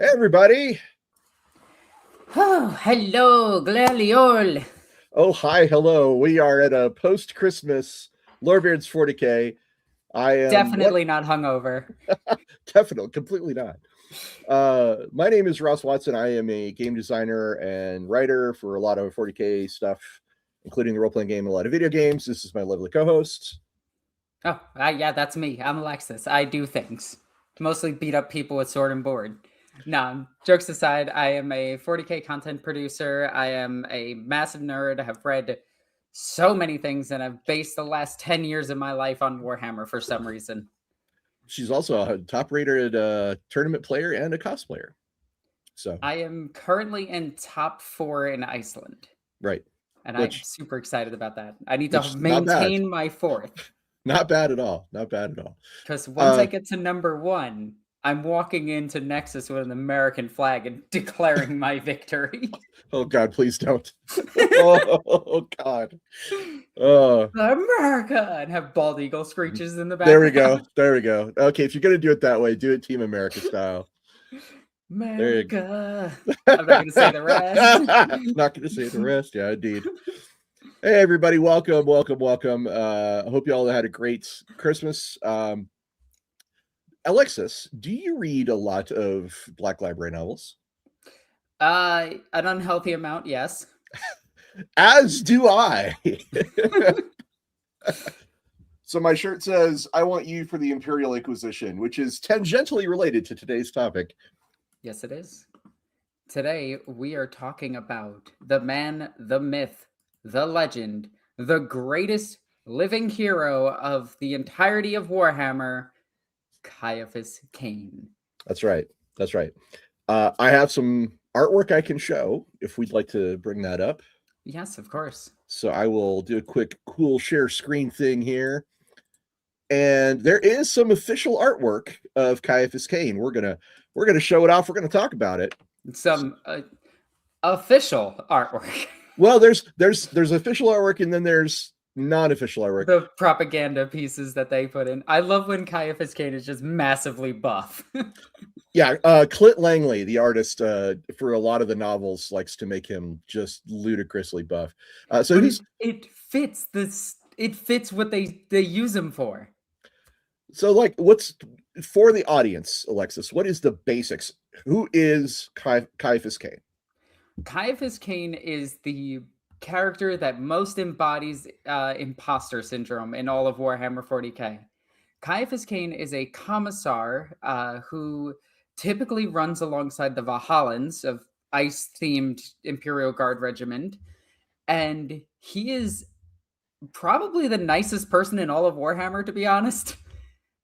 Hey, everybody. Oh, hello, Glaliol. Oh, hi. Hello. We are at a post-Christmas Lorebeards 40K. I am Definitely not hungover. Definitely, completely not. My name is Ross Watson. I am a game designer and writer for a lot of 40K stuff, including the role-playing game and a lot of video games. This is my lovely co-host. Oh, yeah, that's me. I'm Alexis. I do things. Mostly beat up people with sword and board. No, jokes aside, I am a 40K content producer. I am a massive nerd. I have read so many things, and I've based the last 10 years of my life on Warhammer for some reason. She's also a top-rated tournament player and a cosplayer. So I am currently in top 4 in Iceland. right. And I'm super excited about that. I need to maintain my 4th. Not bad at all. Not bad at all. Because once I get to number 1, I'm walking into Nexus with an American flag and declaring my victory. Oh God, please don't. Oh God. America! And have bald eagle screeches in the background. There we go. Okay, if you're gonna do it that way, do it Team America style. America. I'm not gonna say the rest. Not gonna say the rest. Yeah, indeed. Hey everybody, welcome. I hope you all had a great Christmas. Alexis, do you read a lot of Black Library novels? An unhealthy amount, yes. As do I. So my shirt says, I want you for the Imperial Inquisition, which is tangentially related to today's topic. Yes, it is. Today, we are talking about the man, the myth, the legend, the greatest living hero of the entirety of Warhammer, Ciaphas Cain. That's right. I have some artwork I can show if we'd like to bring that up. Yes, of course. So I will do a quick cool share screen thing here. And there is some official artwork of Ciaphas Cain. We're gonna show it off. We're gonna talk about it. Some official artwork. Well, there's official artwork, and then there's non-official artwork. The propaganda pieces that they put in. I love when Ciaphas Cain is just massively buff. Yeah, Clint Langley, the artist for a lot of the novels, likes to make him just ludicrously buff. So it fits this. It fits what they use him for. So, like, what's for the audience, Alexis? What is the basics? Who is Ciaphas Cain? Ciaphas Cain is the character that most embodies imposter syndrome in all of Warhammer 40k. Ciaphas Cain is a commissar who typically runs alongside the Valhallans of ice-themed Imperial Guard Regiment, and he is probably the nicest person in all of Warhammer, to be honest.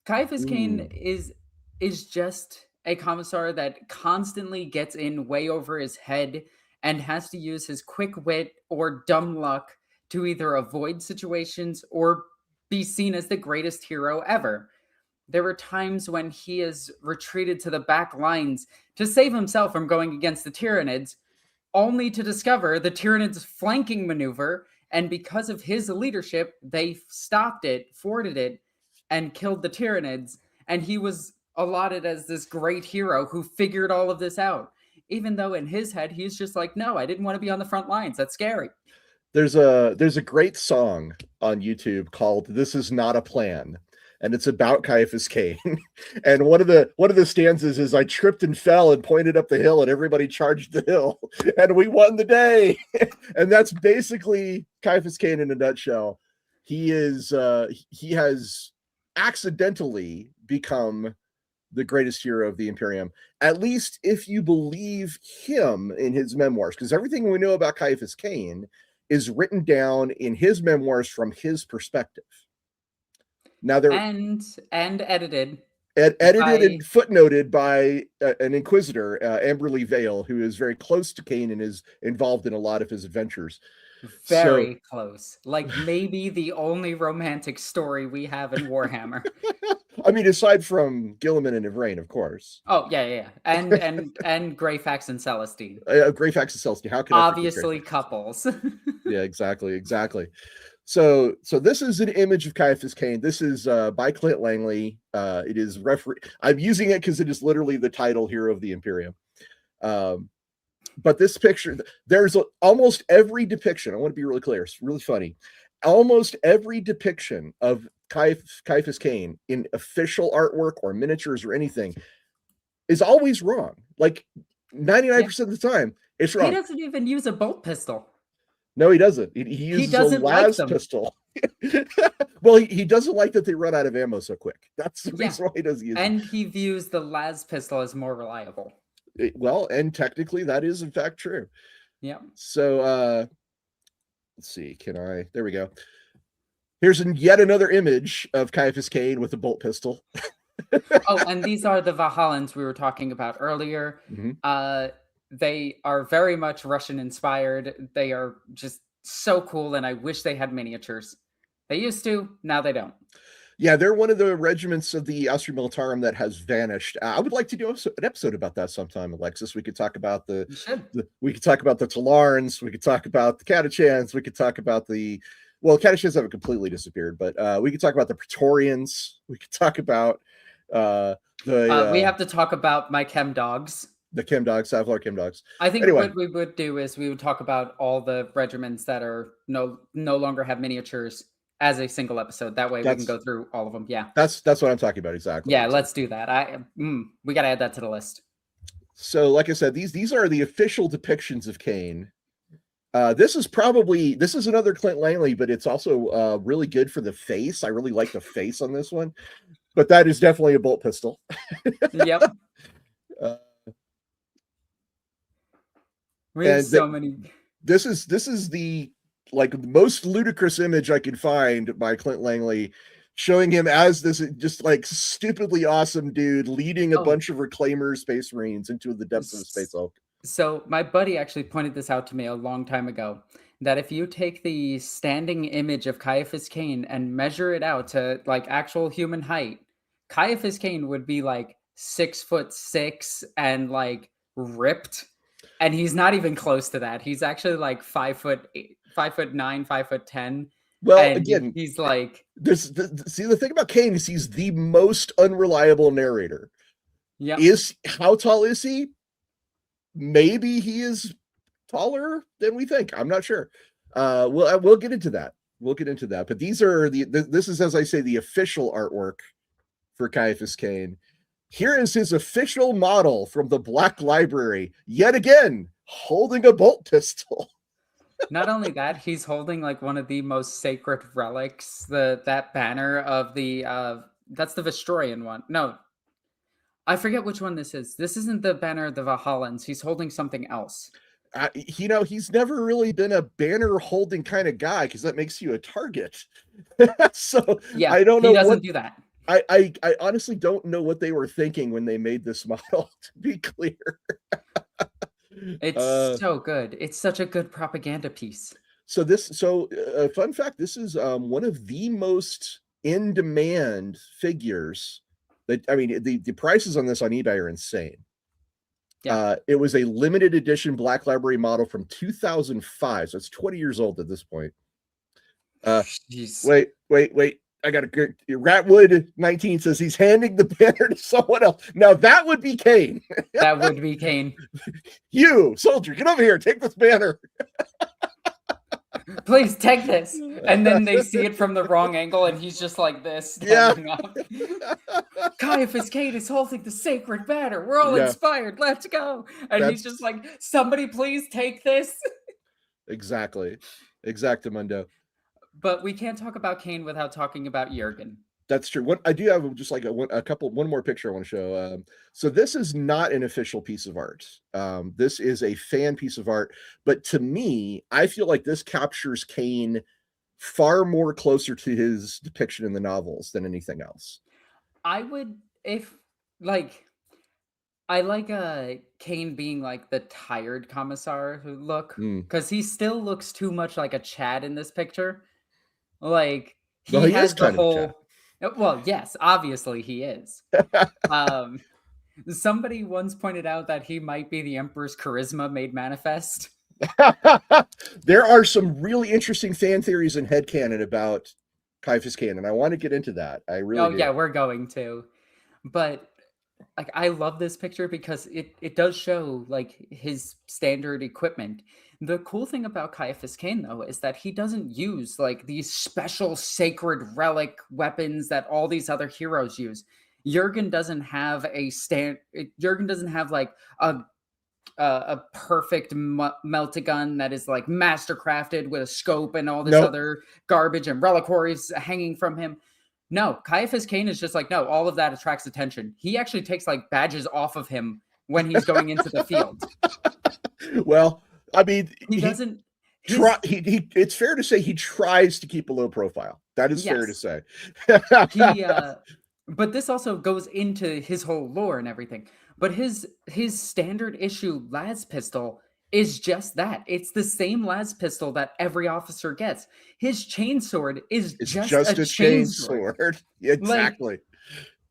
Ciaphas Cain is just a commissar that constantly gets in way over his head and has to use his quick wit or dumb luck to either avoid situations or be seen as the greatest hero ever. There were times when he has retreated to the back lines to save himself from going against the Tyranids, only to discover the Tyranids' flanking maneuver, and because of his leadership, they stopped it, thwarted it, and killed the Tyranids, and he was allotted as this great hero who figured all of this out. Even though in his head, he's just like, no, I didn't want to be on the front lines. That's scary. There's a great song on YouTube called "This Is Not a Plan," and it's about Ciaphas Cain. And one of the stanzas is, I tripped and fell and pointed up the hill, and everybody charged the hill, and we won the day. And that's basically Ciaphas Cain in a nutshell. He has accidentally become the greatest hero of the Imperium, at least if you believe him in his memoirs, because everything we know about Ciaphas Cain is written down in his memoirs from his perspective. Now they're and edited and footnoted by an Inquisitor, Amberly Vail, who is very close to Cain and is involved in a lot of his adventures. Very close. Like maybe the only romantic story we have in Warhammer. I mean, aside from Guilliman and Ivrain, of course. Oh, yeah. And Greyfax and Celestine. Greyfax and Celestine. How can obviously couples? Yeah, exactly. So this is an image of Ciaphas Cain. This is by Clint Langley. It is I'm using it because it is literally the title here of the Imperium. But this picture, there's almost every depiction. I want to be really clear. It's really funny. Almost every depiction of Ciaphas Cain in official artwork or miniatures or anything is always wrong. Like 99% of the time, it's wrong. He doesn't even use a bolt pistol. No, he doesn't. He uses a las pistol. Well, he doesn't like that they run out of ammo so quick. That's the reason why he doesn't use it. And he views the las pistol as more reliable. Well, and technically that is in fact true. Yeah. So let's see. There we go. Here's yet another image of Ciaphas Cain with a bolt pistol. Oh, and these are the Valhallans we were talking about earlier. Mm-hmm. They are very much Russian inspired. They are just so cool, and I wish they had miniatures. They used to, now they don't. Yeah, they're one of the regiments of the Austria Militarum that has vanished. I would like to do an episode about that sometime, Alexis. We could talk about we could talk about the Talarns. We could talk about the Catachans. We could talk about Catachans haven't completely disappeared, but we could talk about the Praetorians. We could talk about we have to talk about my chem dogs. The chem dogs, Savlar chem dogs. I think what we would do is we would talk about all the regiments that are no longer have miniatures as a single episode. That way we can go through all of them. Yeah. That's what I'm talking about. Exactly. Yeah, let's do that. We got to add that to the list. So like I said, these are the official depictions of Cain. This is another Clint Langley, but it's also really good for the face. I really like the face on this one, but that is definitely a bolt pistol. Yep. We have so many. This is the most ludicrous image I could find by Clint Langley, showing him as this just stupidly awesome dude leading a bunch of Reclaimer Space Marines into the depths of the Space Hulk. So my buddy actually pointed this out to me a long time ago, that if you take the standing image of Ciaphas Cain and measure it out to actual human height, Ciaphas Cain would be 6'6" and ripped. And he's not even close to that. He's actually 5'9", 5'10". Well, and again, he's the thing about Cain is he's the most unreliable narrator. Yeah. How tall is he? Maybe he is taller than we think. I'm not sure. We'll get into that. But these are this is, as I say, the official artwork for Ciaphas Cain. Here is his official model from the Black Library, yet again, holding a bolt pistol. Not only that, he's holding one of the most sacred relics, that banner of the that's the Vestroyan one. No, I forget which one this is. This isn't the banner of the Valhallans. He's holding something else. He's never really been a banner holding kind of guy, because that makes you a target. So yeah, I don't know. He doesn't do that. I honestly don't know what they were thinking when they made this model, to be clear. It's so good. It's such a good propaganda piece. Fun fact, this is one of the most in-demand figures. The prices on this on eBay are insane. Yeah. It was a limited edition Black Library model from 2005, so it's 20 years old at this point. Wait. I got a good Ratwood 19 says he's handing the banner to someone else. Now that would be Cain. That would be Cain. You, soldier, get over here. Take this banner. Please take this. And then they see it from the wrong angle, and he's just like this. Standing up. Ciaphas Cain is holding the sacred banner. We're all inspired. Let's go. And he's just like, somebody please take this. Exactly. Exactamundo. But we can't talk about Cain without talking about Jurgen. That's true. I do have just one more picture I want to show. So this is not an official piece of art. This is a fan piece of art. But to me, I feel like this captures Cain far more closer to his depiction in the novels than anything else. I like Cain being the tired commissar look, because he still looks too much like a Chad in this picture. He has the whole. Well, yes, obviously he is. Somebody once pointed out that he might be the Emperor's charisma made manifest. There are some really interesting fan theories and headcanon about Ciaphas Cain, and I want to get into that. I really Oh do. yeah, we're going to. But like I love this picture because it does show like his standard equipment. The cool thing about Ciaphas Cain though is that he doesn't use like these special sacred relic weapons that all these other heroes use. Jurgen doesn't have Jurgen doesn't have like a perfect melt-a-gun that is like master crafted with a scope and all this Nope. other garbage and reliquaries hanging from him. No, Ciaphas Cain is just like, no, all of that attracts attention. He actually takes like badges off of him when he's going into the field. Well, I mean, He doesn't. It's fair to say he tries to keep a low profile. That is fair to Yes. say. He, but this also goes into his whole lore and everything. But his standard issue las pistol is just that. It's the same las pistol that every officer gets. His chainsword is It's just just a a chainsword. Exactly. Like,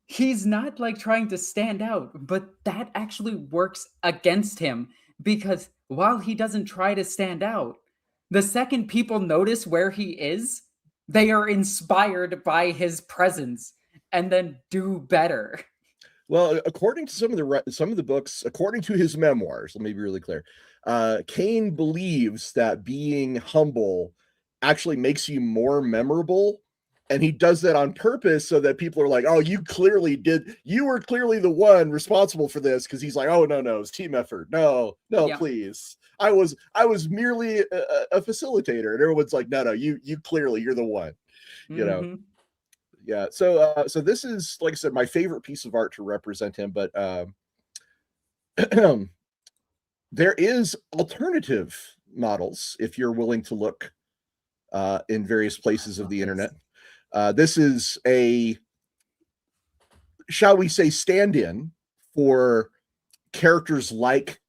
he's not like trying to stand out, but that actually works against him because while he doesn't try to stand out, the second people notice where he is, they are inspired by his presence and then do better. Well, according to some of the books, according to his memoirs, let me be really clear. Cain believes that being humble actually makes you more memorable, and he does that on purpose so that people are like, "Oh, you were clearly the one responsible for this." Because he's like, "Oh no, it's team effort. No, Yeah. please, I was merely a facilitator," and everyone's like, "No, you clearly you're the one," you know. Mhm. Yeah, so this is, like I said, my favorite piece of art to represent him, but there is alternative models if you're willing to look in various places of the internet. This is a, shall we say, stand-in for characters like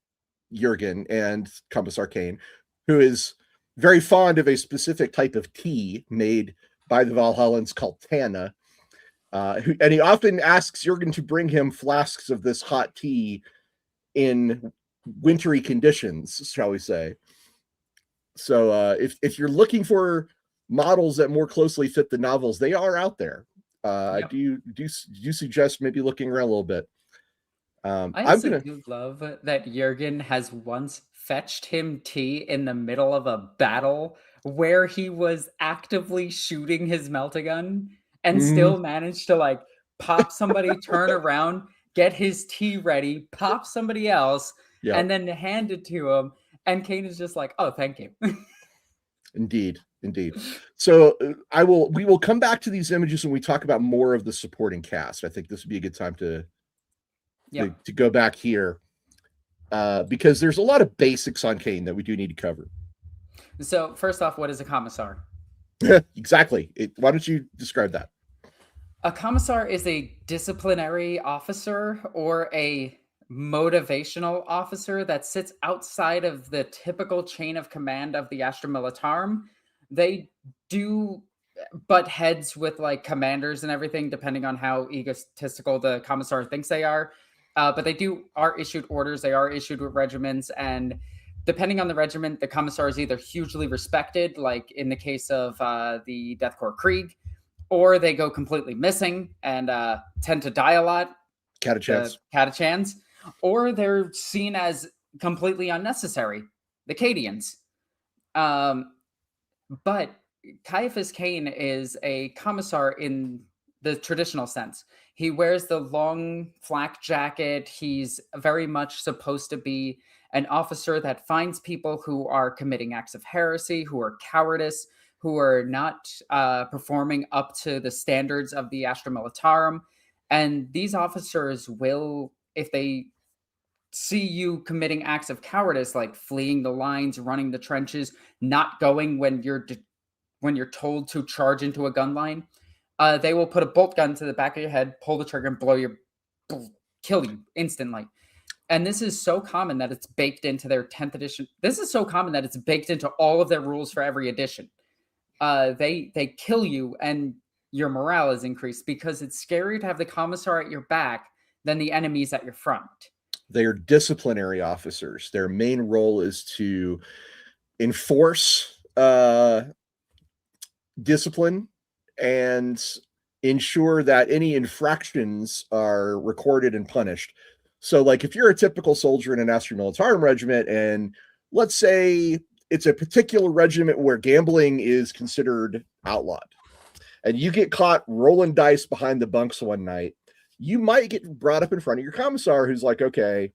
Jurgen and Commissar Cain, who is very fond of a specific type of tea made by the Valhallans called Tanna. And he often asks Jurgen to bring him flasks of this hot tea in wintry conditions, shall we say. So if you're looking for models that more closely fit the novels, they are out there. I do suggest maybe looking around a little bit. I also do love that Jurgen has once fetched him tea in the middle of a battle where he was actively shooting his meltagun and still managed to like pop somebody, turn around, get his tea ready, pop somebody else, and then hand it to him. And Cain is just like, "Oh, thank you." Indeed. So we will come back to these images when we talk about more of the supporting cast. I think this would be a good time to go back here because there's a lot of basics on Cain that we do need to cover. So first off, what is a commissar? Exactly. Why don't you describe that? A commissar is a disciplinary officer or a motivational officer that sits outside of the typical chain of command of the Astra Militarum. They do butt heads with like commanders and everything, depending on how egotistical the commissar thinks they are. But they are issued orders. They are issued with regiments, and depending on the regiment, the commissar is either hugely respected, like in the case of the Death Corps Krieg, or they go completely missing and tend to die a lot. Catachans. Or they're seen as completely unnecessary. The Cadians. But Ciaphas Cain is a commissar in the traditional sense. He wears the long flak jacket. He's very much supposed to be an officer that finds people who are committing acts of heresy, who are cowardice, who are not performing up to the standards of the Astra Militarum. And these officers will, if they see you committing acts of cowardice, like fleeing the lines, running the trenches, not going when you're told to charge into a gun line, they will put a bolt gun to the back of your head, pull the trigger, and kill you instantly. And this is so common that it's baked into their 10th edition. This is so common that it's baked into all of their rules for every edition. They kill you and your morale is increased because it's scarier to have the commissar at your back than the enemies at your front. They are disciplinary officers. Their main role is to enforce discipline and ensure that any infractions are recorded and punished. So, like, if you're a typical soldier in an Astra Militarum regiment, and let's say it's a particular regiment where gambling is considered outlawed, and you get caught rolling dice behind the bunks one night, you might get brought up in front of your commissar, who's like, okay,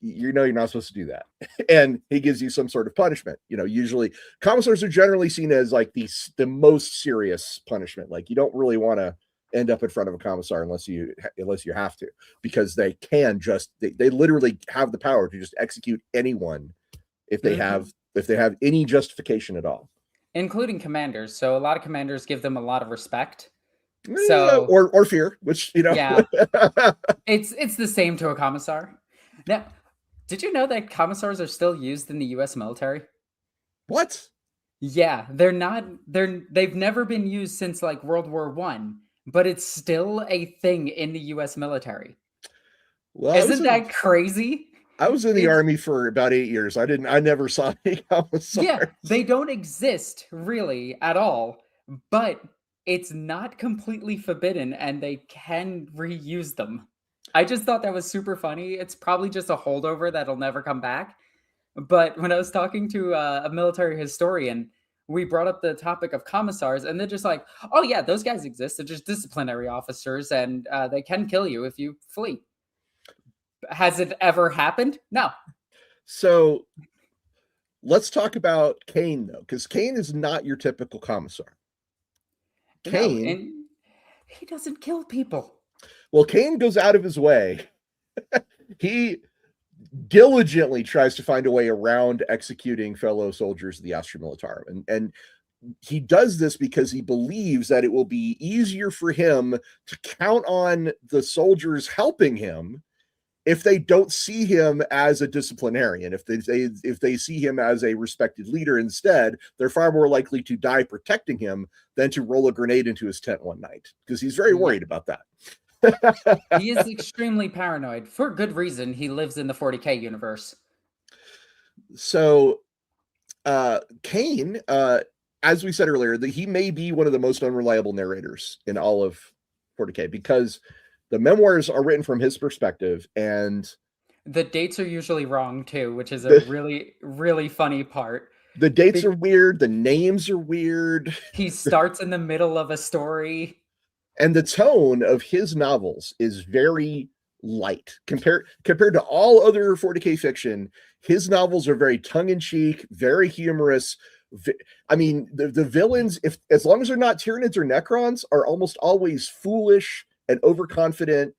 you know, you're not supposed to do that. And he gives you some sort of punishment. You know, usually commissars are generally seen as like the most serious punishment. Like, you don't really want to end up in front of a commissar unless you have to, because they can just, they literally have the power to just execute anyone if they have any justification at all, including commanders. So a lot of commanders give them a lot of respect. So or fear, which, you know, yeah, it's the same to a commissar. Now, did you know that commissars are still used in the U.S. military? What? Yeah, they've never been used since like World War I, but it's still a thing in the U.S. military. Well, isn't that crazy? I was in the Army for about 8 years. I never saw any commissars. Yeah, they don't exist really at all, but it's not completely forbidden and they can reuse them. I just thought that was super funny. It's probably just a holdover that'll never come back. But when I was talking to a military historian, we brought up the topic of commissars, and they're just like, oh yeah, those guys exist. They're just disciplinary officers, and they can kill you if you flee. Has it ever happened? No. So let's talk about Cain, though, because Cain is not your typical commissar. Cain, no, and he doesn't kill people. Well, Cain goes out of his way. He diligently tries to find a way around executing fellow soldiers of the Astra Militarum. And he does this because he believes that it will be easier for him to count on the soldiers helping him if they don't see him as a disciplinarian. If they see him as a respected leader instead, they're far more likely to die protecting him than to roll a grenade into his tent one night, because he's very worried about that. He is extremely paranoid for good reason. He lives in the 40K universe. So Cain, as we said earlier, that he may be one of the most unreliable narrators in all of 40K, because the memoirs are written from his perspective, and the dates are usually wrong too, which is a really, really funny part. The dates are weird. The names are weird. He starts in the middle of a story. And the tone of his novels is very light compared to all other 40K fiction. His novels are very tongue-in-cheek, very humorous. I mean, the villains, as long as they're not Tyranids or Necrons, are almost always foolish and overconfident,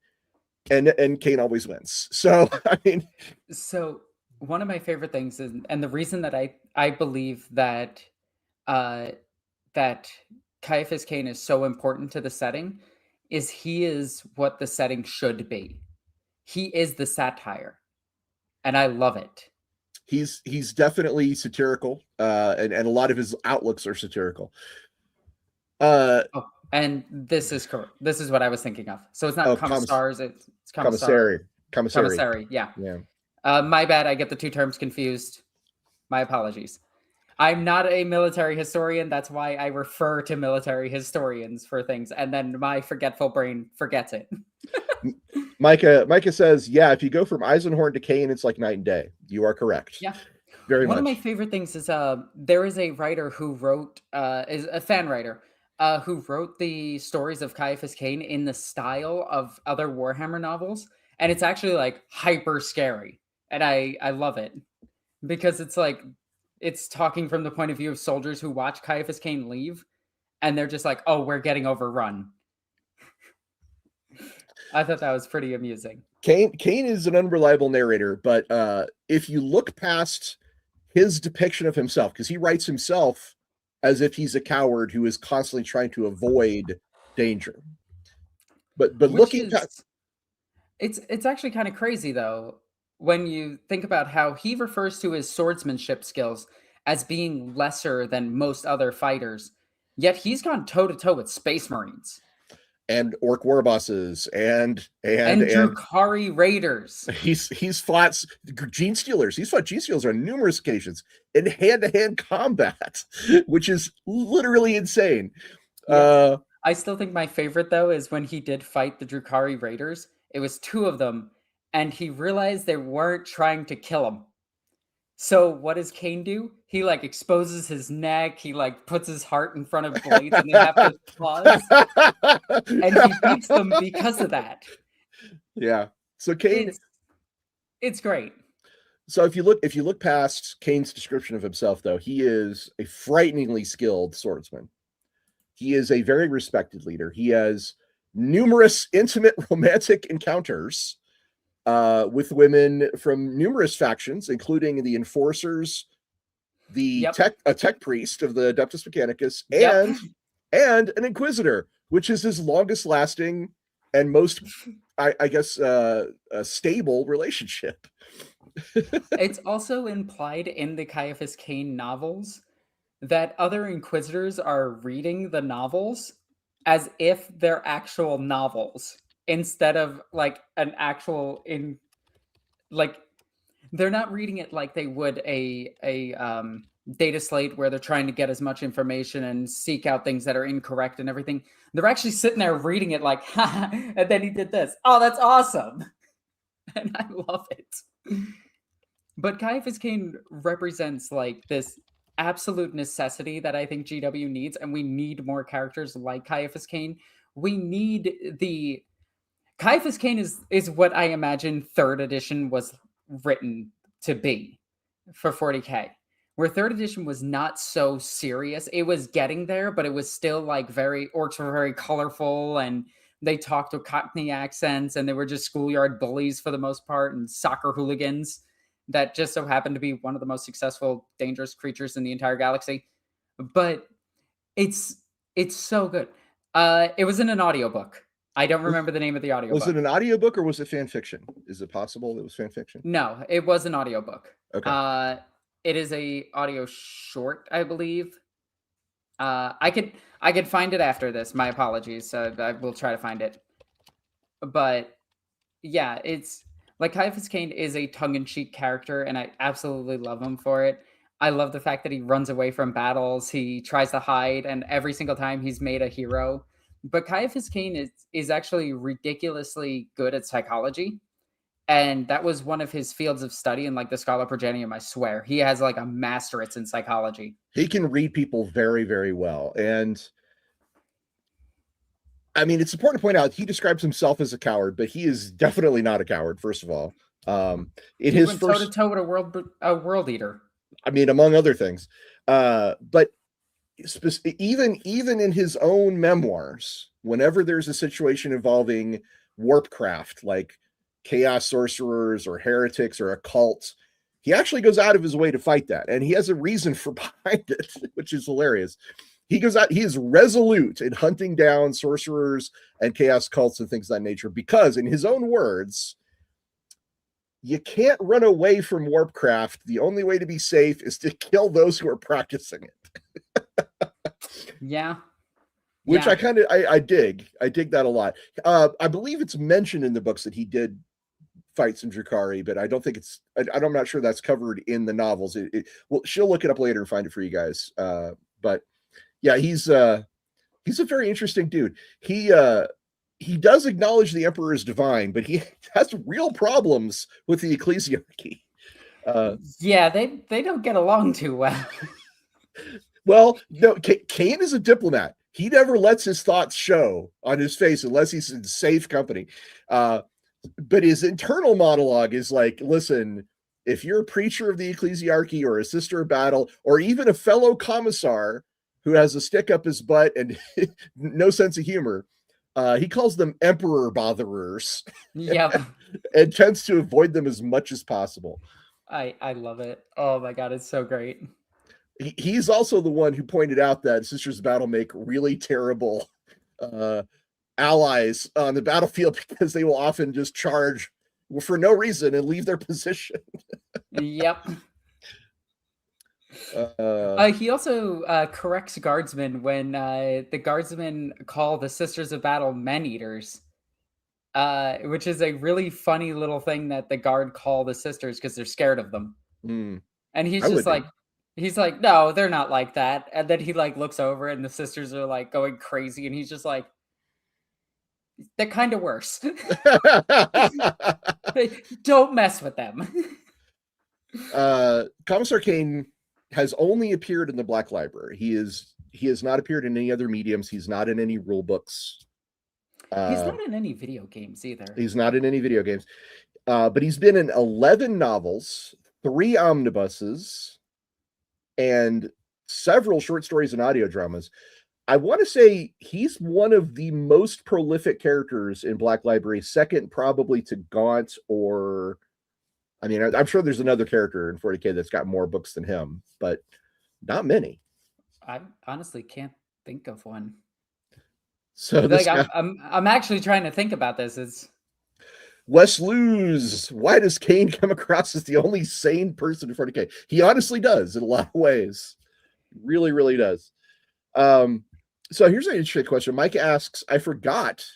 and Cain always wins. So, I mean, so one of my favorite things is, and the reason that I believe that that Ciaphas Cain is so important to the setting is he is what the setting should be. He is the satire, and I love it. He's definitely satirical, and a lot of his outlooks are satirical. And this is correct. This is what I was thinking of. So it's not commissars, it's commissary. Commissary, yeah. My bad, I get the two terms confused. My apologies. I'm not a military historian. That's why I refer to military historians for things, and then my forgetful brain forgets it. Micah says, yeah, if you go from Eisenhorn to Cain, it's like night and day. You are correct. Yeah. Very much. One of my favorite things is there is a writer who wrote, is a fan writer, who wrote the stories of Ciaphas Cain in the style of other Warhammer novels. And it's actually like hyper scary. And I love it because it's like, it's talking from the point of view of soldiers who watch Ciaphas Cain leave. And they're just like, oh, we're getting overrun. I thought that was pretty amusing. Cain is an unreliable narrator, but if you look past his depiction of himself, because he writes himself as if he's a coward who is constantly trying to avoid danger. But looking past, it's actually kind of crazy though when you think about how he refers to his swordsmanship skills as being lesser than most other fighters, yet he's gone toe to toe with Space Marines. and orc war bosses and Drukhari raiders. He's fought gene stealers. He's fought gene stealers on numerous occasions in hand-to-hand combat, which is literally insane. Yeah. I still think my favorite though is when he did fight the Drukhari raiders. It was 2 of them, and he realized they weren't trying to kill him. So what does Cain do? He like exposes his neck. He like puts his heart in front of blades, and they have to pause. And he beats them because of that. Yeah. So Cain, it's great. So if you look past Cain's description of himself, though, he is a frighteningly skilled swordsman. He is a very respected leader. He has numerous intimate romantic encounters with women from numerous factions, including the Enforcers, the tech priest of the Adeptus Mechanicus, and an Inquisitor, which is his longest lasting and most, I guess, stable relationship. It's also implied in the Ciaphas Cain novels that other Inquisitors are reading the novels as if they're actual novels instead of like an actual they're not reading it like they would a data slate where they're trying to get as much information and seek out things that are incorrect and everything. They're actually sitting there reading it like, ha, and then he did this. Oh, that's awesome. And I love it. But Ciaphas Cain represents like this absolute necessity that I think GW needs, and we need more characters like Ciaphas Cain. We need the Ciaphas Cain is what I imagine 3rd edition was written to be for 40k, where 3rd edition was not so serious. It was getting there, but it was still like orcs were very colorful, and they talked with Cockney accents, and they were just schoolyard bullies for the most part, and soccer hooligans that just so happened to be one of the most successful dangerous creatures in the entire galaxy. But it's so good. It was in an audiobook. I don't remember the name of the audiobook. Was it an audiobook or was it fan fiction? Is it possible it was fan fiction? No, it was an audiobook. Okay. It is a audio short, I believe. I could find it after this. My apologies. I will try to find it. But yeah, it's like Ciaphas Cain is a tongue-in-cheek character, and I absolutely love him for it. I love the fact that he runs away from battles. He tries to hide, and every single time he's made a hero. But Ciaphas Cain is actually ridiculously good at psychology. And that was one of his fields of study in like the Scholar Progenium, I swear. He has like a masterate in psychology. He can read people very, very well. And I mean, it's important to point out he describes himself as a coward, but he is definitely not a coward, first of all. He went toe-to-toe with a world eater. I mean, among other things. But even in his own memoirs, whenever there's a situation involving warpcraft, like chaos sorcerers or heretics or a cult, he actually goes out of his way to fight that. And he has a reason for behind it, which is hilarious. He is resolute in hunting down sorcerers and chaos cults and things of that nature, because in his own words, you can't run away from warpcraft. The only way to be safe is to kill those who are practicing it. Yeah. Which I dig. I dig that a lot. I believe it's mentioned in the books that he did fight some Drukhari, but I don't think I'm not sure that's covered in the novels. Well, she'll look it up later and find it for you guys. But yeah, he's a very interesting dude. He does acknowledge the Emperor is divine, but he has real problems with the ecclesiarchy. Yeah, they don't get along too well. Well, no, Cain is a diplomat. He never lets his thoughts show on his face unless he's in safe company. But his internal monologue is like, listen, if you're a preacher of the ecclesiarchy or a sister of battle, or even a fellow commissar who has a stick up his butt and no sense of humor, he calls them emperor botherers. Yep. And tends to avoid them as much as possible. I love it. Oh my God, it's so great. He's also the one who pointed out that Sisters of Battle make really terrible allies on the battlefield, because they will often just charge for no reason and leave their position. Yep. He also corrects guardsmen when the guardsmen call the Sisters of Battle men-eaters, which is a really funny little thing that the guard call the sisters because they're scared of them. And he's I just would like, be. he's like, no, they're not like that. And then he like looks over and the sisters are like going crazy, and he's just like, they're kind of worse. Don't mess with them. Commissar Cain has only appeared in the Black Library. He has not appeared in any other mediums. He's not in any rule books. He's not in any video games either. He's not in any video games. But he's been in 11 novels, 3 omnibuses, and several short stories and audio dramas. I want to say he's one of the most prolific characters in Black Library, second probably to Gaunt, or I mean, I'm sure there's another character in 40K that's got more books than him, but not many. I honestly can't think of one. So like I'm actually trying to think about this. It's Wes Luz. Why does Cain come across as the only sane person in 40K? He honestly does in a lot of ways. Really, really does. So here's an interesting question. Mike asks, I forgot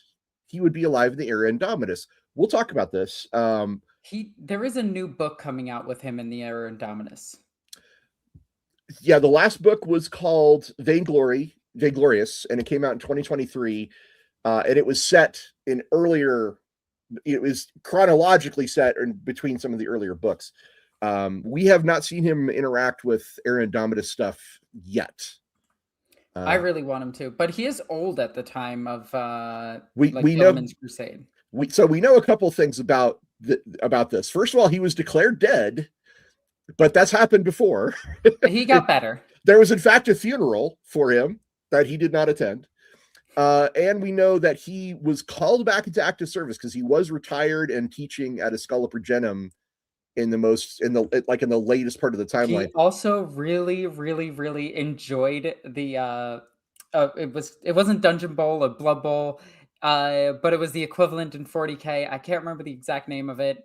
he would be alive in the era Indominus. We'll talk about this. There is a new book coming out with him in the era Indominus. Yeah, the last book was called Vainglorious, and it came out in 2023. And it was set in earlier, it was chronologically set in between some of the earlier books. We have not seen him interact with Era Indominus stuff yet. I really want him to, but he is old at the time of we know Crusade. We know a couple things about this. First of all, he was declared dead, but that's happened before. He got better. There was in fact a funeral for him that he did not attend. And we know that he was called back into active service because he was retired and teaching at Escola Progenum in the latest part of the timeline. He also really, really, really enjoyed the it wasn't Dungeon Bowl or Blood Bowl, but it was the equivalent in 40K. I can't remember the exact name of it.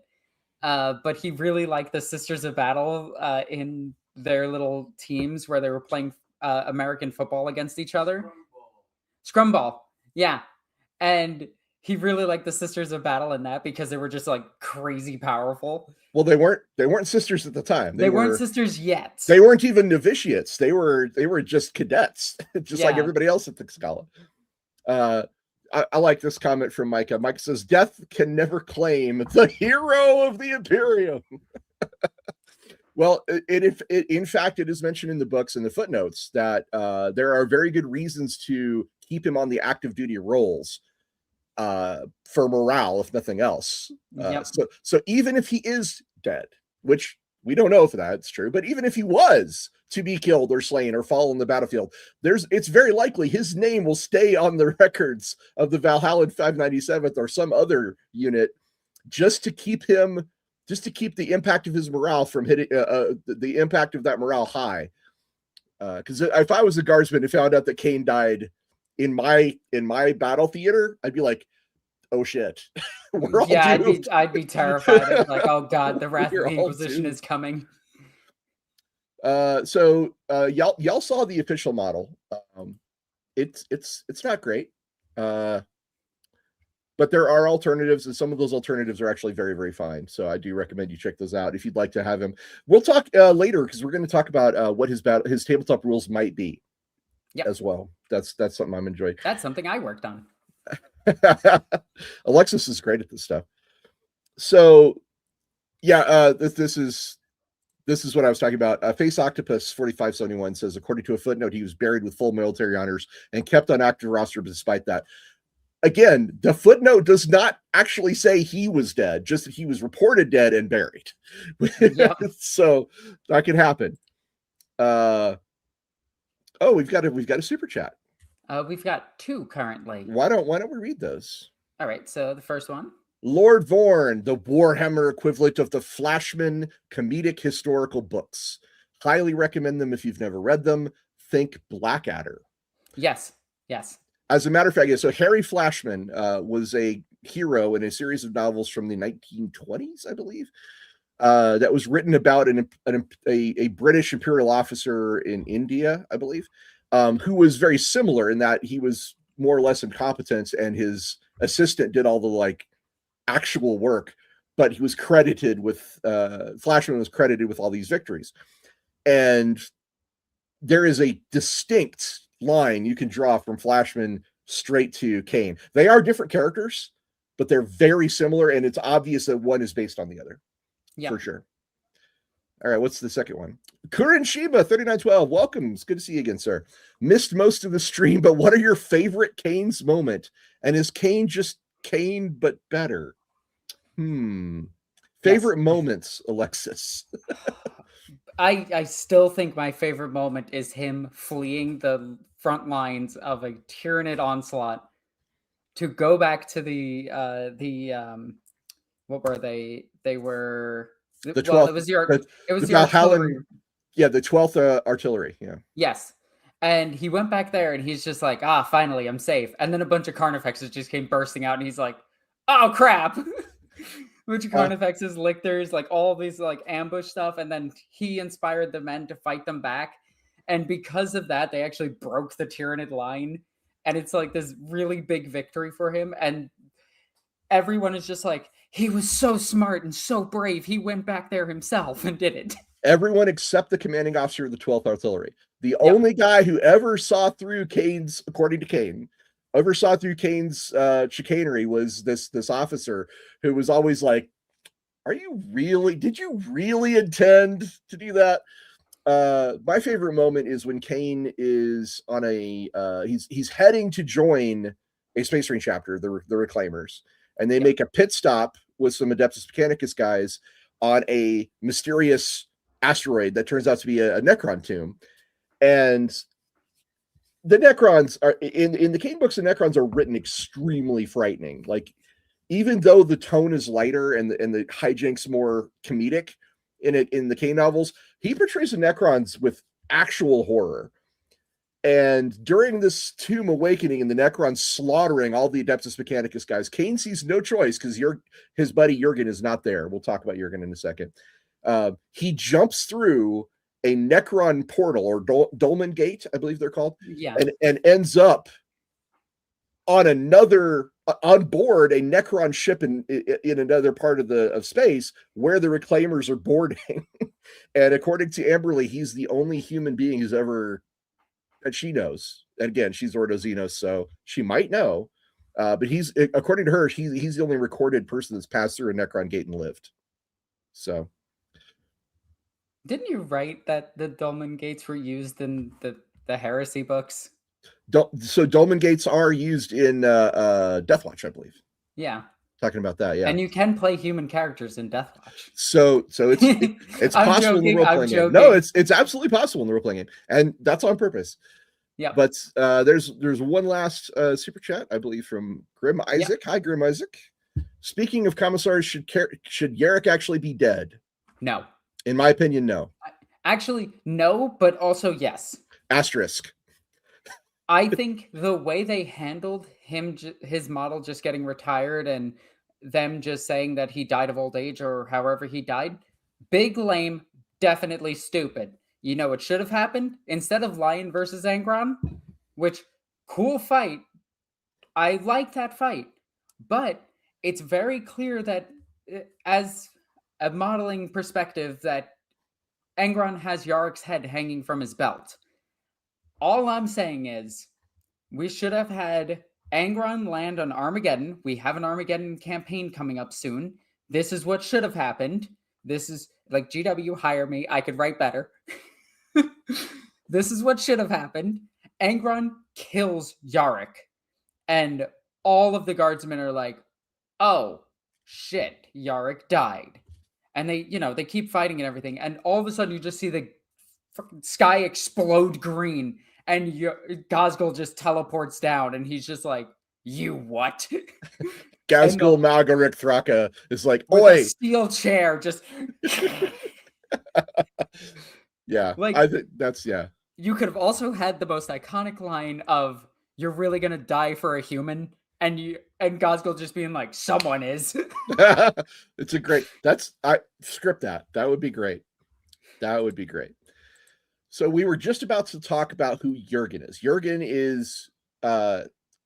But he really liked the Sisters of Battle in their little teams where they were playing American football against each other. Scrum Ball. Yeah. And he really liked the Sisters of Battle in that because they were just like crazy powerful. Well, they weren't sisters at the time. They weren't sisters yet. They weren't even novitiates. They were just cadets, just like everybody else at the Scala. I like this comment from Micah. Micah says, "Death can never claim the hero of the Imperium." Well, in fact, it is mentioned in the books and the footnotes that there are very good reasons to keep him on the active duty rolls for morale, if nothing else. So even if he is dead, which we don't know if that's true, but even if he was to be killed or slain or fall on the battlefield, it's very likely his name will stay on the records of the Valhallan 597th or some other unit, just to keep the impact of his morale from hitting the impact of that morale high. Because if I was a guardsman and found out that Cain died in my battle theater, I'd be like, oh shit. We're all doomed. I'd be terrified. Like, oh god, the wrath of the Inquisition is coming. So y'all saw the official model. It's not great. But there are alternatives, and some of those alternatives are actually very, very fine. So I do recommend you check those out if you'd like to have him. We'll talk later because we're going to talk about what his tabletop rules might be as well. That's something I'm enjoying. That's something I worked on. Alexis is great at this stuff. So yeah, this is what I was talking about. Face Octopus 4571 says, according to a footnote, he was buried with full military honors and kept on active roster despite that. Again, the footnote does not actually say he was dead, just that he was reported dead and buried. So that could happen. We've got a super chat. We've got 2 currently. Why don't we read those? All right. So the first one, Lord Vorn, the Warhammer equivalent of the Flashman comedic historical books. Highly recommend them if you've never read them. Think Blackadder. Yes. As a matter of fact, so Harry Flashman was a hero in a series of novels from the 1920s, I believe. that was written about a British imperial officer in India, I believe, who was very similar in that he was more or less incompetent, and his assistant did all the like actual work, but he was credited with Flashman was credited with all these victories. And there is a distinct line you can draw from Flashman straight to Cain. They are different characters, but they're very similar, and it's obvious that one is based on the other. Yeah. For sure. All right, what's the second one? Kurin Shiba 3912, welcome. It's good to see you again, sir. Missed most of the stream, but what are your favorite Cain's moment? And is Cain just Cain but better? Favorite moments, Alexis. I still think my favorite moment is him fleeing the front lines of a Tyranid onslaught to go back to the what were they? They were the 12th. Well, it was the artillery. Yeah, the 12th artillery. Yeah. Yes. And he went back there and he's just like, finally, I'm safe. And then a bunch of Carnifexes just came bursting out and he's like, oh, crap. Which Carnifexes, Lictors, like all these like ambush stuff. And then he inspired the men to fight them back. And because of that, they actually broke the Tyranid line. And it's like this really big victory for him. And everyone is just like, he was so smart and so brave. He went back there himself and did it. Everyone except the commanding officer of the 12th Artillery. The only guy who ever saw through Cain's, according to Cain, chicanery was this officer who was always like, did you really intend to do that? My favorite moment is when Cain is on he's heading to join a Space Marine chapter, the Reclaimers, and they make a pit stop with some Adeptus Mechanicus guys on a mysterious asteroid that turns out to be a Necron tomb. And the Necrons are in the Cain books, the Necrons are written extremely frightening. Like, even though the tone is lighter and the hijinks more comedic in the Cain novels, he portrays the Necrons with actual horror. And during this tomb awakening and the Necrons slaughtering all the Adeptus Mechanicus guys, Cain sees no choice because his buddy Jurgen is not there. We'll talk about Jurgen in a second. He jumps through a Necron portal, or Dolmen Gate, I believe they're called, and ends up on board a Necron ship in another part of space where the Reclaimers are boarding. And according to Amberly, he's the only human being who's ever, that she knows. And again, she's Ordo Xenos, so she might know. But he's, according to her, he's the only recorded person that's passed through a Necron gate and lived. So. Didn't you write that the Dolmen Gates were used in the Heresy books? So Dolmen Gates are used in Deathwatch, I believe. Yeah. Talking about that, yeah. And you can play human characters in Deathwatch. So it's possible in the role-playing game. No, it's absolutely possible in the role-playing game. And that's on purpose. Yeah. But there's one last super chat, I believe, from Grim Isaac. Hi, Grim Isaac. Speaking of commissars, should Yarrick actually be dead? No. In my opinion, no. Actually, no, but also yes. Asterisk. I think the way they handled his model just getting retired and them just saying that he died of old age or however he died, big lame, definitely stupid. You know what should have happened? Instead of Lion versus Angron, which, cool fight. I like that fight. But it's very clear that as a modeling perspective that Angron has Yarrick's head hanging from his belt. All I'm saying is we should have had Angron land on Armageddon. We have an Armageddon campaign coming up soon. This is what should have happened. This is like, GW, hire me. I could write better. This is what should have happened. Angron kills Yarrick. And all of the guardsmen are like, oh, shit, Yarrick died. And they keep fighting and everything. And all of a sudden you just see the sky explode green. And Gazgul just teleports down. And he's just like, you what? Gazgul Malgarik Thraka is like, oi! A steel chair just... Yeah, like, I think that's, You could have also had the most iconic line of, you're really going to die for a human? and Gosgold just being like, someone is. It's a great. I script that. That would be great. That would be great. So we were just about to talk about who Jurgen is. Jurgen is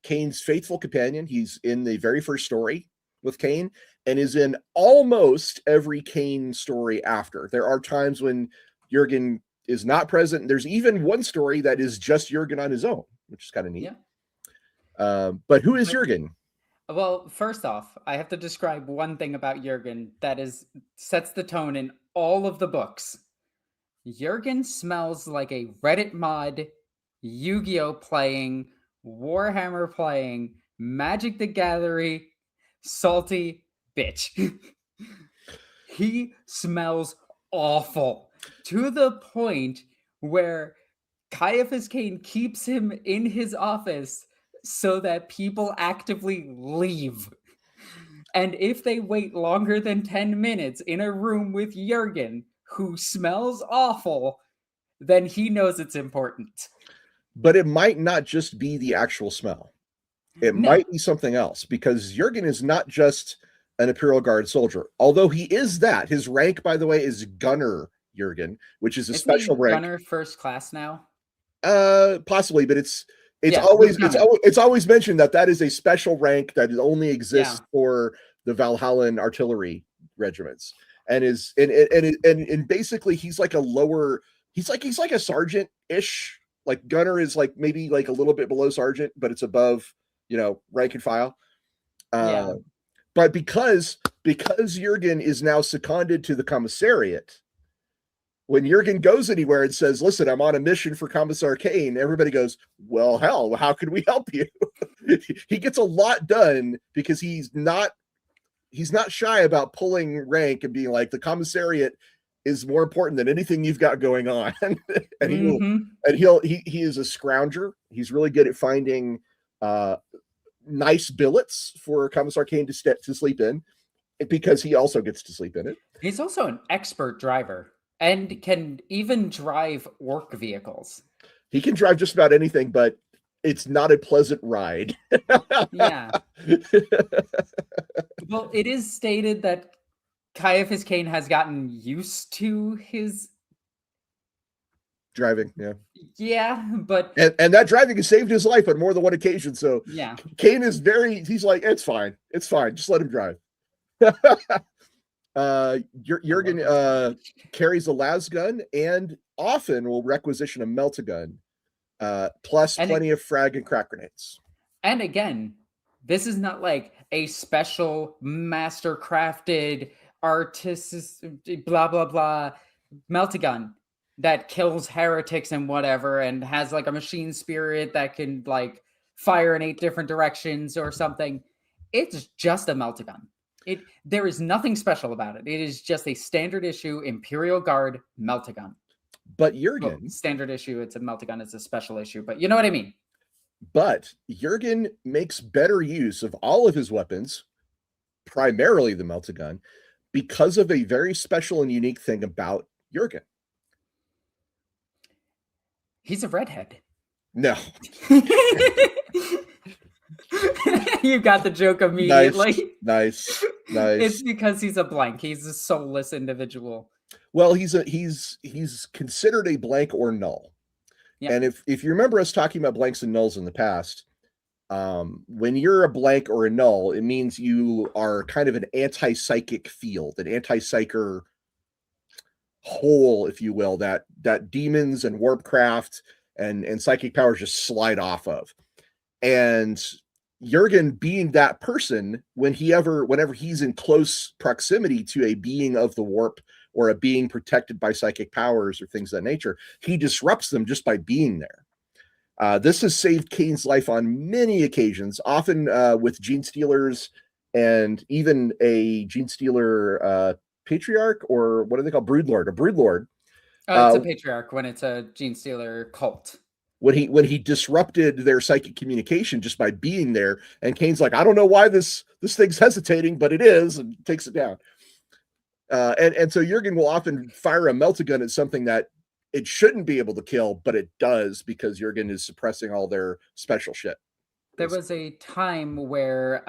Cain's faithful companion. He's in the very first story with Cain and is in almost every Cain story after. There are times when Jurgen is not present. There's even one story that is just Jurgen on his own, which is kind of neat. Yeah. But who is Jurgen? Well, first off, I have to describe one thing about Jurgen that sets the tone in all of the books. Jurgen smells like a Reddit mod, Yu-Gi-Oh playing, Warhammer playing, Magic the Gathering, salty bitch. He smells awful to the point where Ciaphas Cain keeps him in his office so that people actively leave. And if they wait longer than 10 minutes in a room with Jurgen, who smells awful, then he knows it's important. But it might not just be the actual smell. It might be something else, because Jurgen is not just an Imperial Guard soldier, although he is that. His rank, by the way, is Gunner Jurgen, which is a special rank. Gunner first class now? Possibly, but it's always mentioned that is a special rank that only exists for the Valhallan artillery regiments, and basically he's like a lower. He's like a sergeant-ish. Like Gunner is like maybe like a little bit below sergeant, but it's above, rank and file. But because Jurgen is now seconded to the commissariat, when Jurgen goes anywhere and says, "Listen, I'm on a mission for Commissar Cain," everybody goes, "Well, hell, how can we help you?" He gets a lot done because he's not shy about pulling rank and being like, the commissariat is more important than anything you've got going on. And he is a scrounger. He's really good at finding nice billets for Commissar Cain to sleep in, because he also gets to sleep in it. He's also an expert driver and can even drive orc vehicles. He can drive just about anything, but it's not a pleasant ride. Yeah. Well, it is stated that Ciaphas Cain has gotten used to his driving. Yeah, but and that driving has saved his life on more than one occasion. So yeah, Cain is he's like, it's fine, just let him drive. Jurgen carries a las gun and often will requisition a melt-a-gun, plus plenty of frag and crack grenades. And again, this is not like a special master crafted artist blah blah blah melt-a-gun that kills heretics and whatever and has like a machine spirit that can like fire in 8 different directions or something. It's just a melt-a-gun. There is nothing special about it. It is just a standard issue Imperial Guard melt-a-gun. But Jurgen, standard issue, it's a melt-a-gun, it's a special issue, but you know what I mean. But Jurgen makes better use of all of his weapons, primarily the melt-a-gun, because of a very special and unique thing about Jurgen. He's a redhead. No. You got the joke immediately. Nice. It's because he's a blank. He's a soulless individual. Well, he's considered a blank or null. Yeah. And if you remember us talking about blanks and nulls in the past, when you're a blank or a null, it means you are kind of an anti-psychic field, an anti-psyker hole, if you will, that demons and warpcraft and psychic powers just slide off of. And Jurgen being that person, whenever he's in close proximity to a being of the warp or a being protected by psychic powers or things of that nature, he disrupts them just by being there. This has saved Cain's life on many occasions, often with gene stealers and even a gene stealer patriarch, or what do they call broodlord? A broodlord. It's a patriarch when it's a gene stealer cult. When he disrupted their psychic communication just by being there, and Cain's like, I don't know why this thing's hesitating, but it is, and takes it down. And so Jurgen will often fire a melt-a-gun at something that it shouldn't be able to kill, but it does, because Jurgen is suppressing all their special shit. There was a time where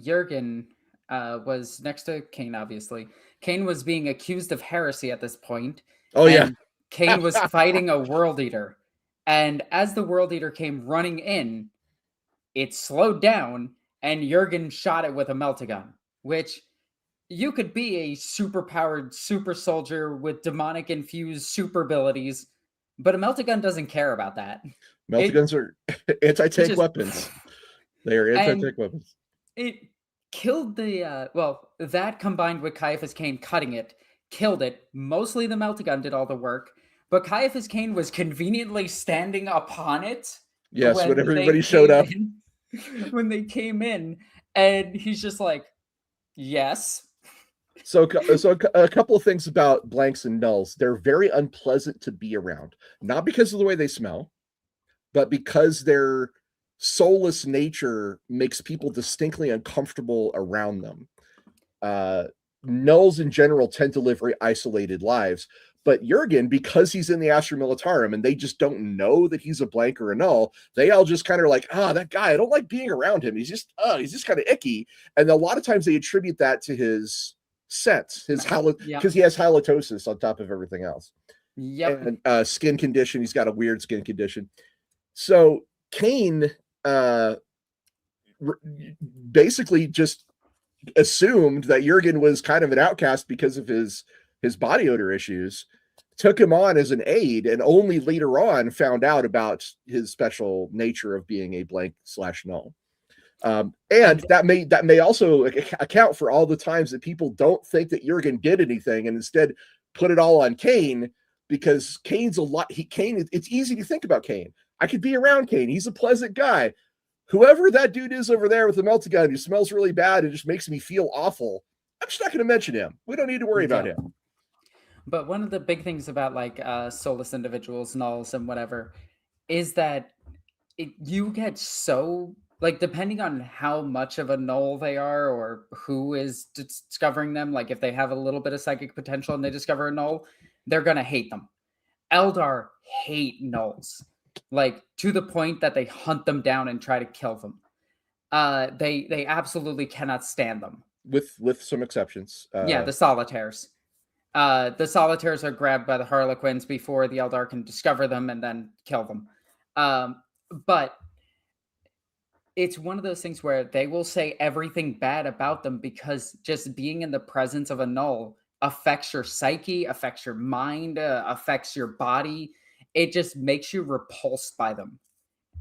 Jurgen was next to Cain, obviously. Cain was being accused of heresy at this point. Oh, yeah. And Cain was fighting a World Eater. And as the World Eater came running in, it slowed down, and Jurgen shot it with a meltagun, which you could be a super-powered super soldier with demonic-infused super abilities, but a meltagun doesn't care about that. Meltaguns are anti-tank weapons. They are anti-tank weapons. It killed the, that combined with Ciaphas Cain cutting it, killed it. Mostly the meltagun did all the work, but Ciaphas Cain was conveniently standing upon it. Yes, when everybody showed up. When they came in, and he's just like, yes. So a couple of things about blanks and nulls. They're very unpleasant to be around, not because of the way they smell, but because their soulless nature makes people distinctly uncomfortable around them. Nulls in general tend to live very isolated lives, but Jurgen, because he's in the Astra Militarum and they just don't know that he's a blank or a null, they all just kind of like, that guy, I don't like being around him. He's just kind of icky. And a lot of times they attribute that to his sense, because he has halitosis on top of everything else. Yep. And skin condition. He's got a weird skin condition. So Cain basically just assumed that Jurgen was kind of an outcast because of his body odor issues, took him on as an aide, and only later on found out about his special nature of being a blank/null. And that may also account for all the times that people don't think that Jurgen did anything and instead put it all on Cain, because Cain's it's easy to think about Cain. I could be around Cain. He's a pleasant guy. Whoever that dude is over there with the meltagun who smells really bad and just makes me feel awful, I'm just not going to mention him. We don't need to worry about him. But one of the big things about like soulless individuals, nulls, and whatever, is that you get so, like, depending on how much of a null they are or who is discovering them, like if they have a little bit of psychic potential and they discover a null, they're going to hate them. Eldar hate nulls, like to the point that they hunt them down and try to kill them. They absolutely cannot stand them. With some exceptions. The solitaires. The solitaires are grabbed by the Harlequins before the Eldar can discover them and then kill them. But it's one of those things where they will say everything bad about them because just being in the presence of a null affects your psyche, affects your mind, affects your body. It just makes you repulsed by them.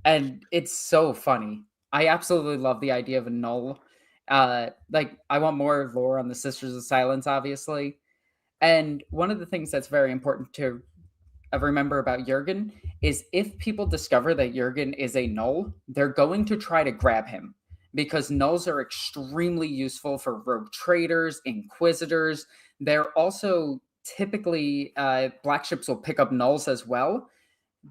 And it's so funny. I absolutely love the idea of a null. Like, I want more lore on the Sisters of Silence, obviously. And one of the things that's very important to remember about Jurgen is if people discover that Jurgen is a null, they're going to try to grab him, because nulls are extremely useful for rogue traders, inquisitors. They're also typically, black ships will pick up nulls as well,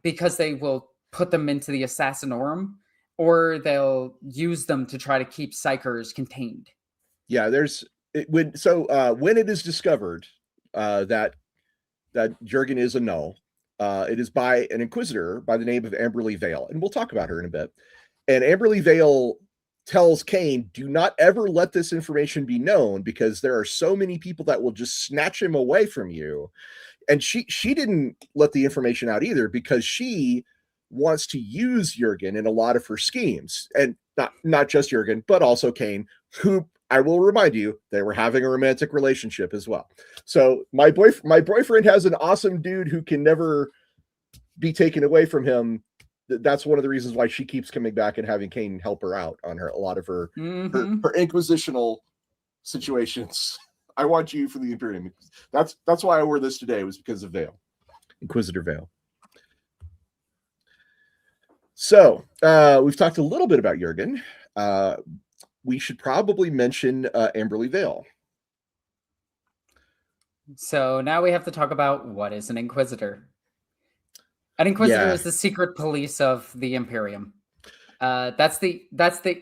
because they will put them into the Assassinorum, or they'll use them to try to keep psychers contained. Yeah, when it is discovered that Jurgen is a null, it is by an inquisitor by the name of Amberly Vail, and we'll talk about her in a bit. And Amberly Vail tells Cain, do not ever let this information be known, because there are so many people that will just snatch him away from you. And she didn't let the information out either, because she wants to use Jurgen in a lot of her schemes, and not just Jurgen, but also Cain, who, I will remind you, they were having a romantic relationship as well. So my boyfriend has an awesome dude who can never be taken away from him. That's one of the reasons why she keeps coming back and having Cain help her out on a lot of her inquisitional situations. I want you for the Imperium. That's why I wore this today, was because of Vail, Inquisitor Vail. So we've talked a little bit about Jurgen. We should probably mention Amberly Vail. So now we have to talk about what is an Inquisitor. An Inquisitor is the secret police of the Imperium. That's the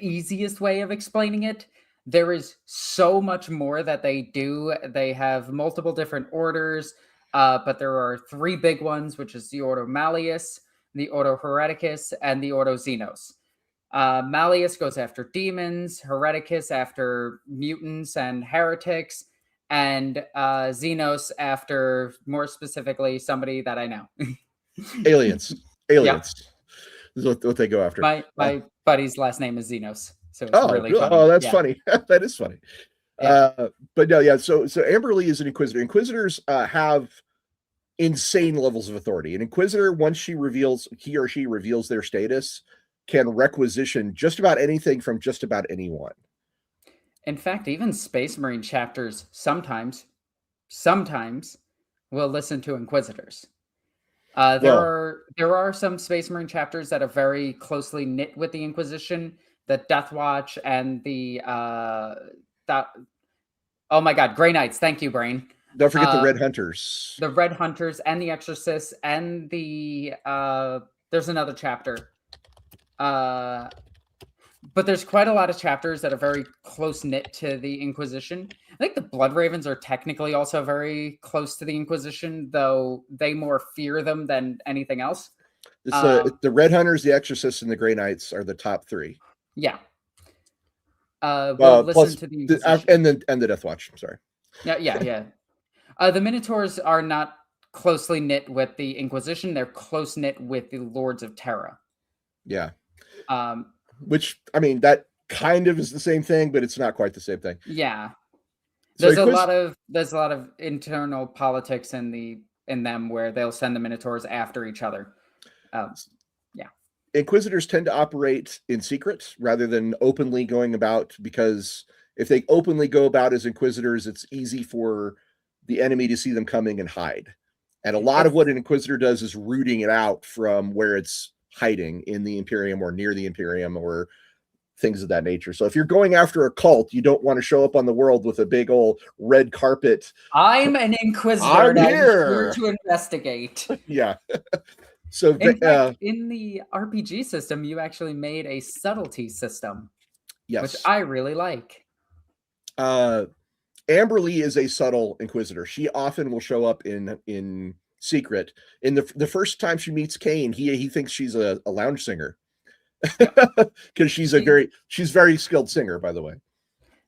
easiest way of explaining it. There is so much more that they do. They have multiple different orders, but there are three big ones, which is the Ordo Malleus, the Ordo Hereticus, and the Ordo Xenos. Malleus goes after demons, Hereticus after mutants and heretics, and Xenos after, more specifically, somebody that I know. Aliens. Yep. This is what they go after. My buddy's last name is Xenos, so it's really funny. Oh, that's funny. That is funny. Yeah. But no, yeah. So Amberly is an Inquisitor. Inquisitors have insane levels of authority. An Inquisitor, once he or she reveals their status, can requisition just about anything from just about anyone. In fact, even Space Marine chapters sometimes will listen to Inquisitors. There are some Space Marine chapters that are very closely knit with the Inquisition, the Death Watch and the oh my God, Grey Knights. Thank you, Brain. Don't forget the Red Hunters. The Red Hunters and the Exorcists and the there's another chapter. But there's quite a lot of chapters that are very close knit to the Inquisition. I think the Blood Ravens are technically also very close to the Inquisition, though they more fear them than anything else. The Red Hunters, the Exorcists, and the Grey Knights are the top three. Yeah. We'll listen to the and the Death Watch. I'm sorry. Yeah. The Minotaurs are not closely knit with the Inquisition. They're close knit with the Lords of Terra. Yeah. Which, I mean, that kind of is the same thing, but it's not quite the same thing. Yeah. There's a lot of internal politics in them where they'll send the Minotaurs after each other. Yeah. Inquisitors tend to operate in secret rather than openly going about, because if they openly go about as Inquisitors, it's easy for the enemy to see them coming and hide. And a lot of what an Inquisitor does is rooting it out from where it's hiding in the Imperium or near the Imperium or things of that nature. So if you're going after a cult, you don't want to show up on the world with a big old red carpet. I'm an Inquisitor. I'm here to investigate. Yeah. So in fact, in the RPG system, you actually made a subtlety system. Yes. Which I really like. Amberly is a subtle Inquisitor. She often will show up in secret. In the first time she meets Cain, he thinks she's a lounge singer, because she's very skilled singer, by the way.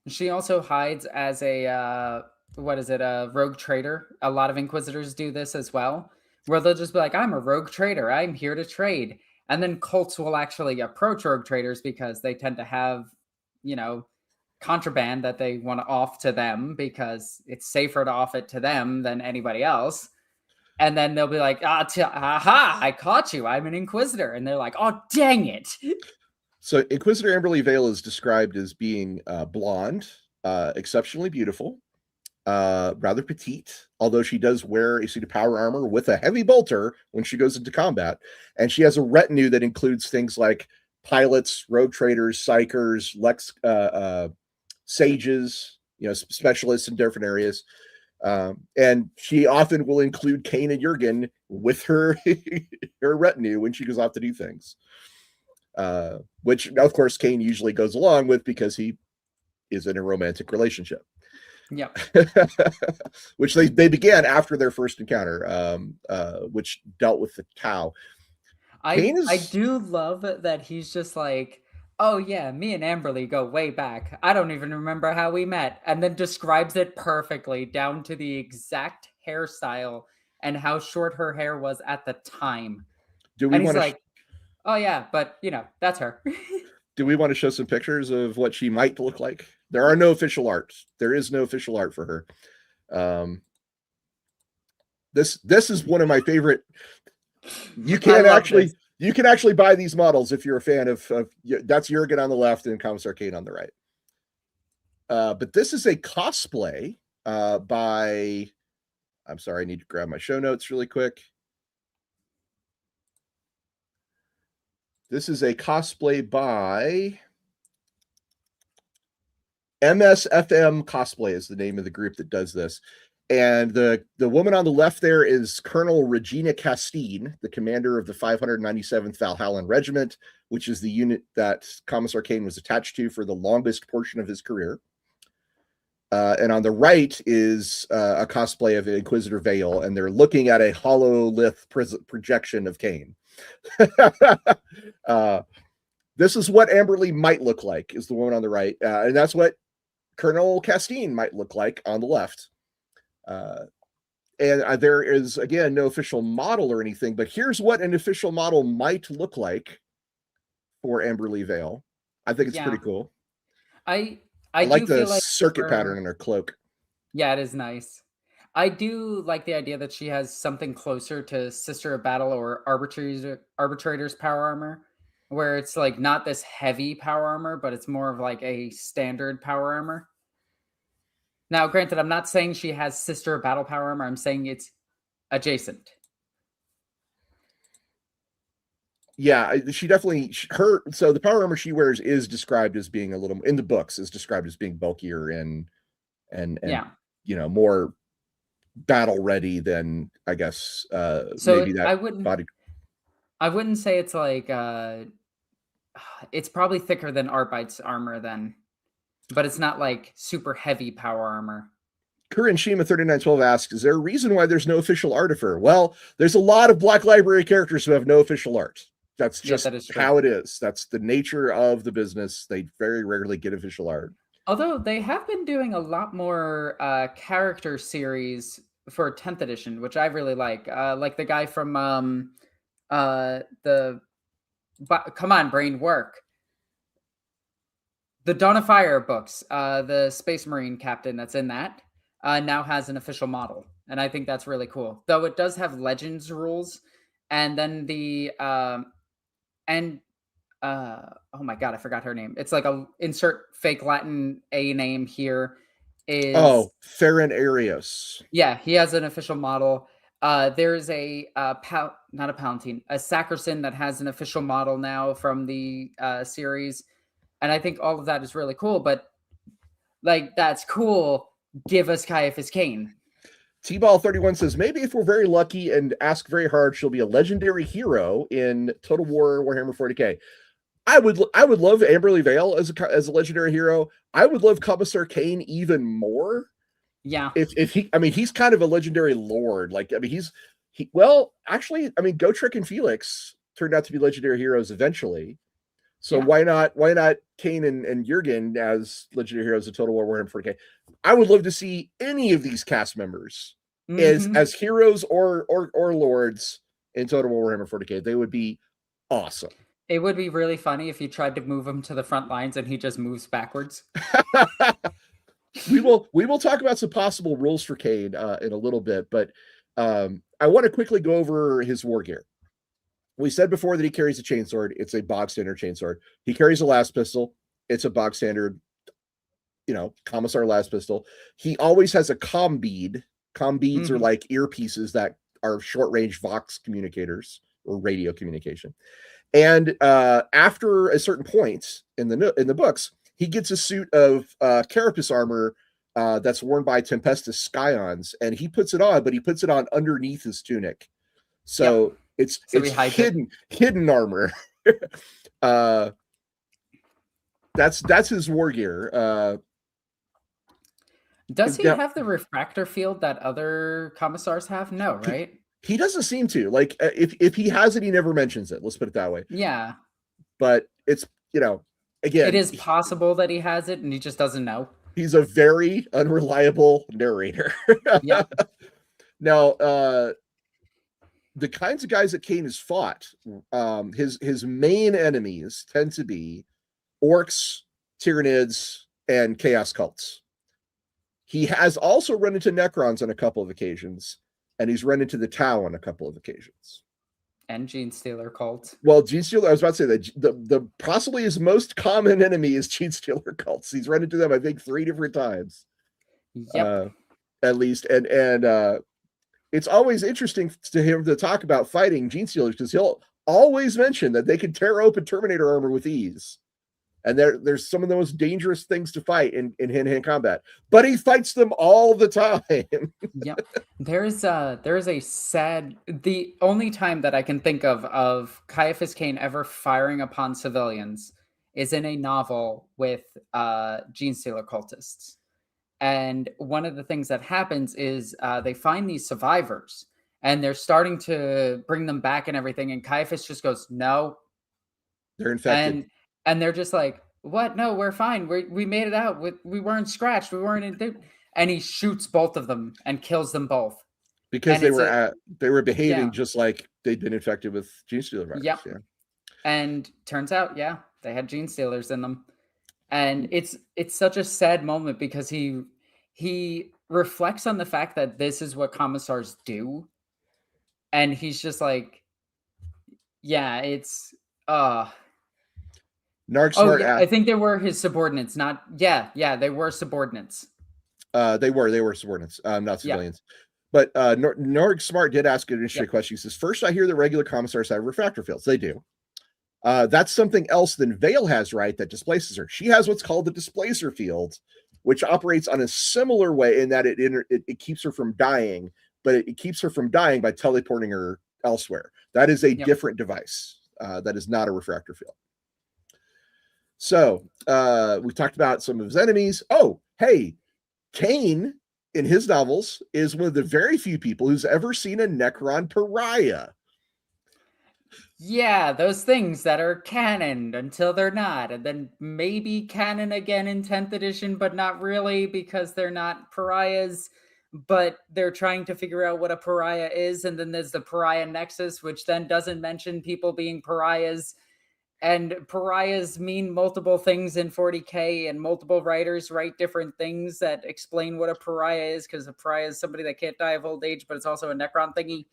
She also hides as a rogue trader. A lot of Inquisitors do this as well, where they'll just be like, I'm a rogue trader, I'm here to trade. And then cults will actually approach rogue traders because they tend to have, contraband that they want to off to them because it's safer to off it to them than anybody else. And then they'll be like, aha, I caught you. I'm an Inquisitor. And they're like, oh, dang it. So Inquisitor Amberly Vail is described as being blonde, exceptionally beautiful, rather petite, although she does wear a suit of power armor with a heavy bolter when she goes into combat. And she has a retinue that includes things like pilots, rogue traders, psychers, sages, specialists in different areas. And she often will include Cain-Jurgen with her retinue when she goes off to do things, which of course Cain usually goes along with because he is in a romantic relationship. Yeah. Which they began after their first encounter, which dealt with the Tau. I do love that he's just like, oh yeah, me and Amberly go way back. I don't even remember how we met. And then describes it perfectly down to the exact hairstyle and how short her hair was at the time. And he's like, oh yeah, but that's her. Do we want to show some pictures of what she might look like? There are no official art. There is no official art for her. This is one of my favorite. You can actually buy these models if you're a fan of that's Jurgen on the left and Commissar Cain on the right. But this is a cosplay by, I'm sorry, I need to grab my show notes really quick. This is a cosplay by MSFM Cosplay is the name of the group that does this. And the woman on the left there is Colonel Regina Kasteen, the commander of the 597th Valhallan Regiment, which is the unit that Commissar Cain was attached to for the longest portion of his career. And on the right is a cosplay of Inquisitor Vail, and they're looking at a hololith projection of Cain. This is what Amberly might look like, is the one on the right. And that's what Colonel Kasteen might look like on the left. And there is, again, no official model or anything, but here's what an official model might look like for Amberly Vail. I think it's pretty cool. I like do the feel like circuit pattern in her cloak. Yeah, it is nice. I do like the idea that she has something closer to Sister of Battle or Arbitrator's power armor, where it's like not this heavy power armor, but it's more of like a standard power armor. Now, granted, I'm not saying she has Sister of Battle power armor. I'm saying it's adjacent. Yeah, she definitely so the power armor she wears is described as being a little in the books is described as being bulkier and yeah, more battle ready than I guess so maybe that I wouldn't say it's like it's probably thicker than Arbite's armor then, but it's not like super heavy power armor. Kurin Shima 3912 asks, is there a reason why there's no official art of her? Well, there's a lot of Black Library characters who have no official art. That's just how it is. That's the nature of the business. They very rarely get official art. Although they have been doing a lot more character series for 10th edition, which I really like the guy from come on, brain, work. The Dawn of Fire books, the Space Marine captain that's in that now has an official model. And I think that's really cool. Though it does have Legends rules. And then the oh my god, I forgot her name. It's like a insert fake Latin A name here. Theron Arius. Yeah, he has an official model. There's a not a Palatine, a Sackerson that has an official model now from the series, and I think all of that is really cool. But like, that's cool. Give us Ciaphas Cain. T-Ball 31 says, maybe if we're very lucky and ask very hard, she'll be a legendary hero in Total War Warhammer 40K. I would love Amberly Vail as a legendary hero. I would love Commissar Cain even more. Yeah. If he's kind of a legendary lord. Like, Gotrek and Felix turned out to be legendary heroes eventually. So why not Cain and Jurgen as legendary heroes of Total War Warhammer 40K? I would love to see any of these cast members as heroes or lords in Total War Warhammer 40K. They would be awesome. It would be really funny if you tried to move him to the front lines and he just moves backwards. We will talk about some possible rules for Cain in a little bit, but I want to quickly go over his war gear. We said before that he carries a chainsword. It's a bog standard chainsword. He carries a las pistol. It's a bog standard, commissar las pistol. He always has a comm bead. Comm beads are like earpieces that are short range Vox communicators or radio communication. And after a certain point in the books, he gets a suit of carapace armor that's worn by Tempestus Scions, and he puts it on, but he puts it on underneath his tunic. So it's hidden armor. That's his war gear. Does he have the refractor field that other commissars have? No, right? He doesn't seem to. Like, if he has it, he never mentions it. Let's put it that way. Yeah. But it's, again, it is possible that he has it and he just doesn't know. He's a very unreliable narrator. Yeah. Now, the kinds of guys that Cain has fought, his main enemies tend to be orcs, Tyranids, and chaos cults. He has also run into Necrons on a couple of occasions, and he's run into the Tau on a couple of occasions. And Genestealer cult. Well, Genestealer, I was about to say that the possibly his most common enemy is Genestealer cults. He's run into them, I think, 3 different times. Yep. At least. And it's always interesting to him to talk about fighting Genestealers because he'll always mention that they can tear open Terminator armor with ease. And there's some of the most dangerous things to fight in hand-to-hand combat. But he fights them all the time. Yep. The only time that I can think of Ciaphas Cain ever firing upon civilians is in a novel with Genestealer cultists. And one of the things that happens is they find these survivors and they're starting to bring them back and everything. And Ciaphas just goes, no. They're infected. And they're just like, what? No, we're fine. We made it out. We weren't scratched. We weren't in. And he shoots both of them and kills them both. Because And they were behaving yeah. just like they'd been infected with gene stealer virus. Yep. Yeah. And turns out, yeah, they had gene stealers in them. And it's such a sad moment because he reflects on the fact that this is what commissars do. And he's just like, yeah, it's I think they were his subordinates, not they were subordinates. They were subordinates, not civilians. Yeah. But Norg Smart did ask an interesting question. He says, first, I hear the regular commissars have refractor fields. They do. That's something else than Vail has, right? That displaces her. She has what's called the displacer field, which operates on a similar way in that it keeps her from dying, but it keeps her from dying by teleporting her elsewhere. That is a different device. That is not a refractor field. So we talked about some of his enemies. Oh, hey, Cain in his novels is one of the very few people who's ever seen a Necron pariah. Yeah, those things that are canon until they're not, and then maybe canon again in 10th edition, but not really because they're not pariahs, but they're trying to figure out what a pariah is. And then there's the pariah nexus, which then doesn't mention people being pariahs. And pariahs mean multiple things in 40K, and multiple writers write different things that explain what a pariah is, because a pariah is somebody that can't die of old age, but it's also a Necron thingy.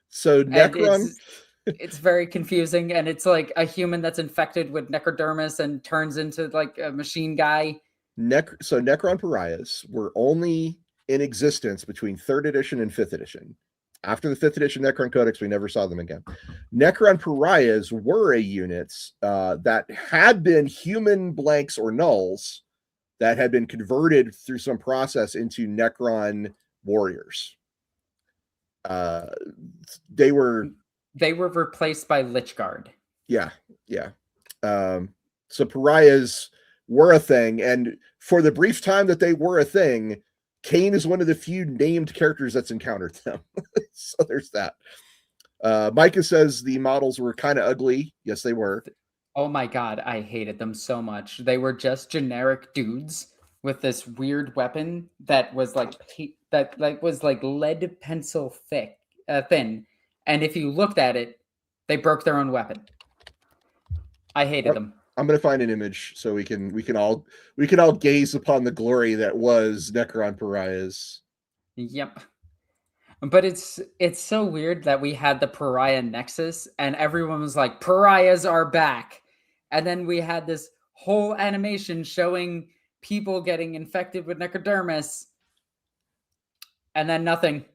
So Necron... It's very confusing, and it's like a human that's infected with necrodermis and turns into like a machine guy. So Necron pariahs were only in existence between 3rd edition and 5th edition. After the 5th edition Necron Codex, we never saw them again. Necron pariahs were a unit that had been human blanks or nulls that had been converted through some process into Necron warriors. They were replaced by Lich Guard. Yeah. So pariahs were a thing, and for the brief time that they were a thing, Cain is one of the few named characters that's encountered them. So there's that. Micah says the models were kind of ugly. Yes, they were. Oh my god, I hated them so much. They were just generic dudes with this weird weapon that was like lead pencil thick, thin. And if you looked at it, they broke their own weapon. I hated them. I'm going to find an image so we can all gaze upon the glory that was Necron pariahs. Yep. But it's so weird that we had the pariah nexus and everyone was like, pariahs are back. And then we had this whole animation showing people getting infected with necrodermis. And then nothing.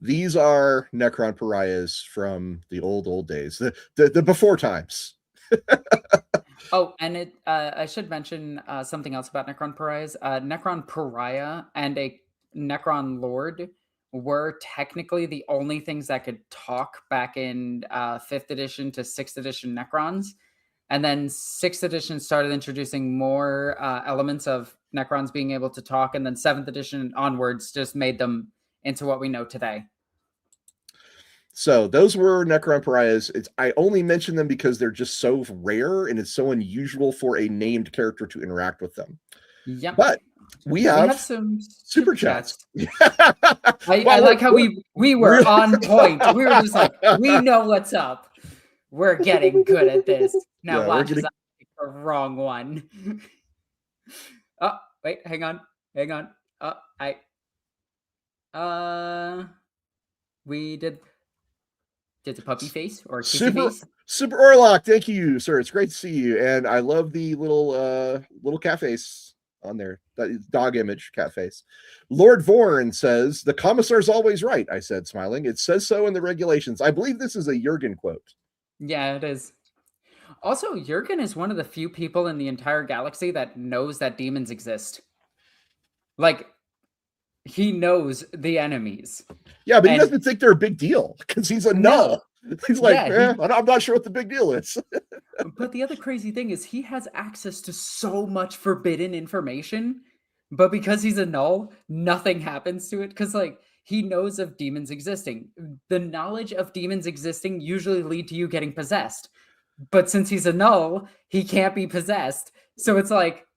These are Necron pariahs from the old days, the before times. Oh, and I should mention something else about Necron pariahs. Necron pariah and a Necron lord were technically the only things that could talk back in 5th edition to 6th edition Necrons. And then 6th edition started introducing more elements of Necrons being able to talk. And then 7th edition onwards just made them into what we know today. So those were Necron pariahs. I only mention them because they're just so rare and it's so unusual for a named character to interact with them. Yep. But we have some super chats. I like how we were on point. We were just like, we know what's up. We're getting good at this. Now watch us pick the wrong one. Oh, wait, hang on. We did the puppy face or kissy face? Super Orlock, thank you, sir. It's great to see you. And I love the little cat face on there. That is dog image cat face. Lord Vorn says, the commissar's always right, I said, smiling. It says so in the regulations. I believe this is a Jurgen quote. Yeah, it is. Also, Jurgen is one of the few people in the entire galaxy that knows that demons exist. Like, he knows the enemies. Yeah, but he doesn't think they're a big deal because he's a null. He's like, I'm not sure what the big deal is. But the other crazy thing is he has access to so much forbidden information, but because he's a null, nothing happens to it because, like, he knows of demons existing. The knowledge of demons existing usually lead to you getting possessed. but since he's a null, he can't be possessed. So it's like,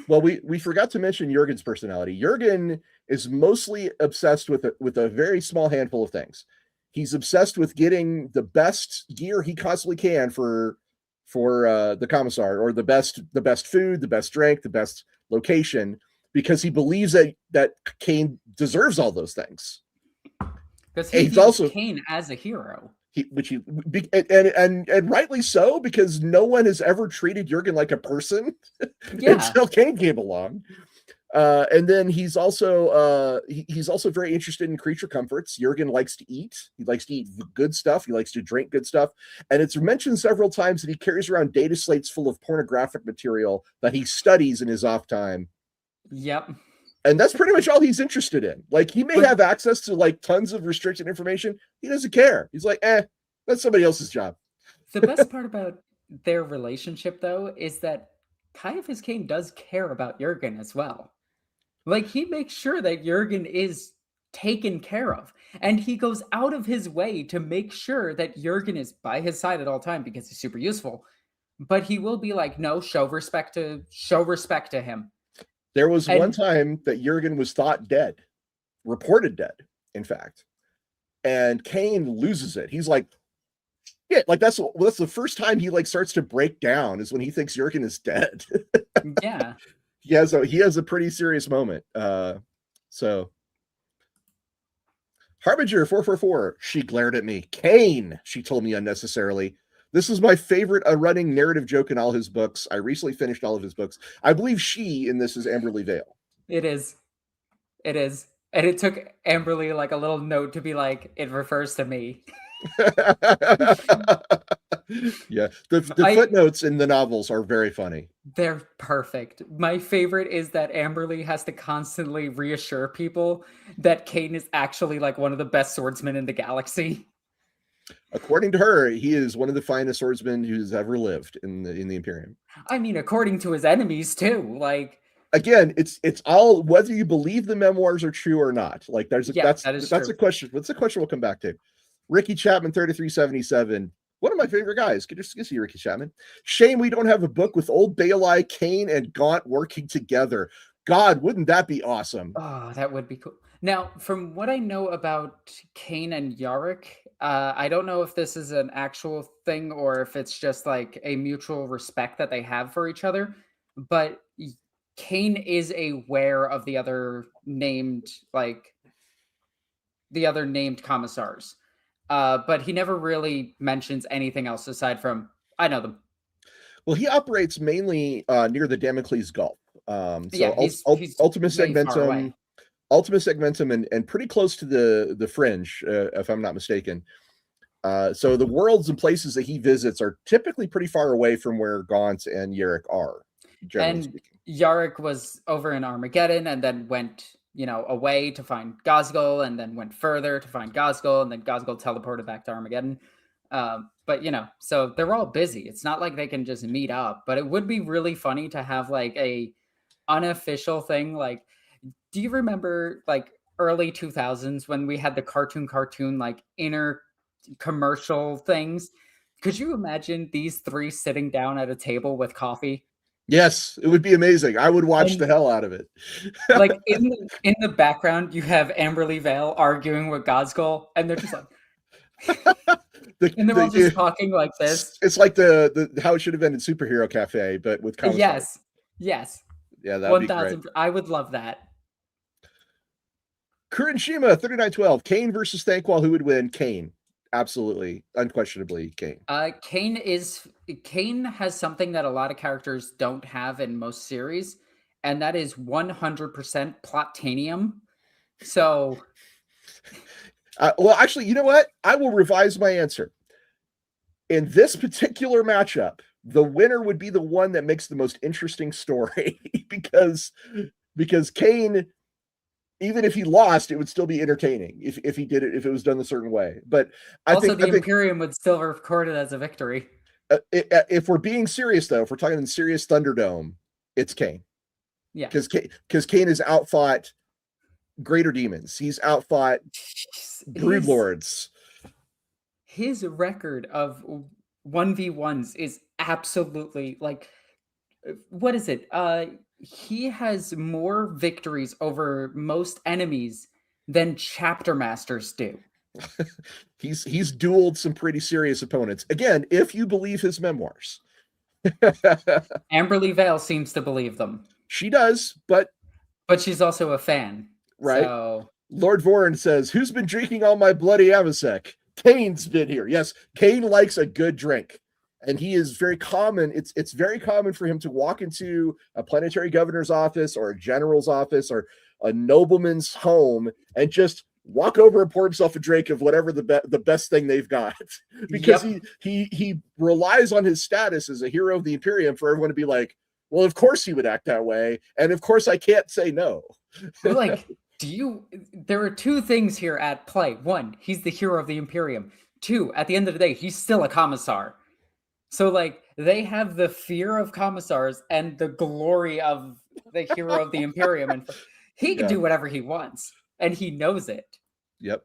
Well, we forgot to mention Jurgen's personality. Jurgen is mostly obsessed with a very small handful of things. He's obsessed with getting the best gear he constantly can for the commissar, or the best food, the best drink, the best location, because he believes that Cain deserves all those things. because he views also Cain as a hero. And rightly so, because no one has ever treated Jurgen like a person until Cain came along. And then he's also very interested in creature comforts. Jurgen likes to eat. He likes to eat good stuff. He likes to drink good stuff. And it's mentioned several times that he carries around data slates full of pornographic material that he studies in his off time. Yep. And that's pretty much all he's interested in. Like, he may have access to like tons of restricted information. He doesn't care. He's like, that's somebody else's job. The best part about their relationship, though, is that Ciaphas Cain does care about Jurgen as well. Like, he makes sure that Jurgen is taken care of. And he goes out of his way to make sure that Jurgen is by his side at all time because he's super useful. But he will be like, no, show respect to him. There was one time that Jurgen was thought dead, reported dead, in fact. And Cain loses it. He's like, yeah, like that's the first time he like starts to break down, is when he thinks Jurgen is dead. Yeah. He has a pretty serious moment. So Harbinger 444, she glared at me. Cain, she told me unnecessarily. This is my favorite running narrative joke in all his books. I recently finished all of his books. I believe she in this is Amberly Vail. It is. And it took Amberly like a little note to be like, it refers to me. Yeah, the footnotes in the novels are very funny. They're perfect. My favorite is that Amberly has to constantly reassure people that Cain is actually like one of the best swordsmen in the galaxy. According to her, he is one of the finest swordsmen who's ever lived in the Imperium. I mean, according to his enemies too. Like, again, it's all whether you believe the memoirs are true or not. Like, that's a question. That's a question we'll come back to. Ricky Chapman 3377, one of my favorite guys. Good to see you, Ricky Chapman. Shame we don't have a book with old Baeli, Cain, and Gaunt working together. God, wouldn't that be awesome? Oh, that would be cool. Now, from what I know about Cain and Yarick, I don't know if this is an actual thing or if it's just like a mutual respect that they have for each other. But Cain is aware of the other named commissars. But he never really mentions anything else aside from, I know them. Well, he operates mainly near the Damocles Gulf. He's Ultima Segmentum and pretty close to the Fringe, if I'm not mistaken. So the worlds and places that he visits are typically pretty far away from where Gaunt and Yarick are. And speaking. Yarick was over in Armageddon and then went away to find Gazgul, and then went further to find Gazgul, and then Gazgul teleported back to Armageddon. But so they're all busy. It's not like they can just meet up, but it would be really funny to have like a unofficial thing. Like, do you remember like early 2000s when we had the cartoon like inner commercial things? Could you imagine these three sitting down at a table with coffee? Yes, it would be amazing. I would watch the hell out of it. Like in the background, you have Amberly Vail arguing with Gazgul, and they're just like, and they're all just talking like this. It's like the how it should have been in Superhero Cafe, but with commissars. Yes. Yeah, that would be great. I would love that. Kurinshima 3912, Cain versus Thankwall. Who would win? Cain. Absolutely, unquestionably, Cain. Cain has something that a lot of characters don't have in most series, and that is 100% Plotanium. So, well, actually, you know what? I will revise my answer. In this particular matchup, the winner would be the one that makes the most interesting story because Cain, even if he lost, it would still be entertaining if it was done a certain way. But I think Imperium would still record it as a victory. If we're being serious, though, if we're talking in serious Thunderdome, it's Cain. Yeah, because Cain has outfought greater demons. He's outfought brood lords. His record of 1v1s is absolutely like, what is it? He has more victories over most enemies than chapter masters do. He's dueled some pretty serious opponents. Again, if you believe his memoirs. Amberly Vail seems to believe them. She does, but she's also a fan. Right. So Lord Voron says, "Who's been drinking all my bloody Amasek?" Cain's been here. Yes, Cain likes a good drink. And he is very common. It's very common for him to walk into a planetary governor's office or a general's office or a nobleman's home and just walk over and pour himself a drink of whatever the best thing they've got, because he relies on his status as a hero of the Imperium for everyone to be like, well, of course he would act that way, and of course I can't say no. Like, there are two things here at play. One, he's the hero of the Imperium. Two, at the end of the day, he's still a commissar. So, like, they have the fear of commissars and the glory of the hero of the Imperium. And he can do whatever he wants, and he knows it. Yep.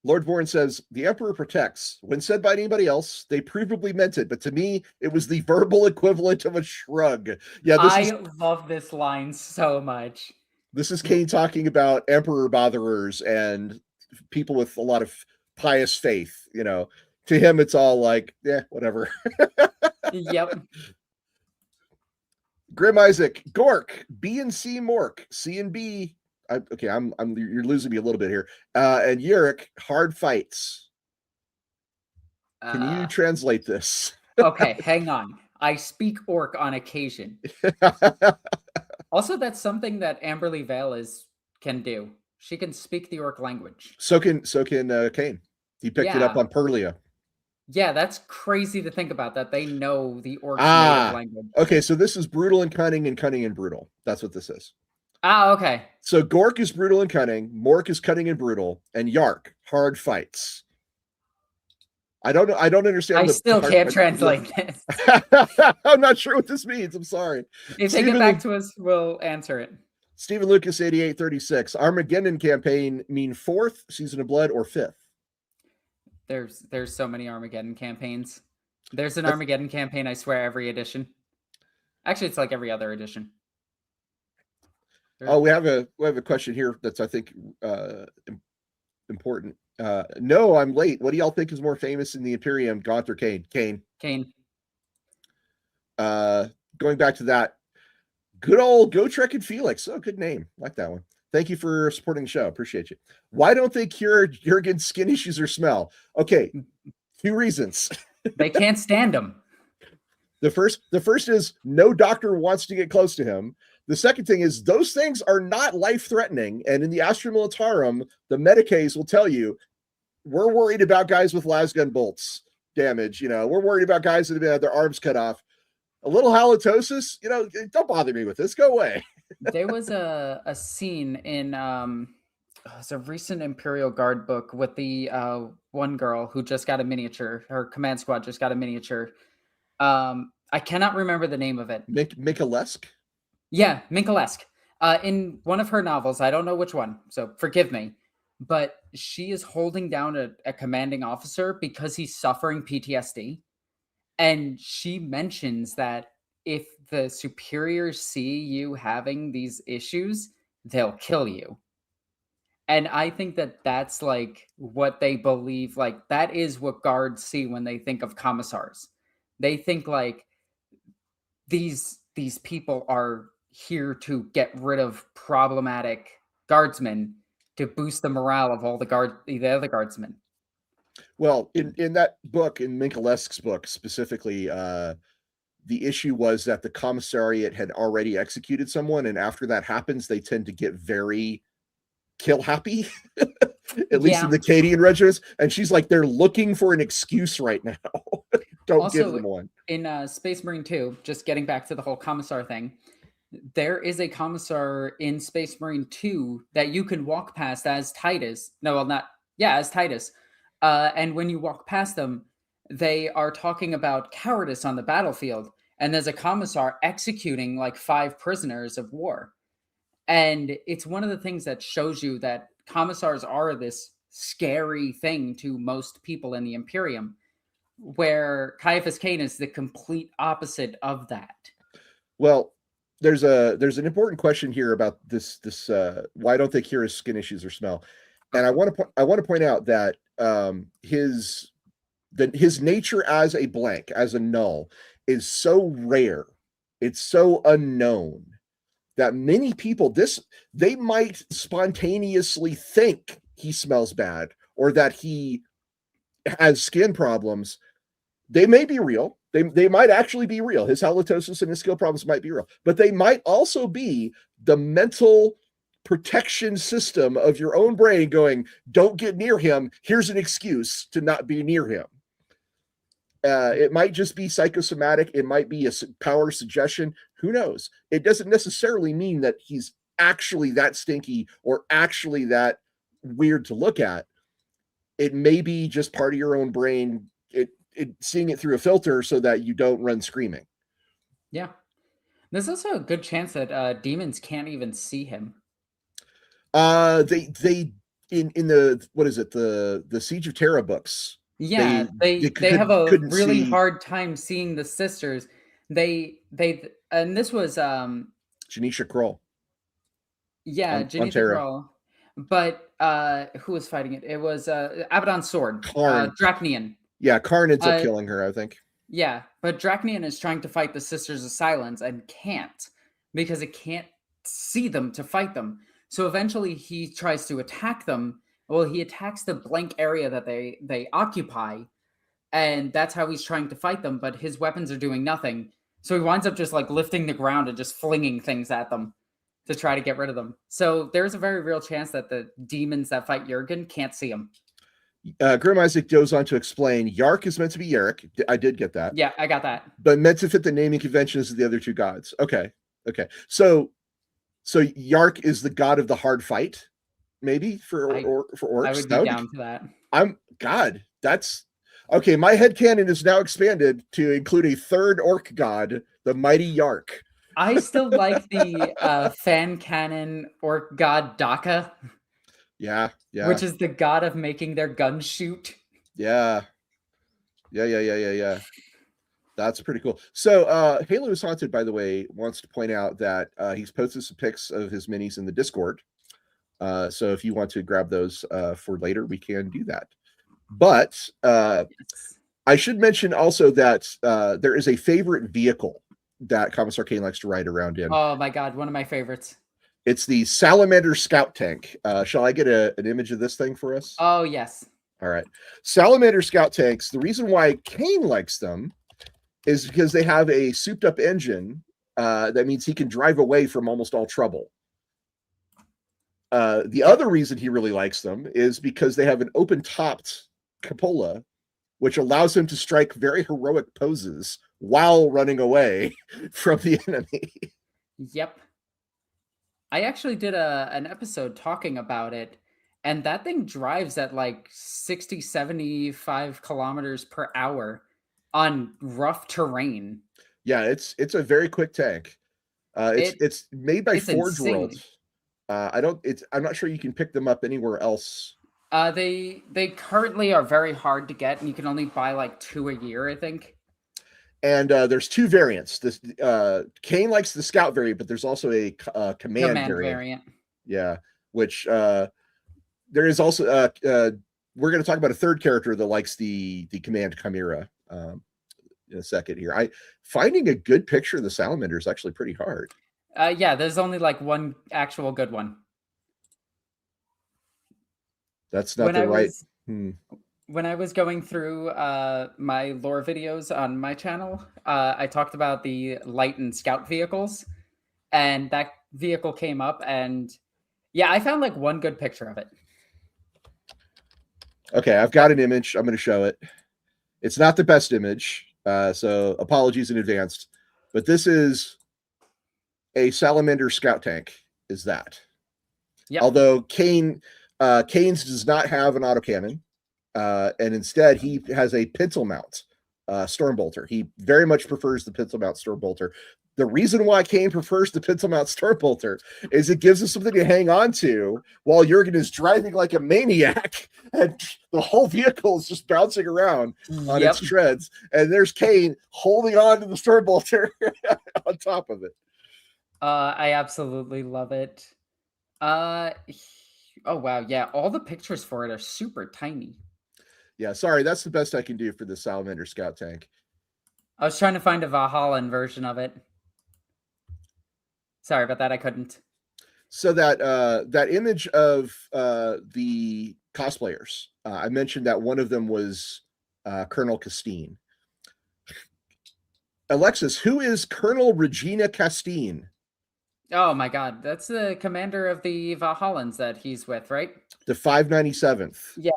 Lord Voron says, "The Emperor protects. When said by anybody else, they provably meant it. But to me, it was the verbal equivalent of a shrug." Yeah, I love this line so much. This is Cain talking about emperor botherers and people with a lot of pious faith. You know, to him, it's all like, yeah, whatever. Yep. Grim Isaac, Gork, B and C Mork, C and B. You're losing me a little bit here. And Yurik, hard fights. Can you translate this? Okay, hang on. I speak Orc on occasion. Also, that's something that Amberly Vail can do. She can speak the Orc language. So can Cain. He picked it up on Perlia. Yeah, that's crazy to think about, that they know the Orc native language. Okay, so this is brutal and cunning and brutal. That's what this is. Okay. So Gork is brutal and cunning, Mork is cunning and brutal, and Yark, hard fights. I don't understand. I still can't translate this. I'm not sure what this means. I'm sorry. If they get back to us, we'll answer it. Stephen Lucas 8836. Armageddon campaign mean 4th Season of Blood or 5th? There's so many Armageddon campaigns. There's an Armageddon campaign, I swear, every edition. Actually, it's like every other edition. Oh, we have a question here that's, I think, important. No, I'm late. What do y'all think is more famous in the Imperium, Gaunt or Cain? Cain. Going back to that, good old Gotrek and Felix. Oh, good name. Like that one. Thank you for supporting the show. Appreciate you. Why don't they cure Jurgen's skin issues or smell? Okay, 2 reasons. They can't stand him. The first is no doctor wants to get close to him. The second thing is those things are not life-threatening. And in the Astra Militarum, the Medicaes will tell you, we're worried about guys with lasgun bolts damage. You know, we're worried about guys that have had their arms cut off. A little halitosis, you know, don't bother me with this. Go away. There was a scene in it's a recent Imperial Guard book with the one girl who just got a miniature. Her command squad just got a miniature. I cannot remember the name of it. Minkalesk? Yeah, Minkalesk. In one of her novels, I don't know which one, so forgive me, but she is holding down a commanding officer because he's suffering PTSD. And she mentions that if the superiors see you having these issues, they'll kill you. And I think that that's like what they believe. Like, that is what guards see when they think of commissars. They think like these people are here to get rid of problematic guardsmen to boost the morale of all the other guardsmen. Well, in that book, in Minkalesk's book specifically, the issue was that the commissariat had already executed someone, and after that happens, they tend to get very kill happy, at least in the Cadian regiments. And she's like, they're looking for an excuse right now. Don't also give them one. In Space Marine 2, just getting back to the whole commissar thing, there is a commissar in Space Marine 2 that you can walk past as Titus. No, well, not, yeah, as Titus. And when you walk past them, they are talking about cowardice on the battlefield. And there's a commissar executing like 5 prisoners of war. And it's one of the things that shows you that commissars are this scary thing to most people in the Imperium. where Ciaphas Cain is the complete opposite of that. Well, there's an important question here about this why don't they cure his skin issues or smell? And I want to point out that his nature as a blank, as a null, is so rare, it's so unknown that many people they might spontaneously think he smells bad or that he has skin problems. They may be real. They might actually be real. His halitosis and his skill problems might be real, but they might also be the mental protection system of your own brain going, don't get near him. Here's an excuse to not be near him. It might just be psychosomatic. It might be a power suggestion. Who knows? It doesn't necessarily mean that he's actually that stinky or actually that weird to look at. It may be just part of your own brain, seeing it through a filter so that you don't run screaming. Yeah. There's also a good chance that demons can't even see him. They in the, what is it, the Siege of Terra books. Yeah, they have a really hard time seeing the sisters. And this was Janisha Kroll. Yeah, Janisha Kroll. But who was fighting it? It was Abaddon's sword. Dracnian. Yeah, Karn ends up killing her, I think. Yeah, but Dracnian is trying to fight the Sisters of Silence and can't, because it can't see them to fight them. So eventually he tries to attack them. Well, he attacks the blank area that they occupy, and that's how he's trying to fight them, but his weapons are doing nothing. So he winds up just like lifting the ground and just flinging things at them to try to get rid of them. So there's a very real chance that the demons that fight Jurgen can't see him. Grim Isaac goes on to explain Yark is meant to be Yarick. I did get that. Yeah, I got that. But meant to fit the naming conventions of the other two gods. Okay. So Yark is the god of the hard fight, maybe for orcs. I would be down to that. That's okay. My headcanon is now expanded to include a third orc god, the mighty Yark. I still like the fan canon orc god Daka. Yeah. Which is the god of making their guns shoot. Yeah. That's pretty cool. So Halo is Haunted, by the way, wants to point out that he's posted some pics of his minis in the Discord. So if you want to grab those for later, we can do that. But yes. I should mention also that there is a favorite vehicle that Commissar Cain likes to ride around in. Oh my god, one of my favorites. It's the Salamander Scout Tank. Shall I get an image of this thing for us? Oh, yes. All right. Salamander Scout Tanks, the reason why Cain likes them is because they have a souped-up engine. That means he can drive away from almost all trouble. The other reason he really likes them is because they have an open-topped cupola, which allows him to strike very heroic poses while running away from the enemy. Yep. I actually did an episode talking about it, and that thing drives at like 60, 75 kilometers per hour on rough terrain. Yeah, it's a very quick tank. It's made by Forge World. I'm not sure you can pick them up anywhere else. They currently are very hard to get, and you can only buy like 2 a year, I think. And there's 2 variants. This Cain likes the Scout variant, but there's also a command variant. Yeah, which there is also. We're going to talk about a third character that likes the command Chimera in a second here. Finding a good picture of the Salamander is actually pretty hard. Yeah, there's only like one actual good one. That's not the right. When I was going through my lore videos on my channel, I talked about the light and scout vehicles, and that vehicle came up, and yeah, I found like one good picture of it. Okay, I've got an image. I'm going to show it. It's not the best image, so apologies in advance, but this is a Salamander Scout Tank, is that. Yep. Although Cain's does not have an autocannon. And instead, he has a pintle mount Stormbolter. He very much prefers the pintle mount Stormbolter. The reason why Cain prefers the Pintelmount Stormbolter is it gives us something to hang on to while Jurgen is driving like a maniac and the whole vehicle is just bouncing around on its treads. And there's Cain holding on to the Stormbolter on top of it. I absolutely love it. Oh, wow. Yeah, all the pictures for it are super tiny. Yeah, sorry, that's the best I can do for the Salamander Scout Tank. I was trying to find a Valhallan version of it. Sorry about that, I couldn't. So that image of the cosplayers, I mentioned that one of them was Colonel Kasteen. Alexis, who is Colonel Regina Kasteen? Oh my god, that's the commander of the Valhallans that he's with, right? The 597th. Yeah.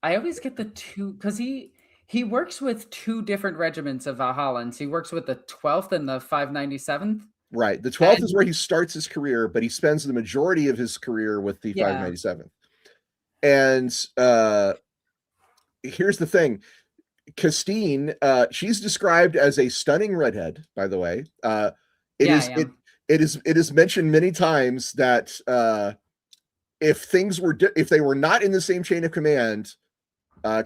I always get the two, because he works with two different regiments of Valhallans. He works with the 12th and the 597th. Right. The 12th is where he starts his career, but he spends the majority of his career with the 597th. And here's the thing. Kasteen, she's described as a stunning redhead, by the way. It is mentioned many times that if they were not in the same chain of command,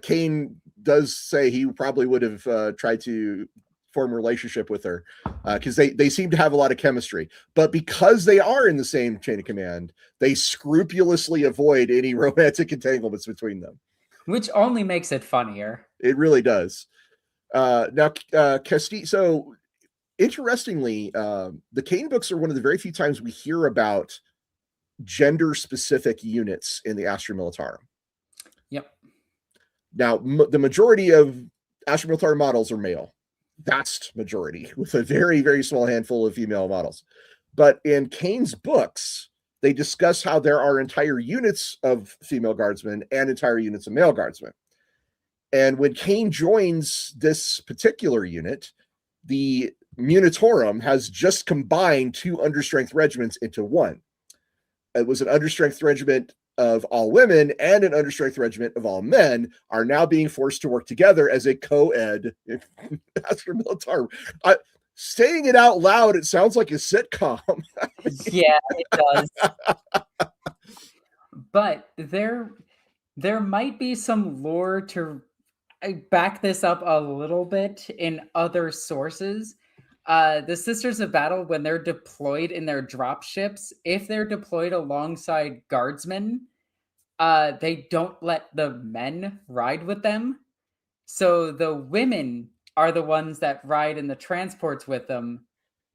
Cain does say he probably would have tried to form a relationship with her because they seem to have a lot of chemistry. But because they are in the same chain of command, they scrupulously avoid any romantic entanglements between them. Which only makes it funnier. It really does. Now, Kasteen, so interestingly, the Cain books are one of the very few times we hear about gender-specific units in the Astra Militarum. Yep. Now, the majority of Astra Militarum models are male. Vast majority, with a very, very small handful of female models. But in Cain's books, they discuss how there are entire units of female guardsmen and entire units of male guardsmen. And when Cain joins this particular unit, the Munitorum has just combined two understrength regiments into one. It was an understrength regiment of all women and an understrength regiment of all men are now being forced to work together as a co-ed Astra Militarum. Saying it out loud, it sounds like a sitcom. Yeah, it does. But there might be some lore to back this up a little bit in other sources. The Sisters of Battle, when they're deployed in their drop ships, if they're deployed alongside guardsmen, they don't let the men ride with them. So the women are the ones that ride in the transports with them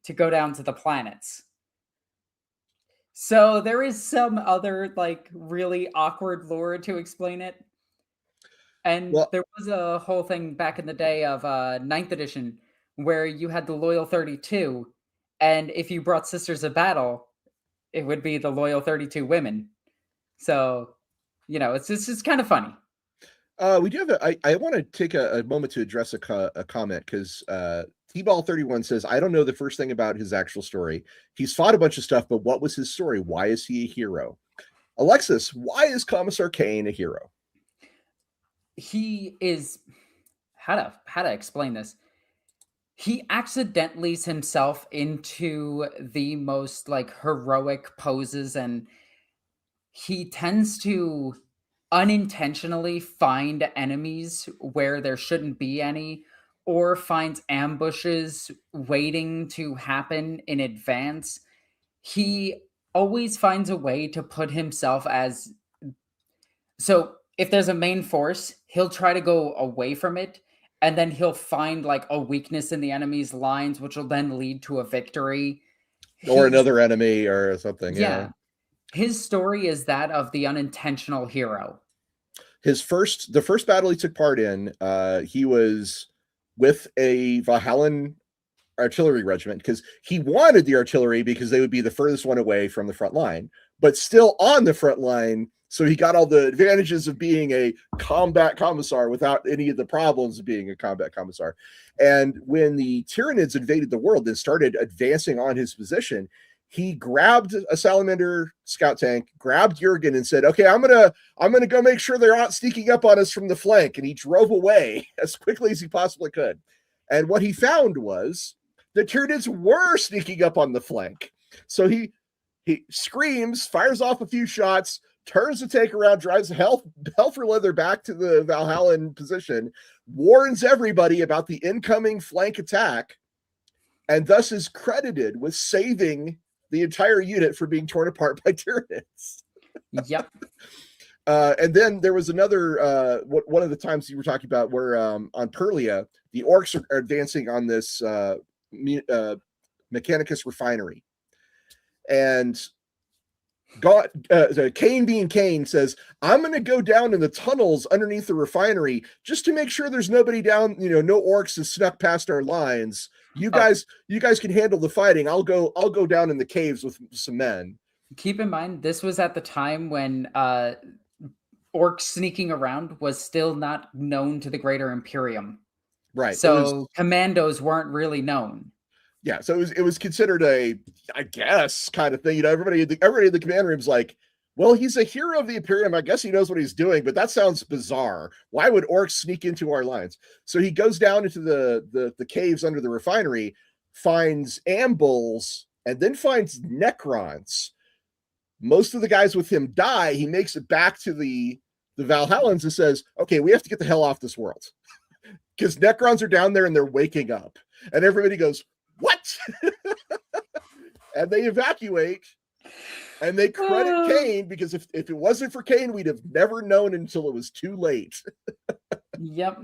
to go down to the planets. So there is some other like really awkward lore to explain it. And there was a whole thing back in the day of 9th edition where you had the Loyal 32, and if you brought Sisters of Battle, it would be the Loyal 32 women. So, you know, it's just kind of funny. We do have I want to take a moment to address a comment because T-Ball 31 says, I don't know the first thing about his actual story. He's fought a bunch of stuff, but what was his story? Why is he a hero? Alexis, why is Commissar Cain a hero? He is how to explain this. He accidentally himself into the most like heroic poses, and he tends to unintentionally find enemies where there shouldn't be any, or finds ambushes waiting to happen in advance. He always finds a way to put himself as, so if there's a main force, he'll try to go away from it, and then he'll find like a weakness in the enemy's lines, which will then lead to a victory. Or another enemy or something. Yeah. His story is that of the unintentional hero. The first battle he took part in, he was with a Valhallan artillery regiment because he wanted the artillery because they would be the furthest one away from the front line, but still on the front line. So he got all the advantages of being a combat commissar without any of the problems of being a combat commissar. And when the Tyranids invaded the world and started advancing on his position, he grabbed a Salamander scout tank, grabbed Jurgen, and said, "Okay, I'm gonna go make sure they're not sneaking up on us from the flank." And he drove away as quickly as he possibly could. And what he found was the Tyranids were sneaking up on the flank. So he screams, fires off a few shots, turns to take around, drives Helfer Leather back to the Valhallan position, warns everybody about the incoming flank attack, and thus is credited with saving the entire unit from being torn apart by Tyranids. Yep. And then there was another one of the times you were talking about where on Perlia, the orcs are advancing on this Mechanicus refinery. And Cain being Cain says, I'm going to go down in the tunnels underneath the refinery just to make sure there's nobody down, no orcs has snuck past our lines. You guys can handle the fighting. I'll go down in the caves with some men. Keep in mind, this was at the time when orcs sneaking around was still not known to the greater Imperium. Right. So commandos weren't really known. Yeah, so it was considered a, I guess, kind of thing. Everybody in the command room's like, well, he's a hero of the Imperium. I guess he knows what he's doing, but that sounds bizarre. Why would orcs sneak into our lines? So he goes down into the caves under the refinery, finds ambuls, and then finds Necrons. Most of the guys with him die. He makes it back to the Valhallans and says, okay, we have to get the hell off this world. Because Necrons are down there and they're waking up. And everybody goes, what? And they evacuate, and they credit Cain, because if it wasn't for Cain, we'd have never known until it was too late. Yep.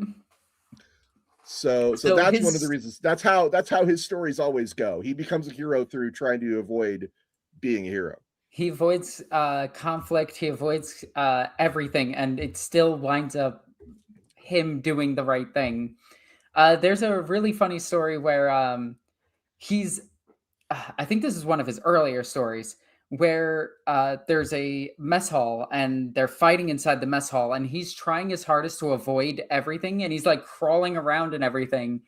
So that's one of the reasons. That's how his stories always go. He becomes a hero through trying to avoid being a hero. He avoids conflict. He avoids everything, and it still winds up him doing the right thing. There's a really funny story where I think this is one of his earlier stories, where there's a mess hall and they're fighting inside the mess hall, and he's trying his hardest to avoid everything, and he's like crawling around and everything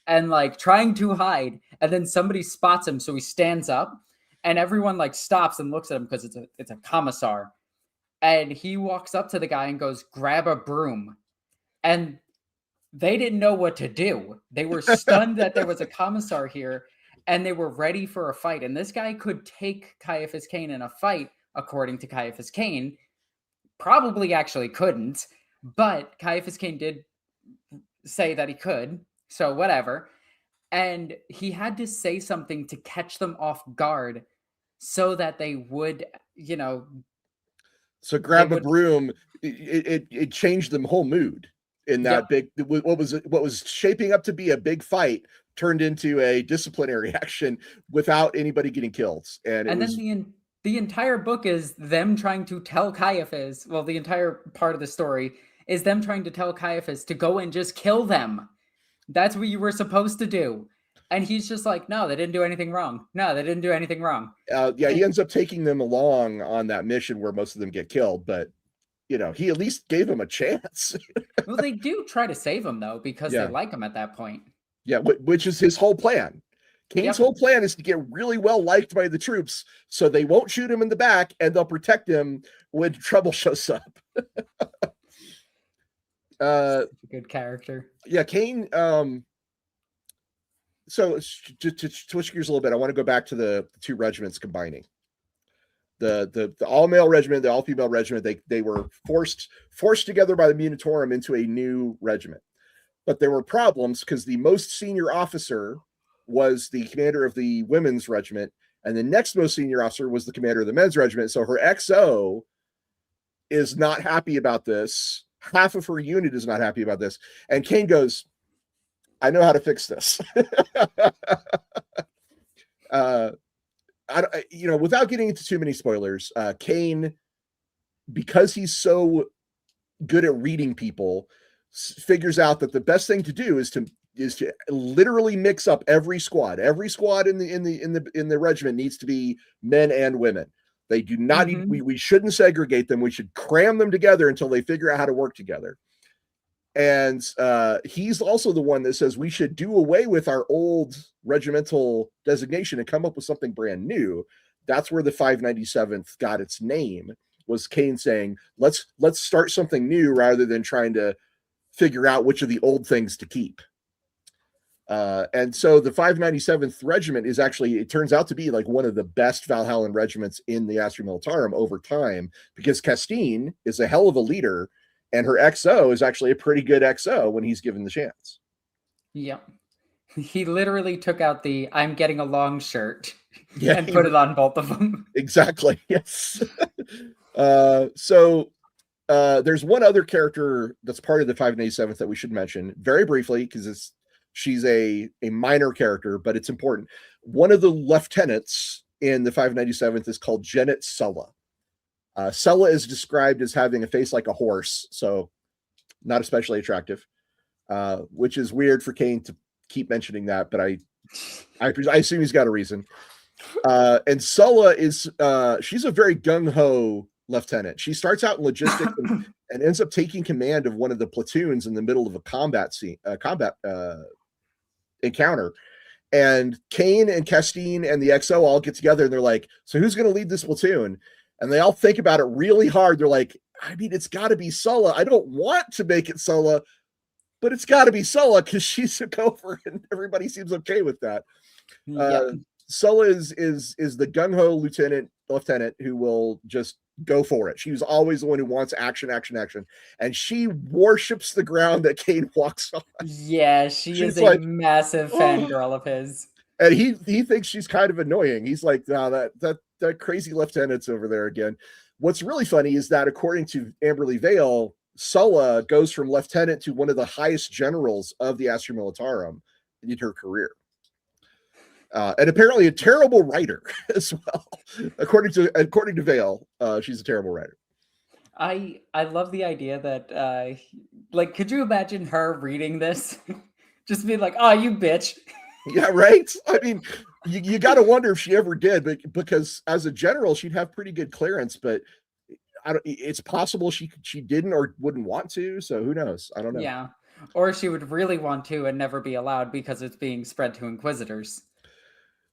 and like trying to hide, and then somebody spots him, so he stands up, and everyone like stops and looks at him because it's a commissar, and he walks up to the guy and goes, grab a broom. And they didn't know what to do. They were stunned that there was a commissar here, and they were ready for a fight. And this guy could take Ciaphas Cain in a fight, according to Ciaphas Cain. Probably actually couldn't, but Ciaphas Cain did say that he could, so whatever. And he had to say something to catch them off guard so that they would, So grab a broom, it changed the whole mood. In that what was shaping up to be a big fight turned into a disciplinary action without anybody getting killed. And then the entire book is them trying to tell Caiaphas, well, the entire part of the story is them trying to tell Caiaphas to go and just kill them. That's what you were supposed to do. And he's just like, no, they didn't do anything wrong. No, they didn't do anything wrong. He ends up taking them along on that mission where most of them get killed, but he at least gave him a chance. Well, they do try to save him, though, because they like him at that point. Yeah, which is his whole plan. Cain's whole plan is to get really well liked by the troops so they won't shoot him in the back, and they'll protect him when trouble shows up. A good character. Yeah, Cain. So to switch gears a little bit, I want to go back to the two regiments combining. The all-male regiment, the all-female regiment, they were forced together by the Munitorum into a new regiment. But there were problems because the most senior officer was the commander of the women's regiment, and the next most senior officer was the commander of the men's regiment. So her XO is not happy about this. Half of her unit is not happy about this. And Cain goes, I know how to fix this. Without getting into too many spoilers, Cain, because he's so good at reading people, figures out that the best thing to do is to literally mix up every squad. Every squad in the regiment needs to be men and women. They do not need, we shouldn't segregate them. We should cram them together until they figure out how to work together. And he's also the one that says we should do away with our old regimental designation and come up with something brand new. That's where the 597th got its name, was Cain saying, let's start something new rather than trying to figure out which of the old things to keep. And so the 597th Regiment is actually, it turns out to be like one of the best Valhallan regiments in the Astra Militarum over time, because Kasteen is a hell of a leader, and her XO is actually a pretty good XO when he's given the chance. Yep. He literally took out the "I'm getting a long shirt" Yeah, and put it on both of them. Exactly. Yes. So there's one other character that's part of the 587th that we should mention very briefly, because she's a minor character, but it's important. One of the lieutenants in the 597th is called Janet Sulla. Sulla is described as having a face like a horse, so not especially attractive, which is weird for Cain to keep mentioning that, but I assume he's got a reason. And Sulla is she's a very gung-ho lieutenant. She starts out in logistics and ends up taking command of one of the platoons in the middle of a combat encounter. And Cain and Kasteen and the XO all get together and they're like, so who's going to lead this platoon? And they all think about it really hard. They're like, I mean, it's got to be Sulla. I don't want to make it Sulla, but it's got to be Sulla because she's a gopher and everybody seems okay with that. Yep. Sulla is the gung-ho lieutenant who will just go for it. She's always the one who wants action, and she worships the ground that Cain walks on. Yeah, she's is like, a massive fangirl of his. And he thinks she's kind of annoying. He's like, no, that crazy lieutenant's over there again. What's really funny is that according to Amberly Vail, Sulla goes from lieutenant to one of the highest generals of the Astra Militarum in her career. And apparently a terrible writer as well. According to Vail, she's a terrible writer. I love the idea that like, could you imagine her reading this? Just being like, oh, you bitch. Yeah, right. I mean, you got to wonder if she ever did, but because as a general, she'd have pretty good clearance, but it's possible she didn't or wouldn't want to. So who knows? I don't know. Yeah. Or she would really want to and never be allowed because it's being spread to Inquisitors.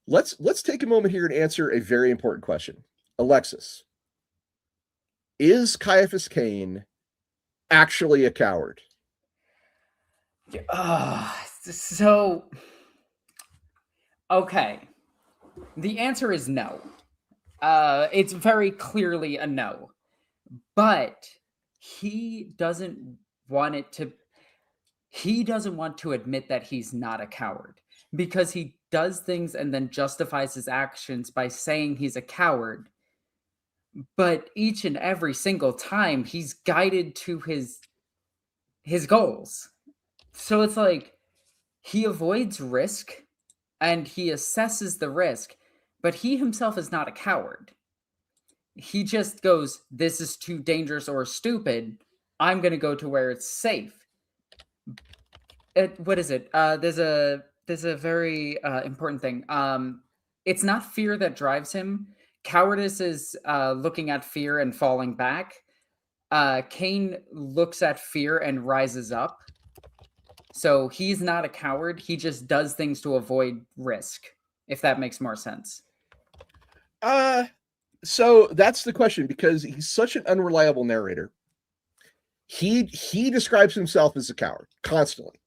Let's take a moment here and answer a very important question. Alexis, is Ciaphas Cain actually a coward? So, okay. The answer is no. It's very clearly a no. But he doesn't want to admit that he's not a coward, because he does things and then justifies his actions by saying he's a coward. But each and every single time he's guided to his goals. So it's like he avoids risk and he assesses the risk, but he himself is not a coward. He just goes, this is too dangerous or stupid. I'm going to go to where it's safe. What is it? There's a very important thing. It's not fear that drives him. Cowardice is looking at fear and falling back. Cain looks at fear and rises up. So he's not a coward. He just does things to avoid risk, if that makes more sense. So that's the question, because he's such an unreliable narrator. He describes himself as a coward constantly.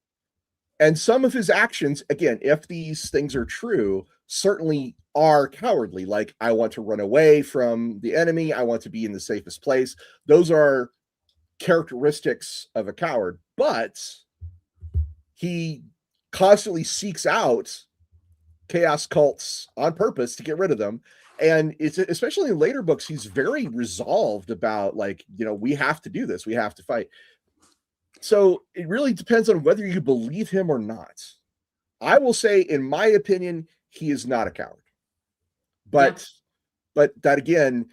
And some of his actions, again, if these things are true, certainly are cowardly. Like, I want to run away from the enemy. I want to be in the safest place. Those are characteristics of a coward. But he constantly seeks out chaos cults on purpose to get rid of them. And it's especially in later books, he's very resolved about, like, we have to do this. We have to fight. So it really depends on whether you believe him or not. I will say, in my opinion, he is not a coward. But that again,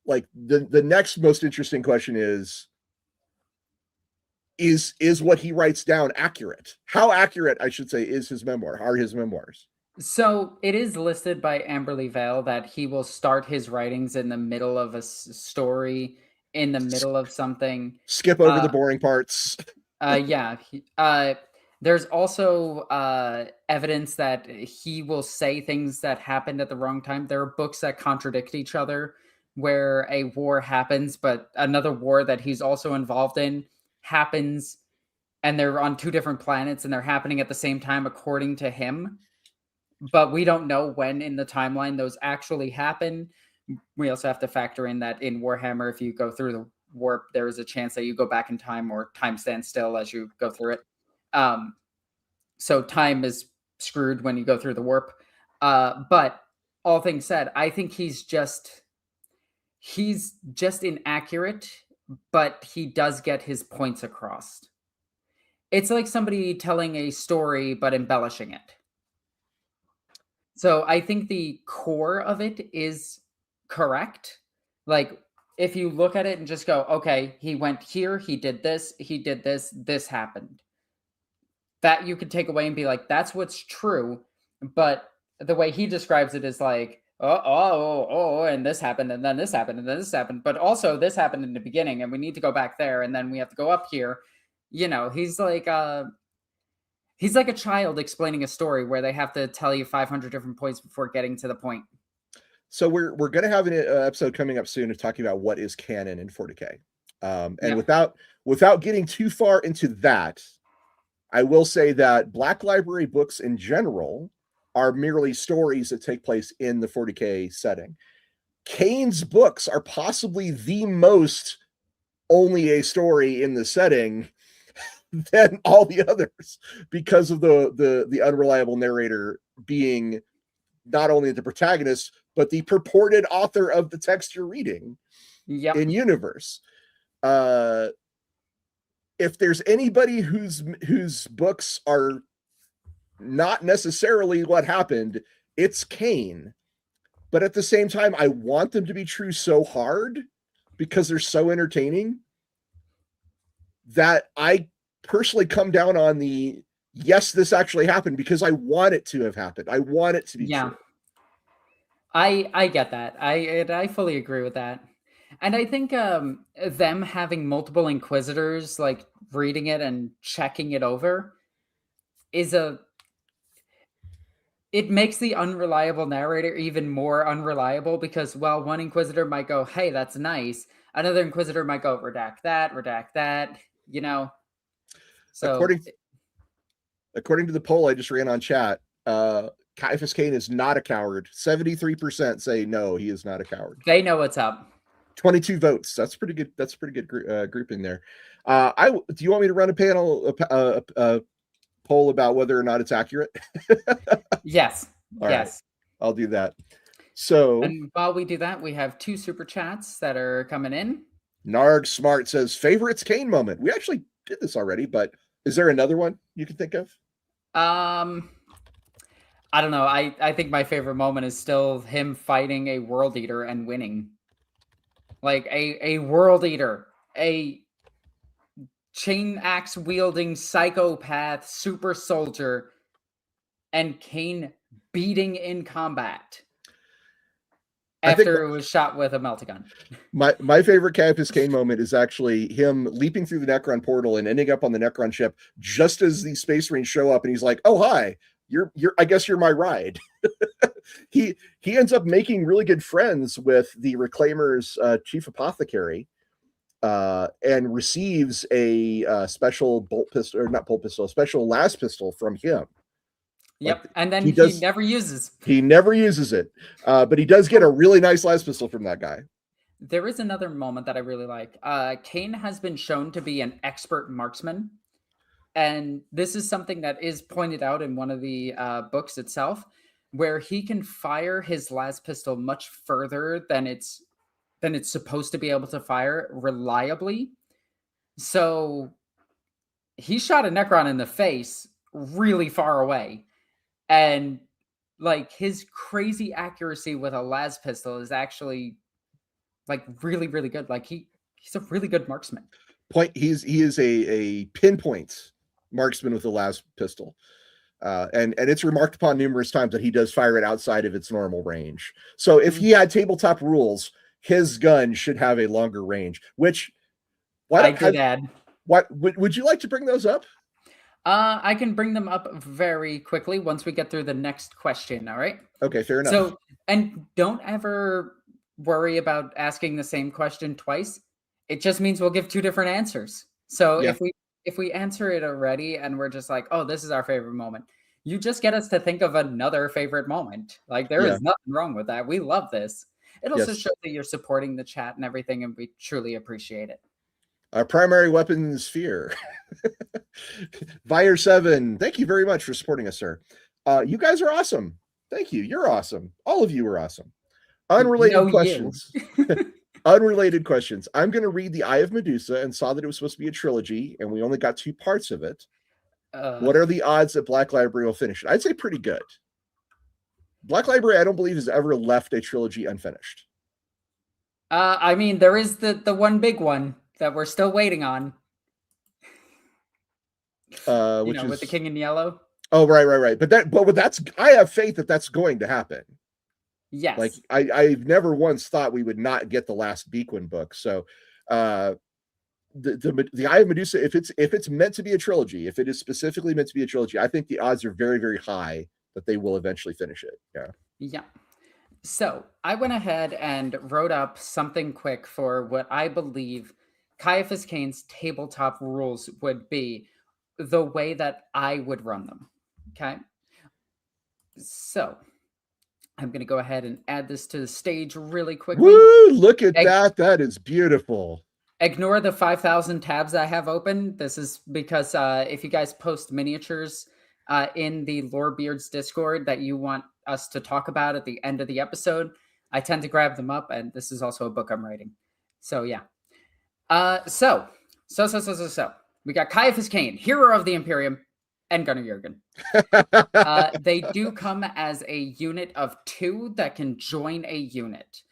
like the next most interesting question is what he writes down accurate? How accurate, I should say, are his memoirs? So it is listed by Amberly Vail that he will start his writings in the middle of a story, in the middle of something. Skip over the boring parts. Yeah. There's also evidence that he will say things that happened at the wrong time. There are books that contradict each other, where a war happens, but another war that he's also involved in happens, and they're on two different planets and they're happening at the same time according to him. But we don't know when in the timeline those actually happen. We also have to factor in that in Warhammer, if you go through the warp, there is a chance that you go back in time or time stands still as you go through it. So time is screwed when you go through the warp. But all things said, I think he's just inaccurate, but he does get his points across. It's like somebody telling a story but embellishing it. So I think the core of it is correct. Like, if you look at it and just go, okay, he went here, he did this, this happened. That you could take away and be like, that's what's true. But the way he describes it is like, and this happened, and then this happened, and then this happened. But also this happened in the beginning, and we need to go back there, and then we have to go up here. You know, he's like a child explaining a story where they have to tell you 500 different points before getting to the point. So we're going to have an episode coming up soon of talking about what is canon in 40K. Without getting too far into that, I will say that Black Library books in general are merely stories that take place in the 40K setting. Cain's books are possibly the most only a story in the setting than all the others, because of the unreliable narrator being not only the protagonist, but the purported author of the text you're reading in universe. If there's anybody whose books are not necessarily what happened, it's Cain. But at the same time, I want them to be true so hard because they're so entertaining that I personally come down on the yes, this actually happened, because I want it to have happened. I want it to be true. I get that. I fully agree with that. And I think them having multiple Inquisitors like reading it and checking it over it makes the unreliable narrator even more unreliable, because while one Inquisitor might go, hey, that's nice, another Inquisitor might go, redact that, you know. So according to the poll I just ran on chat, Ciaphas Cain is not a coward. 73% say no, he is not a coward. They know what's up. 22 votes. That's pretty good. That's a pretty good grouping there. Do you want me to run a poll about whether or not it's accurate? Yes. All right. I'll do that. So, and while we do that, we have 2 super chats that are coming in. Narg Smart says favorites Cain moment. We actually did this already, but is there another one you can think of? I don't know. I think my favorite moment is still him fighting a World Eater and winning. Like a World Eater, a chain axe wielding psychopath super soldier, and Cain beating in combat after it was shot with a meltagun. My favorite Ciaphas Cain moment is actually him leaping through the Necron portal and ending up on the Necron ship just as the Space Marines show up, and he's like, "Oh hi, you're I guess you're my ride." He ends up making really good friends with the Reclaimers' chief apothecary, and receives a special bolt pistol, or not bolt pistol, a special las pistol from him. Yep, like, and then he never uses. He never uses it, but he does get a really nice las pistol from that guy. There is another moment that I really like. Cain has been shown to be an expert marksman, and this is something that is pointed out in one of the books itself, where he can fire his las pistol much further than it's supposed to be able to fire reliably. So he shot a Necron in the face really far away. And like his crazy accuracy with a las pistol is actually like really, really good. Like he's a really good marksman. He is a pinpoint marksman with a las pistol. And it's remarked upon numerous times that he does fire it outside of its normal range. So if he had tabletop rules, his gun should have a longer range, which would you like to bring those up? I can bring them up very quickly once we get through the next question. All right. Okay, fair enough. So, and don't ever worry about asking the same question twice. It just means we'll give 2 different answers. So if we answer it already and we're just like, oh, this is our favorite moment, you just get us to think of another favorite moment. Like, there is nothing wrong with that. We love this. It also shows that you're supporting the chat and everything, and we truly appreciate it. Our primary weapon is fear. Vire7, thank you very much for supporting us, sir. You guys are awesome. Thank you. You're awesome. All of you are awesome. Unrelated questions. Unrelated questions. I'm going to read The Eye of Medusa and saw that it was supposed to be a trilogy, and we only got 2 parts of it. What are the odds that Black Library will finish it? I'd say pretty good. Black Library, I don't believe, has ever left a trilogy unfinished. I mean, there is the one big one that we're still waiting on. Which is with the King in Yellow. Oh, right. But that's, I have faith that that's going to happen. Yes. Like I've never once thought we would not get the last Bequin book. So the Eye of Medusa, if it's meant to be a trilogy, if it is specifically meant to be a trilogy, I think the odds are very, very high that they will eventually finish it. Yeah. So I went ahead and wrote up something quick for what I believe Ciaphas Cain's tabletop rules would be, the way that I would run them. Okay. So I'm going to go ahead and add this to the stage really quickly. Woo! Look at that. That is beautiful. Ignore the 5,000 tabs I have open. This is because if you guys post miniatures in the Lorebeards Discord that you want us to talk about at the end of the episode, I tend to grab them up, and this is also a book I'm writing. So yeah. So we got Ciaphas Cain, hero of the Imperium, and Cain-Jurgen. They do come as a unit of 2 that can join a unit.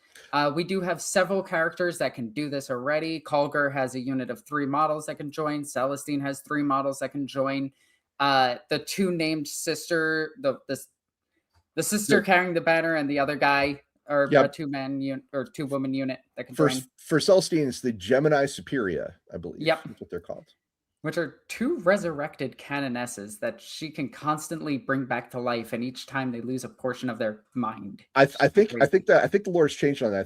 We do have several characters that can do this already. Colgar has a unit of 3 models that can join. Celestine has 3 models that can join. The 2 named sister, the sister carrying the banner, and the other guy are a 2-man unit or 2-woman unit that can join. For Celestine, it's the Gemini Superior, I believe. Yep. That's what they're called. Which are 2 resurrected canonesses that she can constantly bring back to life, and each time they lose a portion of their mind. I think the Lord's changed on that. I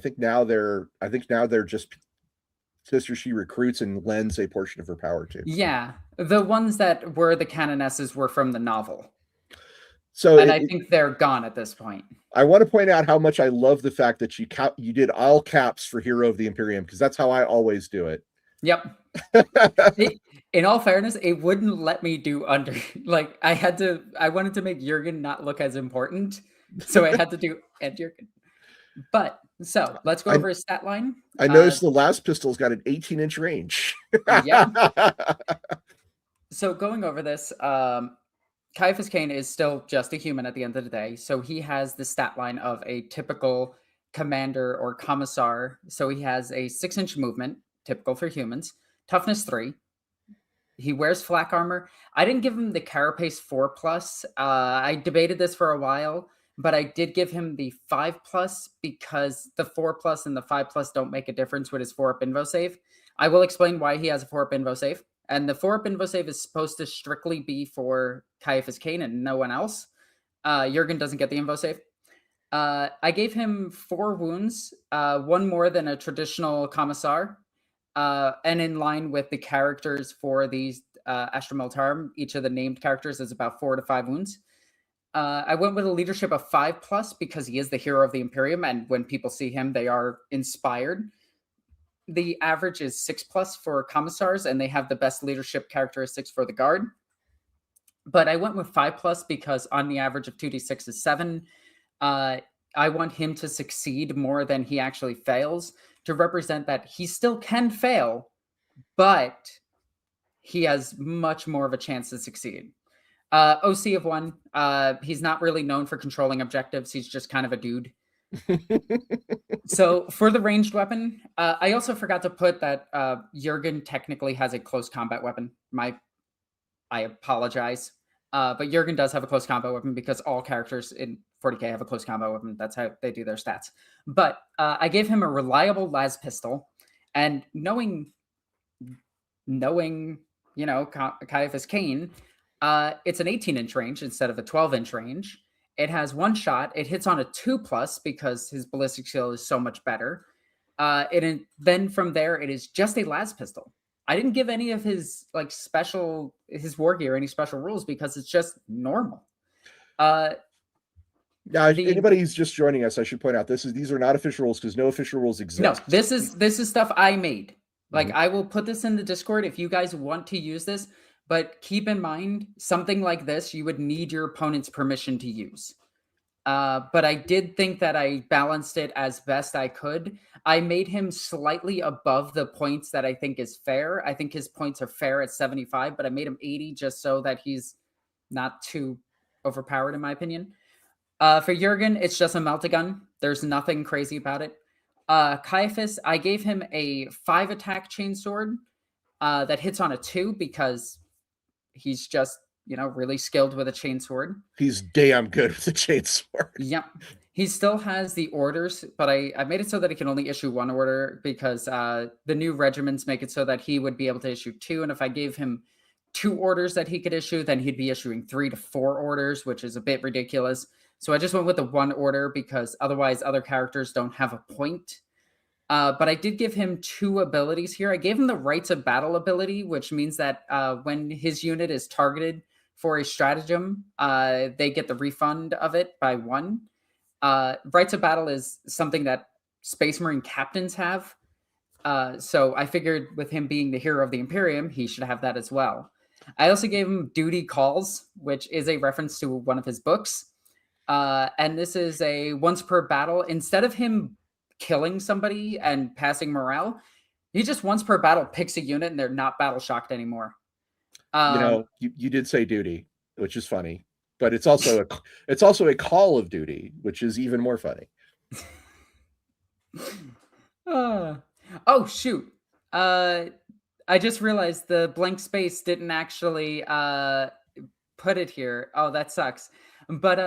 think now they're just sisters she recruits and lends a portion of her power to. Yeah, the ones that were the canonesses were from the novel. So I think they're gone at this point. I want to point out how much I love the fact that you did all caps for Hero of the Imperium, because that's how I always do it. Yep. In all fairness, it wouldn't let me do under. Like, I wanted to make Jurgen not look as important, so I had to do Ed Jurgen. But so let's go over his stat line. I noticed the last pistol's got an 18-inch range. Yeah. So going over this, Ciaphas Cain is still just a human at the end of the day. So he has the stat line of a typical commander or commissar. So he has a 6-inch movement, typical for humans, toughness 3. He wears flak armor. I didn't give him the carapace 4+. I debated this for a while, but I did give him the 5+ because the 4+ and the 5+ don't make a difference with his 4-up invo save. I will explain why he has a 4-up invo save. And the 4-up invo save is supposed to strictly be for Ciaphas Cain and no one else. Jurgen doesn't get the invo save. I gave him 4 wounds, 1 more than a traditional commissar. And in line with the characters for these Astra Militarum, each of the named characters is about 4 to 5 wounds. I went with a leadership of 5+ because he is the hero of the Imperium, and when people see him, they are inspired. The average is 6+ for commissars, and they have the best leadership characteristics for the guard. But I went with 5+ because on the average of 2d6 is 7. I want him to succeed more than he actually fails, to represent that he still can fail, but he has much more of a chance to succeed. OC of 1. He's not really known for controlling objectives. He's just kind of a dude. So for the ranged weapon, I also forgot to put that Jurgen technically has a close combat weapon. I apologize. But Jurgen does have a close combat weapon because all characters in 40k have a close combat weapon. That's how they do their stats. But I gave him a reliable las pistol, and knowing Ciaphas Cain, it's an 18-inch range instead of a 12-inch range. It has 1 shot. It hits on a 2+ because his ballistic skill is so much better. Then from there, it is just a las pistol. I didn't give any of his his Wargear any special rules because it's just normal. Now, anybody who's just joining us, I should point out these are not official rules because no official rules exist. No, this is stuff I made. Like, I will put this in the Discord if you guys want to use this, but keep in mind, something like this, you would need your opponent's permission to use. But I did think that I balanced it as best I could. I made him slightly above the points that I think is fair. I think his points are fair at 75, but I made him 80 just so that he's not too overpowered, in my opinion. For Jurgen, it's just a melt-a-gun. There's nothing crazy about it. Ciaphas, I gave him a 5-attack chainsword that hits on a 2 because he's just, really skilled with a chainsword. He's damn good with a chainsword. Yep. He still has the orders, but I made it so that he can only issue 1 order because the new regiments make it so that he would be able to issue 2. And if I gave him 2 orders that he could issue, then he'd be issuing 3 to 4 orders, which is a bit ridiculous. So I just went with the 1 order because otherwise other characters don't have a point. But I did give him 2 abilities here. I gave him the Rites of Battle ability, which means that when his unit is targeted for a stratagem, they get the refund of it by 1. Rites of Battle is something that Space Marine captains have. So I figured with him being the hero of the Imperium, he should have that as well. I also gave him Duty Calls, which is a reference to one of his books. And this is a once per battle. Instead of him killing somebody and passing morale, he just once per battle picks a unit and they're not battle shocked anymore. You did say duty, which is funny, but it's also a call of duty, which is even more funny. Oh shoot! I just realized the blank space didn't actually put it here. Oh, that sucks. But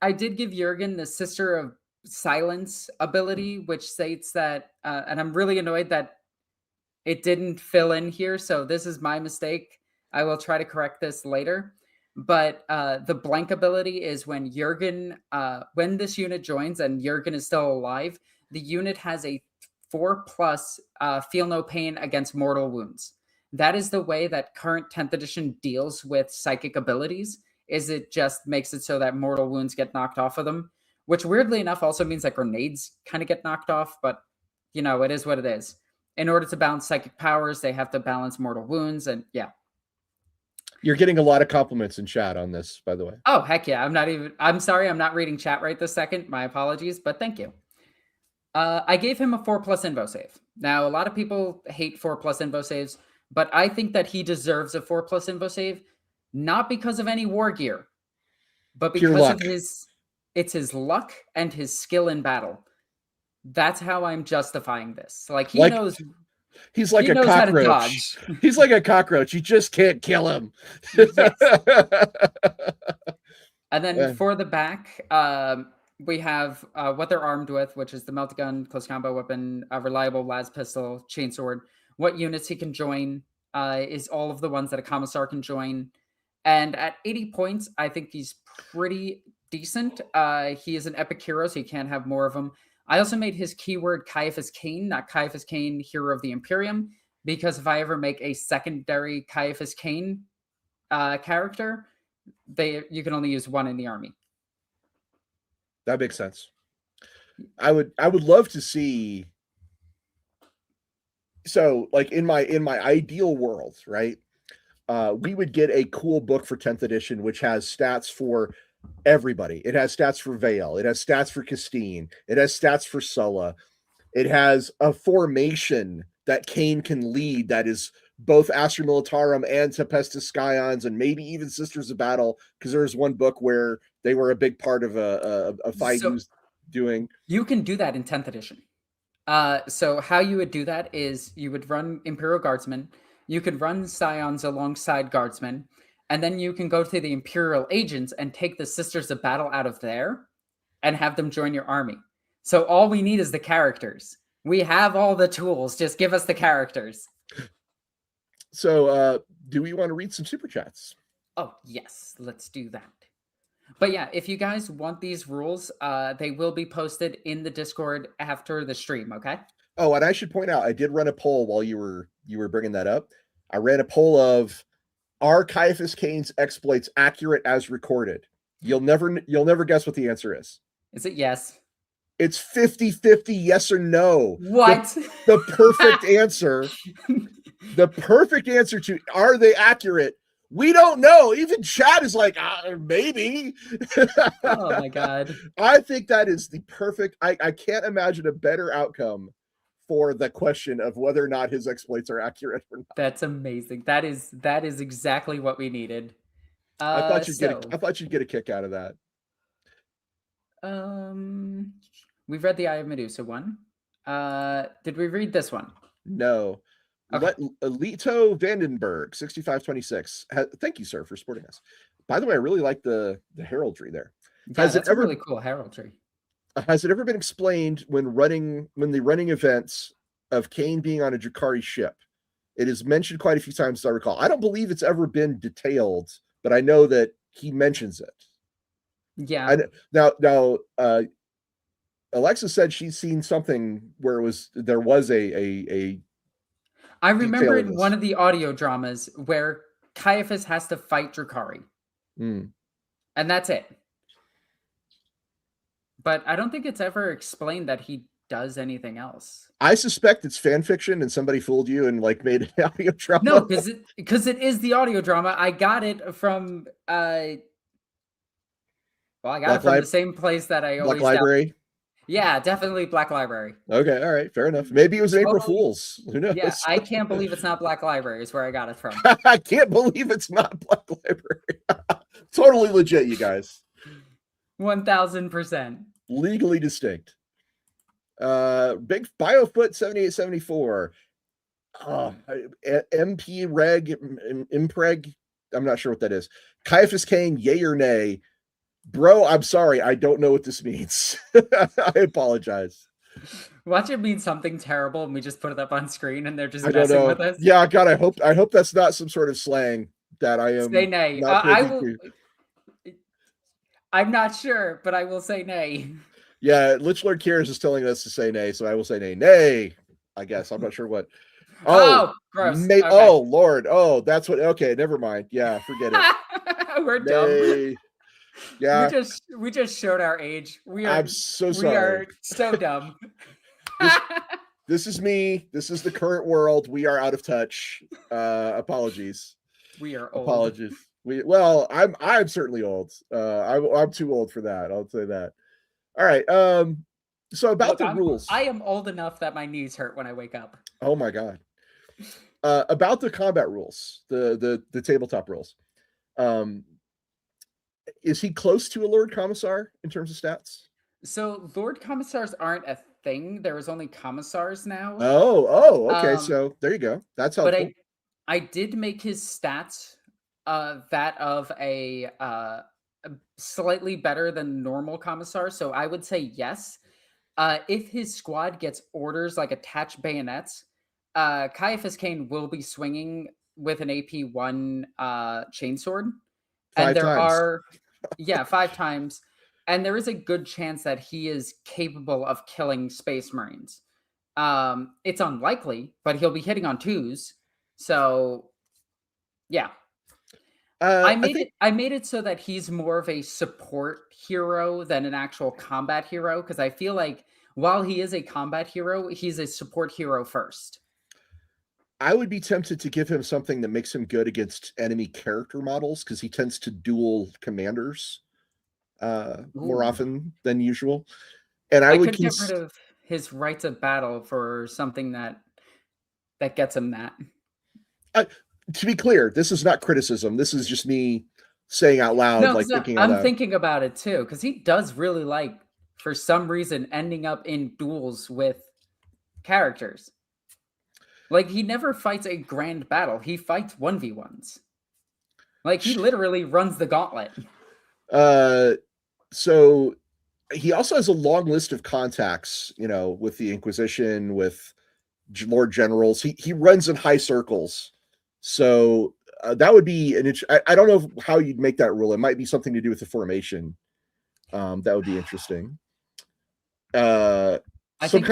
I did give Jurgen the Sister of Silence ability, which states that, and I'm really annoyed that it didn't fill in here. So this is my mistake. I will try to correct this later. But the blank ability is when Jurgen, when this unit joins and Jurgen is still alive, the unit has a 4+ feel no pain against mortal wounds. That is the way that current 10th edition deals with psychic abilities, is it just makes it so that mortal wounds get knocked off of them, which weirdly enough also means that grenades kind of get knocked off, but it is what it is. In order to balance psychic powers, they have to balance mortal wounds, and yeah. You're getting a lot of compliments in chat on this, by the way. Oh, heck yeah. I'm sorry, I'm not reading chat right this second. My apologies, but thank you. I gave him a 4+ invo save. Now, a lot of people hate 4+ invo saves, but I think that he deserves a 4+ invo save, not because of any Wargear, but because of his luck and his skill in battle. That's how I'm justifying this. He knows. He's like a cockroach. He's like a cockroach. You just can't kill him. Yes. And then for the back, we have what they're armed with, which is the melt-a-gun, close combat weapon, a reliable las pistol, chainsword. What units he can join is all of the ones that a commissar can join. And at 80 points, I think he's pretty decent. He is an epic hero, so you can't have more of them. I also made his keyword Ciaphas Cain, not Ciaphas Cain, hero of the Imperium, because if I ever make a secondary Ciaphas Cain character, you can only use 1 in the army. That makes sense. I would love to see. So, in my ideal world, right? We would get a cool book for 10th edition, which has stats for everybody. It has stats for Vail. It has stats for Kasteen. It has stats for Sulla. It has a formation that Cain can lead that is both Astra Militarum and Tempestus Scions and maybe even Sisters of Battle, because there's one book where they were a big part of a fight he was doing. You can do that in 10th edition. So how you would do that is you would run Imperial Guardsmen. You could run Scions alongside Guardsmen. And then you can go to the Imperial Agents and take the Sisters of Battle out of there and have them join your army. So all we need is the characters. We have all the tools. Just give us the characters. So do we want to read some super chats? Oh, yes. Let's do that. But yeah, if you guys want these rules, they will be posted in the Discord after the stream, okay? Oh, and I should point out, I did run a poll while you were you were bringing that up. I ran a poll of, are Ciaphas Cain's exploits accurate as recorded? You'll never guess what the answer is. Is it yes? It's 50-50 yes or no. What? The perfect answer. The perfect answer to, are they accurate? We don't know. Even Chad is like, maybe. Oh my God. I think that is the perfect, I can't imagine a better outcome for the question of whether or not his exploits are accurate or not. That's amazing. That is exactly what we needed. I thought you'd get a kick out of that. We've read the Eye of Medusa one. Did we read this one? No. Okay. Alito Vandenberg, 6526. Thank you, sir, for supporting us. By the way, I really like the heraldry there. Yeah, that's a really cool heraldry. Has it ever been explained when the running events of Cain being on a Drakari ship? It is mentioned quite a few times, as I recall. I don't believe it's ever been detailed, but I know that he mentions it. Yeah. Now, Alexis said she's seen something where there was a I remember in one of the audio dramas where Ciaphas has to fight Drakari. And that's it. But I don't think it's ever explained that he does anything else. I suspect it's fan fiction and somebody fooled you and like made an audio drama. No, because it is the audio drama. I got it from I got it from the same place that I always Black Library. Yeah, definitely Black Library. Okay, all right, fair enough. Maybe it was April Fool's. Who knows? Yeah, I can't believe it's not Black Library is where I got it from. I can't believe it's not Black Library. Totally legit, you guys. 1000%. Legally distinct. Big Biofoot 7874. MP Reg Impreg. I'm not sure what that is. Ciaphas Cain, yay or nay? Bro, I'm sorry. I don't know what this means. I apologize. Watch it mean something terrible and we just put it up on screen and they're just messing with us. Yeah, God, I hope that's not some sort of slang that I am. Say nay. I'm not sure, but I will say nay. Yeah, Lich Lord Kiers is telling us to say nay, so I will say nay. Nay, I guess. I'm not sure what. Oh, gross. Okay. Oh, Lord. Oh, that's what. Okay, never mind. Yeah, forget it. We're dumb. Yeah. We just showed our age. I'm so sorry. We are so dumb. This is me. This is the current world. We are out of touch. Apologies. We are old. Apologies. I'm certainly old. I'm too old for that. I'll say that. All right. So about the rules. I am old enough that my knees hurt when I wake up. Oh my God. About the combat rules, the tabletop rules. Is he close to a Lord Commissar in terms of stats? So Lord Commissars aren't a thing. There is only Commissars now. Oh, okay. So there you go. That's helpful. But I did make his stats that of a slightly better than normal Commissar. So I would say yes. If his squad gets orders like attached bayonets, Ciaphas Cain will be swinging with an AP1 chainsword. And there are 5 times. And there is a good chance that he is capable of killing Space Marines. It's unlikely, but he'll be hitting on 2s. So, yeah. I made it so that he's more of a support hero than an actual combat hero, because I feel like while he is a combat hero, he's a support hero first. I would be tempted to give him something that makes him good against enemy character models, because he tends to duel commanders more often than usual. And I would get rid of his rights of battle for something that gets him that. To be clear, this is not criticism. This is just me saying out loud, thinking out loud. I'm thinking about it too, because he does really like, for some reason, ending up in duels with characters. Like, he never fights a grand battle. He fights 1v1s. Like, he literally runs the gauntlet. So he also has a long list of contacts, with the Inquisition, with Lord Generals. He runs in high circles. So that would be I don't know how you'd make that rule. It might be something to do with the formation. That would be interesting. I think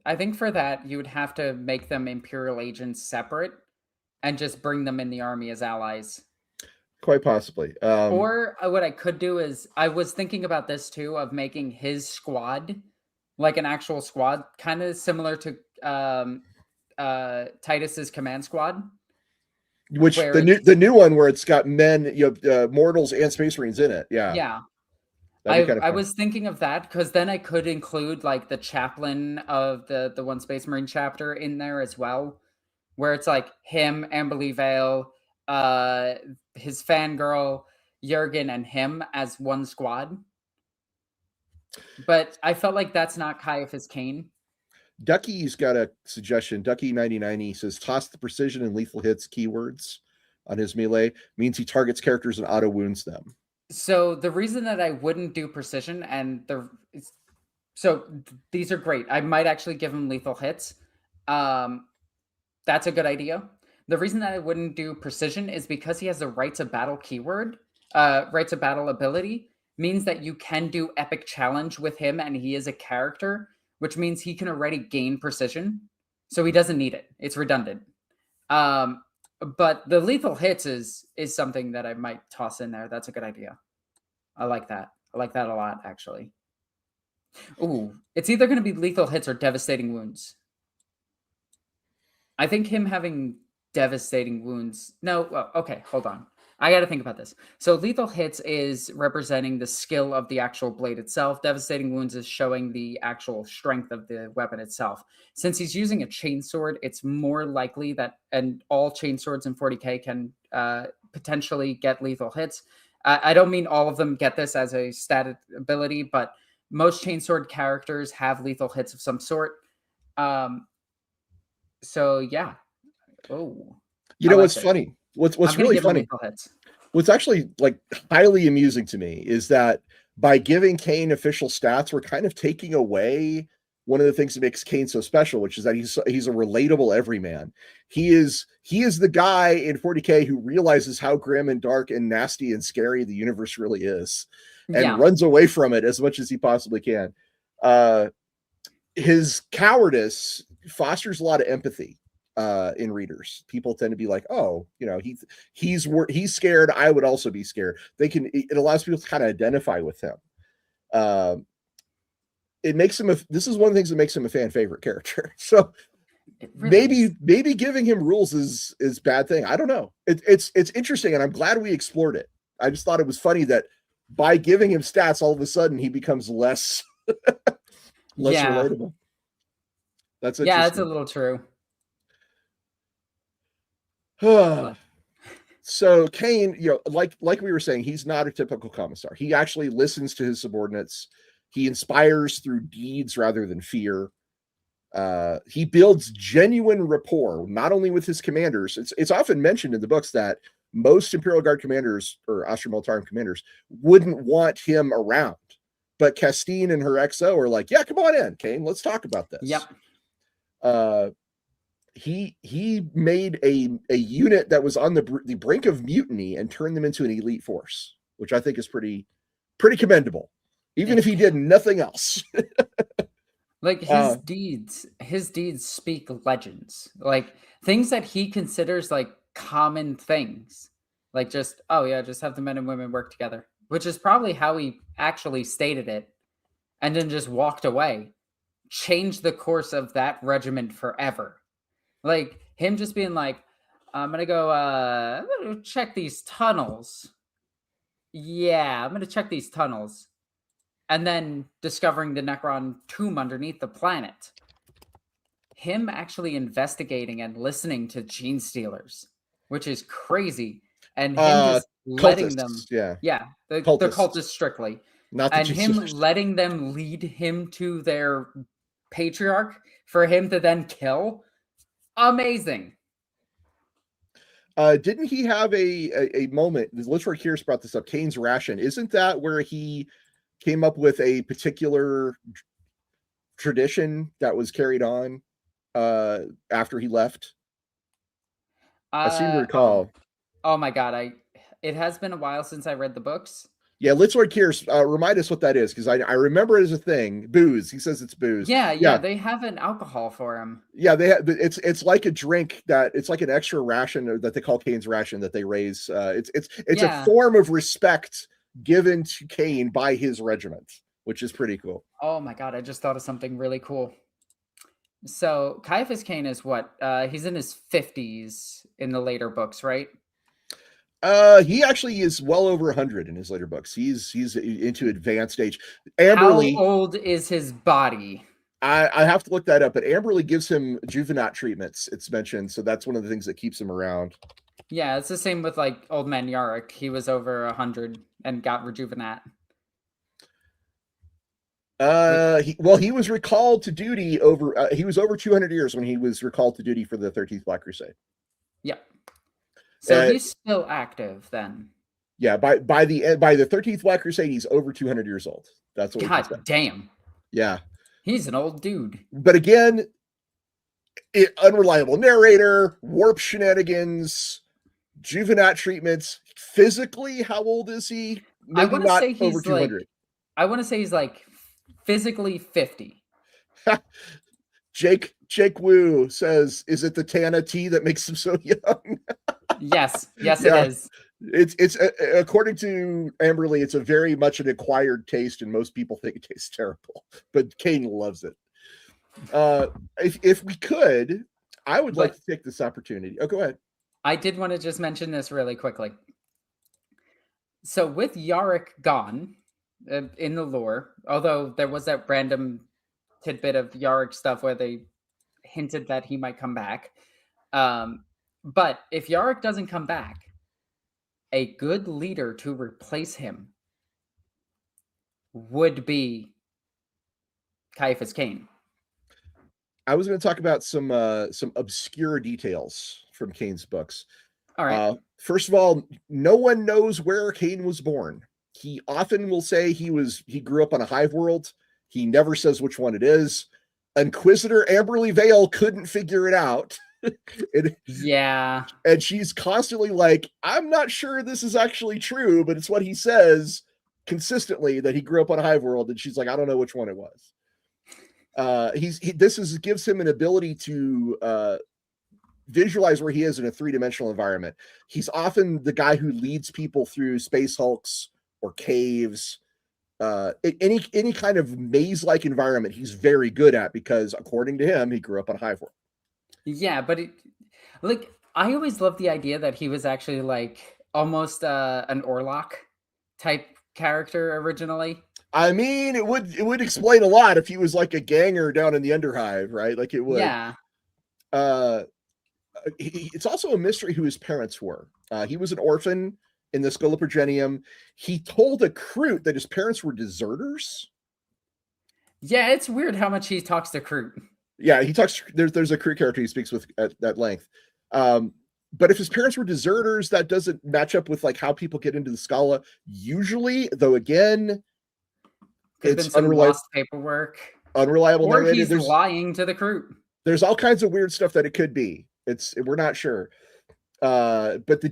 I think for that you would have to make them Imperial agents separate and just bring them in the army as allies. Quite possibly. Or what I could do is I was thinking about this too of making his squad like an actual squad, kind of similar to Titus's command squad, which where it's the new one where it's got men, mortals and space marines in it. Yeah, yeah. that'd be kind of I fun. was thinking of that because then I could include like the chaplain of the one Space Marine chapter in there as well, where it's like him, Amberly Vail, his fangirl, Jurgen, and him as one squad. But I felt like that's not Ciaphas Cain. Ducky's got a suggestion. Ducky 9090 says toss the precision and lethal hits keywords on his melee means he targets characters and auto wounds them. So the reason that I wouldn't do precision these are great. I might actually give him lethal hits. That's a good idea. The reason that I wouldn't do precision is because he has the rights of battle keyword, rights of battle ability, means that you can do epic challenge with him and he is a character, which means he can already gain precision. So he doesn't need it. It's redundant. But the lethal hits is something that I might toss in there. That's a good idea. I like that. I like that a lot, actually. Ooh, it's either going to be lethal hits or devastating wounds. I think him having devastating wounds. No, okay, hold on. I got to think about this. So lethal hits is representing the skill of the actual blade itself. Devastating wounds is showing the actual strength of the weapon itself. Since he's using a chainsword, it's more likely that, and all chainswords in 40k can potentially get lethal hits. I don't mean all of them get this as a stat ability, but most chainsword characters have lethal hits of some sort. So yeah. Oh, you know what's funny? What's really funny? What's actually like highly amusing to me is that by giving Cain official stats, we're kind of taking away one of the things that makes Cain so special, which is that he's a relatable everyman. He is the guy in 40k who realizes how grim and dark and nasty and scary the universe really is, and runs away from it as much as he possibly can. His cowardice fosters a lot of empathy in readers. People tend to be like, oh, he's scared. I would also be scared. It allows people to kind of identify with him. It makes him this is one of the things that makes him a fan favorite character. So really maybe giving him rules is bad thing. I don't know. It's interesting, and I'm glad we explored it. I just thought it was funny that by giving him stats, all of a sudden he becomes less relatable. That's interesting. Yeah, that's a little true. So Cain, like we were saying, he's not a typical commissar. He actually listens to his subordinates. He inspires through deeds rather than fear. He builds genuine rapport, not only with his commanders. It's often mentioned in the books that most Imperial Guard commanders or Astra Militarum commanders wouldn't want him around. But Kasteen and her XO are like, yeah, come on in, Cain. Let's talk about this. Yep. He made a unit that was on the brink of mutiny and turned them into an elite force, which I think is pretty commendable, even if he did nothing else. Like his deeds speak legends, like things that he considers like common things, like just have the men and women work together, which is probably how he actually stated it, and then just walked away, changed the course of that regiment forever. Like him just being like, I'm gonna go check these tunnels. Yeah, I'm gonna check these tunnels. And then discovering the Necron tomb underneath the planet. Him actually investigating and listening to gene stealers, which is crazy. And him just letting them. Yeah. The cultists strictly. Not and him letting them lead him to their patriarch for him to then kill. Amazing. Didn't he have a moment? Literary Curious brought this up. Cain's ration. Isn't that where he came up with a particular tradition that was carried on after he left? I seem to recall. Oh my god, it has been a while since I read the books. Yeah, Litzward remind us what that is, because I remember it as a thing. Booze. He says it's booze. Yeah, they have an alcohol for him. Yeah, they have. It's like a drink that it's like an extra ration that they call Cain's ration that they raise. It's a form of respect given to Cain by his regiment, which is pretty cool. Oh my god, I just thought of something really cool. So Ciaphas Cain is what? He's in his 50s in the later books, right? He actually is well over 100 in his later books. He's into advanced age. Amberly, how old is his body? I have to look that up, but Amberly gives him juvenat treatments, it's mentioned, so that's one of the things that keeps him around. Yeah, it's the same with like old man Yarick. He was over 100 and got rejuvenat. He was recalled to duty over he was over 200 years when he was recalled to duty for the 13th Black Crusade. Yep. So he's still active then. Yeah, by the 13th Black Crusade, he's over 200 years old. That's what. God damn. Yeah, he's an old dude. But again, unreliable narrator, warp shenanigans, juvenat treatments. Physically, how old is he? Maybe I want to say he's over 200. I want to say he's like physically 50. Jake Wu says, "Is it the Tana tea that makes him so young?" Yes, it is. It's according to Amberly, it's a very much an acquired taste, and most people think it tastes terrible. But Cain loves it. If we could, I would like to take this opportunity. Oh, go ahead. I did want to just mention this really quickly. So with Yarick gone in the lore, although there was that random tidbit of Yarick stuff where they hinted that he might come back. But if Yarick doesn't come back, a good leader to replace him would be Ciaphas Cain. I was going to talk about some obscure details from Cain's books. All right. First of all, no one knows where Cain was born. He often will say he grew up on a hive world. He never says which one it is. Inquisitor Amberly Vail couldn't figure it out. Yeah. And she's constantly like, I'm not sure this is actually true, but it's what he says consistently, that he grew up on a hive world. And she's like, I don't know which one it was. Gives him an ability to visualize where he is in a three-dimensional environment. He's often the guy who leads people through space hulks or caves, any kind of maze-like environment he's very good at, because according to him, he grew up on a hive world. Yeah, but I always loved the idea that he was actually like almost an Orlok type character originally. I mean, it would explain a lot if he was like a ganger down in the Underhive, right? Like it would. Yeah. It's also a mystery who his parents were. He was an orphan in the Schola Progenium. He told a Kroot that his parents were deserters. Yeah, it's weird how much he talks to Kroot. Yeah, he talks. There's a Kroot character he speaks with at length. But if his parents were deserters, that doesn't match up with like how people get into the Scala usually. Though again, it's unreliable paperwork. Unreliable. Or he's lying to the Kroot. There's all kinds of weird stuff that it could be. We're not sure. But the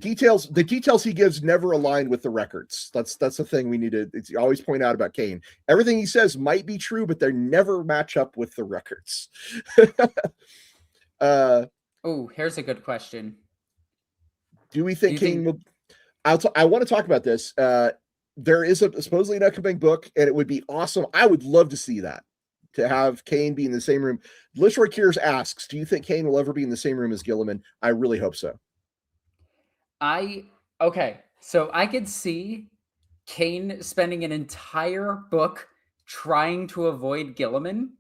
details he gives never align with the records. That's the thing we need to always point out about Cain. Everything he says might be true, but they never match up with the records. Oh, here's a good question. Do we think Cain will? I want to talk about this. There is supposedly an upcoming book, and it would be awesome. I would love to see that. To have Cain be in the same room. Lishroy Kears asks, do you think Cain will ever be in the same room as Gilliman? I really hope so. Okay, so I could see Cain spending an entire book trying to avoid Gilliman.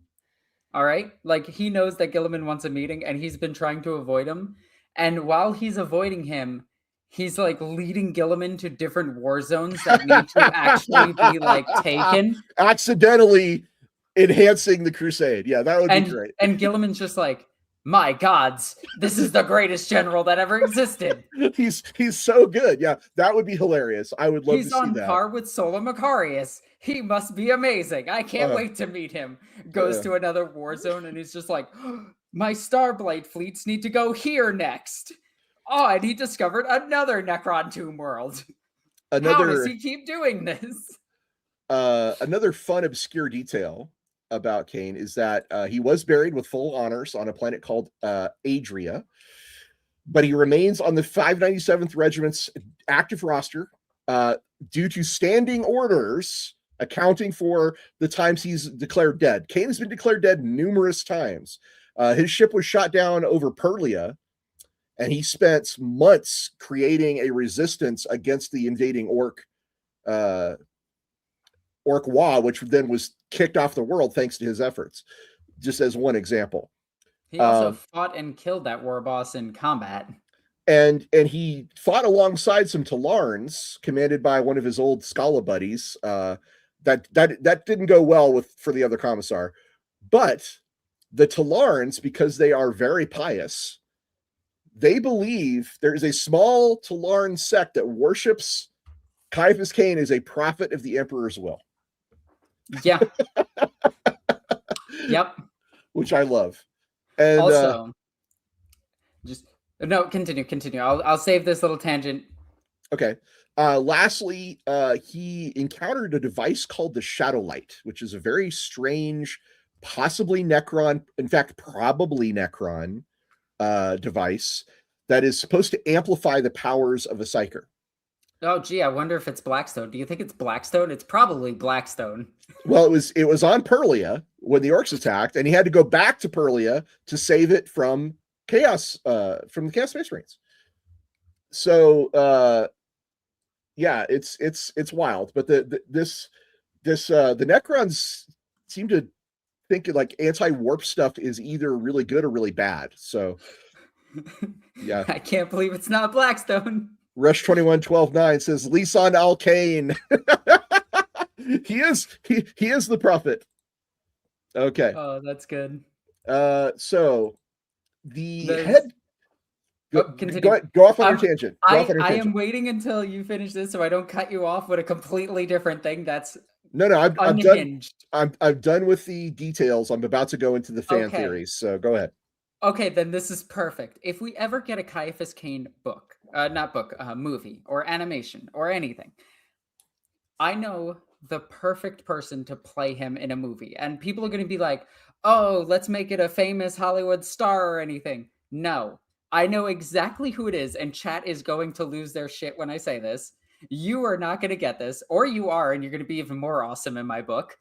All right, like he knows that Gilliman wants a meeting, and he's been trying to avoid him. And while he's avoiding him, he's like leading Gilliman to different war zones that need to actually be like taken. Accidentally enhancing the crusade. Yeah, that would be great. And Gilliman's just like, my gods, this is the greatest general that ever existed. He's so good. Yeah, that would be hilarious. I would love to see that. He's on par with Sulla Macarius. He must be amazing. I can't wait to meet him. Goes to another war zone and he's just like, my Starblade fleets need to go here next. Oh, and he discovered another Necron Tomb world. How does Another he keep doing this? another fun obscure detail about Cain is that he was buried with full honors on a planet called Adria, but he remains on the 597th Regiment's active roster due to standing orders accounting for the times he's declared dead. Cain has been declared dead numerous times. His ship was shot down over Perlia, and he spent months creating a resistance against the invading Orc Wa, which then was kicked off the world thanks to his efforts, just as one example. He also fought and killed that war boss in combat. And he fought alongside some Talarns, commanded by one of his old Scala buddies. That didn't go well for the other commissar. But the Talarns, because they are very pious, they believe there is a small Talarn sect that worships Ciaphas Cain as a prophet of the Emperor's will. Yeah. Yep. Which I love. And also, continue. I'll save this little tangent. Okay. Lastly, he encountered a device called the Shadow Light, which is a very strange, possibly Necron, in fact, probably Necron device that is supposed to amplify the powers of a Psyker. Oh, gee, I wonder if it's Blackstone. Do you think it's Blackstone? It's probably Blackstone. Well, it was on Perlia when the Orcs attacked, and he had to go back to Perlia to save it from chaos, from the Chaos Space Marines. So, yeah, it's wild. But the Necrons seem to think like anti-warp stuff is either really good or really bad. So, yeah, I can't believe it's not Blackstone. Rush 2112-9 says Lisan Al-Cain. he is the prophet. Okay. Oh, that's good. So the head. Continue. Go off on your tangent. I am waiting until you finish this so I don't cut you off with a completely different thing. That's no. I'm done. I'm done with the details. I'm about to go into the fan theories. So go ahead. Okay, then this is perfect. If we ever get a Ciaphas Cain book, movie or animation or anything, I know the perfect person to play him in a movie. And people are going to be like, oh, let's make it a famous Hollywood star or anything. No, I know exactly who it is. And chat is going to lose their shit when I say this. You are not going to get this, or you are, and you're going to be even more awesome in my book.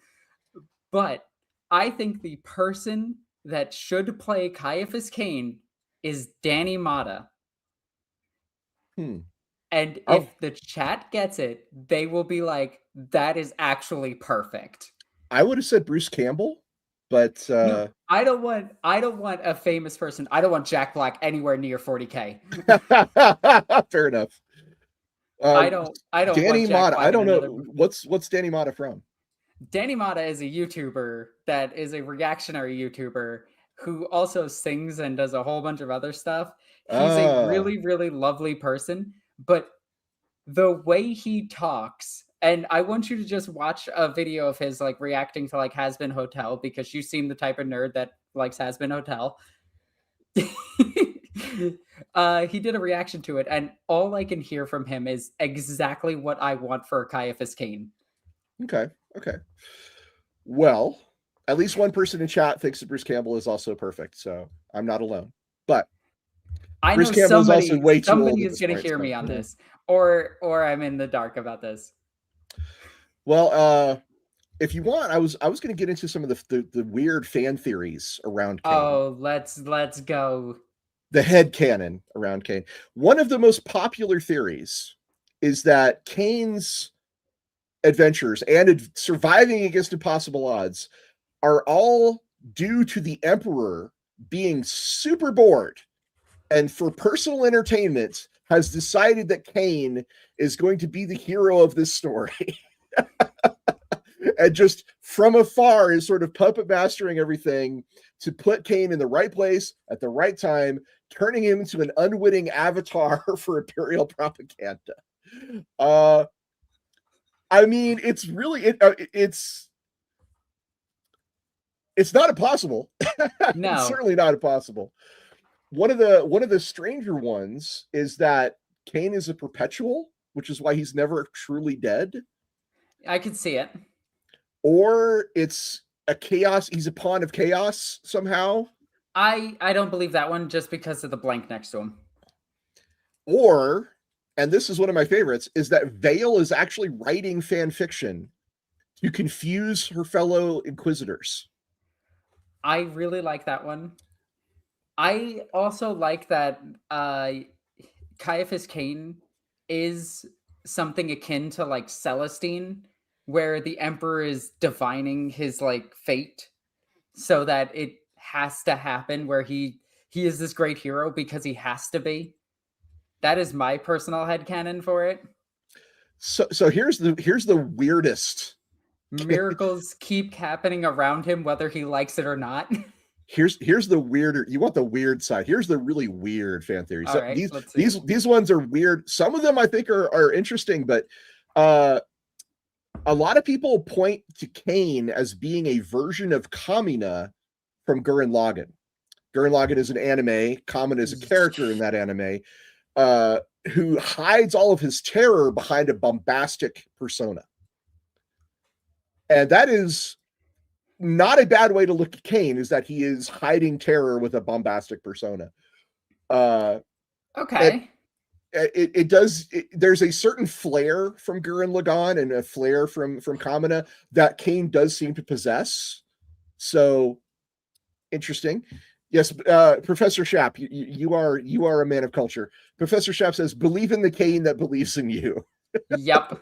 But I think the person that should play Ciaphas Cain is Danny Mata. And if the chat gets it, they will be like, that is actually perfect. I would have said Bruce Campbell, but no, I don't want a famous person. I don't want Jack Black anywhere near 40K. Fair enough. I don't Danny want Jack Mata. Black I don't know what's Danny Mata from. Danny Mata is a YouTuber that is a reactionary YouTuber who also sings and does a whole bunch of other stuff. He's a really, really lovely person, but the way he talks, and I want you to just watch a video of his like reacting to like Has Been Hotel, because you seem the type of nerd that likes Has Been Hotel. He did a reaction to it, and all I can hear from him is exactly what I want for Ciaphas Cain. Okay. Well, at least one person in chat thinks that Bruce Campbell is also perfect, so I'm not alone. But I Bruce know Campbell is somebody, also way too old. Somebody is going to hear me on this, or I'm in the dark about this. Well, if you want, I was going to get into some of the weird fan theories around Cain. Oh, let's go. The head canon around Cain. One of the most popular theories is that Cain's adventures and surviving against impossible odds are all due to the Emperor being super bored and for personal entertainment has decided that Cain is going to be the hero of this story. And just from afar is sort of puppet mastering everything to put Cain in the right place at the right time, turning him into an unwitting avatar for Imperial propaganda. I mean, it's really it's not impossible. No, it's certainly not impossible. One of the stranger ones is that Cain is a perpetual, which is why he's never truly dead. I could see it. Or it's a chaos. He's a pawn of chaos somehow. I don't believe that one just because of the blank next to him. Or, and this is one of my favorites, is that Vail is actually writing fan fiction to confuse her fellow Inquisitors. I really like that one. I also like that Ciaphas Cain is something akin to like Celestine, where the Emperor is divining his like fate so that it has to happen, where he is this great hero because he has to be. That is my personal headcanon for it. So here's the weirdest. Miracles keep happening around him whether he likes it or not. Here's the weirder. You want the weird side. Here's the really weird fan theory. So right, these ones are weird. Some of them I think are interesting, but a lot of people point to Cain as being a version of Kamina from Gurren Lagann. Gurren Lagann is an anime. Kamina is a character in that anime who hides all of his terror behind a bombastic persona. And that is not a bad way to look at Cain, is that he is hiding terror with a bombastic persona. Okay. It does. There's a certain flair from Gurren Lagann and a flair from Kamina that Cain does seem to possess. So interesting. Yes, Professor Shapp, you are a man of culture. Professor Shapp says, "Believe in the Cain that believes in you." Yep.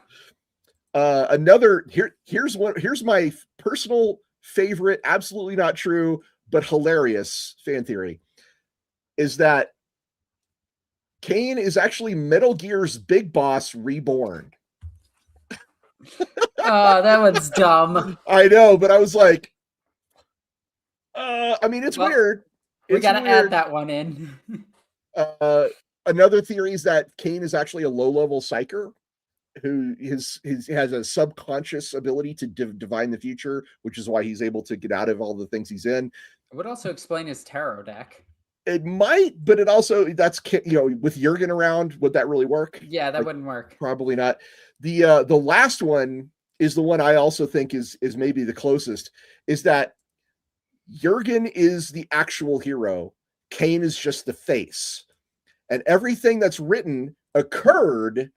Here's my personal favorite, absolutely not true, but hilarious fan theory, is that Cain is actually Metal Gear's big boss reborn. Oh, that one's dumb. I know, but I was like, I mean, it's weird. We got to add that one in. Another theory is that Cain is actually a low-level psyker who has a subconscious ability to divine the future, which is why he's able to get out of all the things he's in. It would also explain his tarot deck. It might, but it also, that's, with Jurgen around, would that really work? Yeah, that wouldn't work. Probably not. The last one is the one I also think is maybe the closest, is that Jurgen is the actual hero. Cain is just the face. And everything that's written occurred,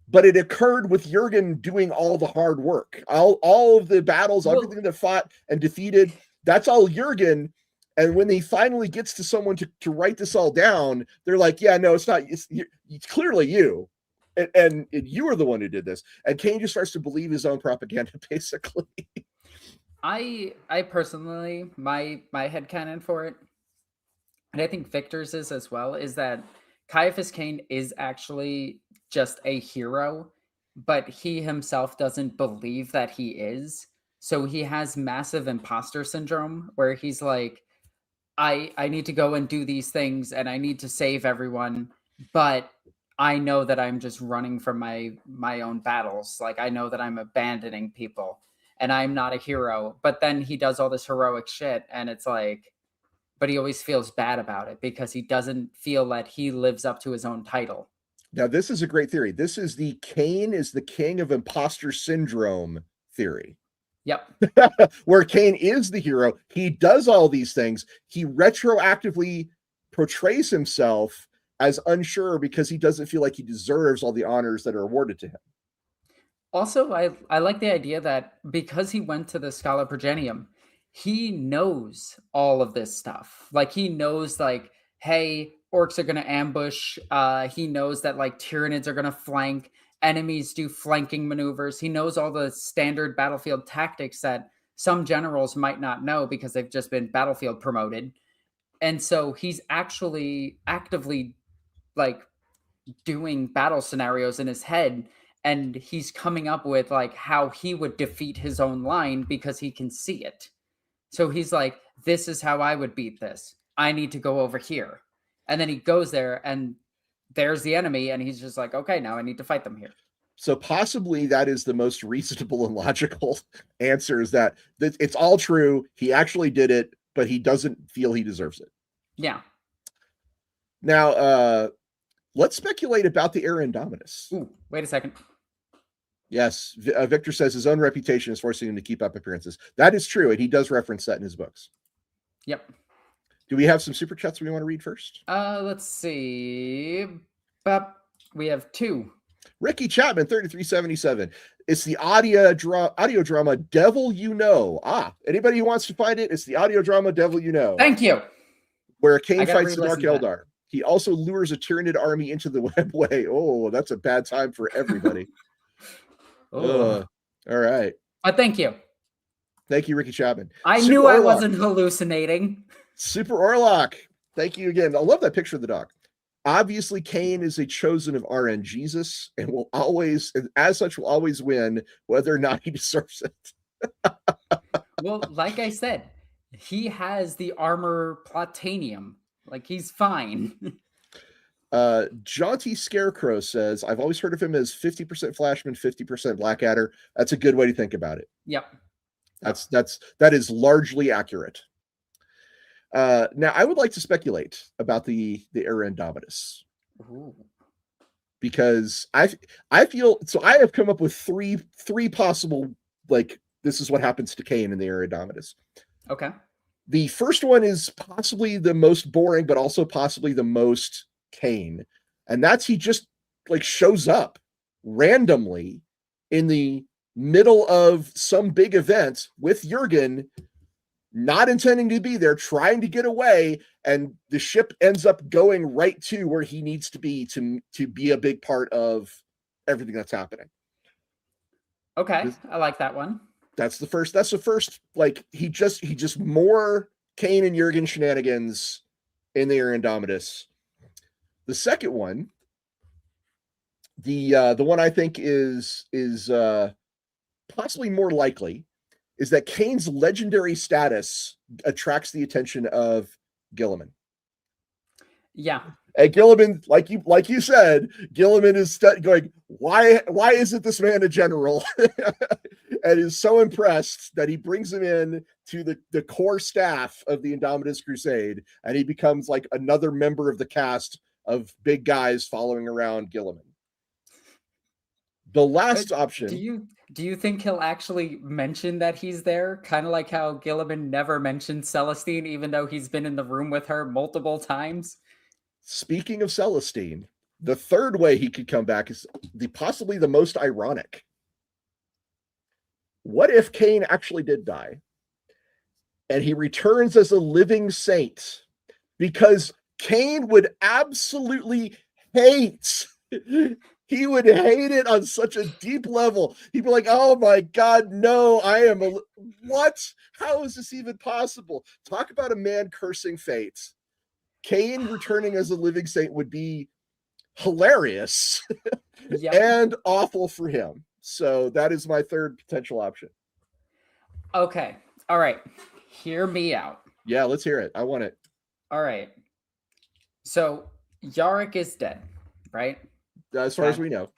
but it occurred with Jurgen doing all the hard work. All of the battles, everything that fought and defeated, that's all Jurgen. And when he finally gets to someone to write this all down, they're like, yeah, no, it's not. It's clearly you. And you are the one who did this. And Cain just starts to believe his own propaganda, basically. I personally, my headcanon for it, and I think Victor's is as well, is that Ciaphas Cain is actually just a hero, but he himself doesn't believe that he is. So he has massive imposter syndrome where he's like, I need to go and do these things and I need to save everyone, but I know that I'm just running from my own battles. Like, I know that I'm abandoning people and I'm not a hero. But then he does all this heroic shit and it's like, but he always feels bad about it because he doesn't feel that he lives up to his own title. Now, this is a great theory. This is the Cain is the king of imposter syndrome theory. Yep. Where Cain is the hero. He does all these things. He retroactively portrays himself as unsure because he doesn't feel like he deserves all the honors that are awarded to him. Also, I like the idea that because he went to the Scala Progenium, he knows all of this stuff. Like, he knows, like, hey, orcs are going to ambush. He knows that, like, Tyranids are going to flank. Enemies do flanking maneuvers. He knows all the standard battlefield tactics that some generals might not know because they've just been battlefield promoted. And so he's actually actively, like, doing battle scenarios in his head. And he's coming up with, like, how he would defeat his own line because he can see it. So he's like, this is how I would beat this. I need to go over here. And then he goes there and there's the enemy. And he's just like, okay, now I need to fight them here. So possibly that is the most reasonable and logical answer, is that it's all true. He actually did it, but he doesn't feel he deserves it. Yeah. Now, let's speculate about the Era Indominus. Ooh, wait a second. Yes, Victor says his own reputation is forcing him to keep up appearances. That is true, and he does reference that in his books. Yep. Do we have some super chats we want to read first? Let's see. We have 2. Ricky Chapman, 3377. It's the audio drama Devil You Know. Anybody who wants to find it, it's the audio drama Devil You Know. Thank you. Where Cain fights the Dark Eldar. He also lures a Tyranid army into the webway. Oh, that's a bad time for everybody. All right. Thank you. Thank you, Ricky Chapman. I knew I wasn't hallucinating. Super Orlock. Thank you again. I love that picture of the dog. Obviously, Cain is a chosen of RN Jesus and will always, and as such, will always win, whether or not he deserves it. Well, like I said, he has the armor Platanium. Like, he's fine. Jaunty Scarecrow says, I've always heard of him as 50% Flashman, 50% Blackadder. That's a good way to think about it. Yep. That is largely accurate. Now, I would like to speculate about the Era Indominus. Ooh. Because I feel so. I have come up with three possible, like, this is what happens to Cain in the Era Indominus. Okay. The first one is possibly the most boring, but also possibly the most Cain, and that's he just like shows up randomly in the middle of some big event with Jurgen, not intending to be there, trying to get away, and the ship ends up going right to where he needs to be a big part of everything that's happening. Okay, I like that one. That's the first. Like, he just more Cain and Jurgen shenanigans in the Era Indominus. The second one, the one I think is possibly more likely, is that Cain's legendary status attracts the attention of Guilliman. Yeah. And Guilliman, like you said, Guilliman is going, why isn't this man a general? And is so impressed that he brings him in to the core staff of the Indominus Crusade, and he becomes like another member of the cast of big guys following around Guilliman. The last option. Do you think he'll actually mention that he's there? Kind of like how Guilliman never mentioned Celestine, even though he's been in the room with her multiple times. Speaking of Celestine, the third way he could come back is possibly the most ironic. What if Cain actually did die, and he returns as a living saint? Because Cain would absolutely hate. He would hate it on such a deep level. He'd be like, oh my God, no, what? How is this even possible? Talk about a man cursing fate. Cain returning as a living saint would be hilarious. Yep. And awful for him. So that is my third potential option. Okay. All right. Hear me out. Yeah, let's hear it. I want it. All right. So Yarick is dead, right? As far as we know.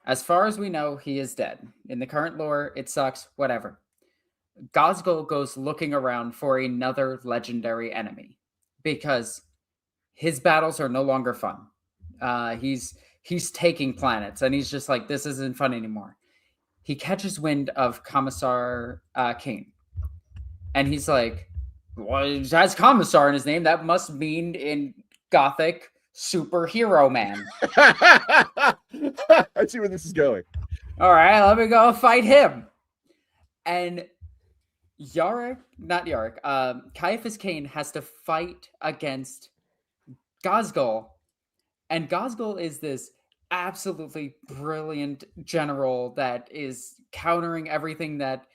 As far as we know, he is dead. In the current lore, it sucks, whatever. Ghazghkull goes looking around for another legendary enemy because his battles are no longer fun. He's taking planets, and he's just like, this isn't fun anymore. He catches wind of Commissar Cain, and he's like, well, it has Commissar in his name. That must mean in Gothic, superhero man. I see where this is going. All right, let me go fight him. And Ciaphas Cain has to fight against Ghazghkull. And Ghazghkull is this absolutely brilliant general that is countering everything that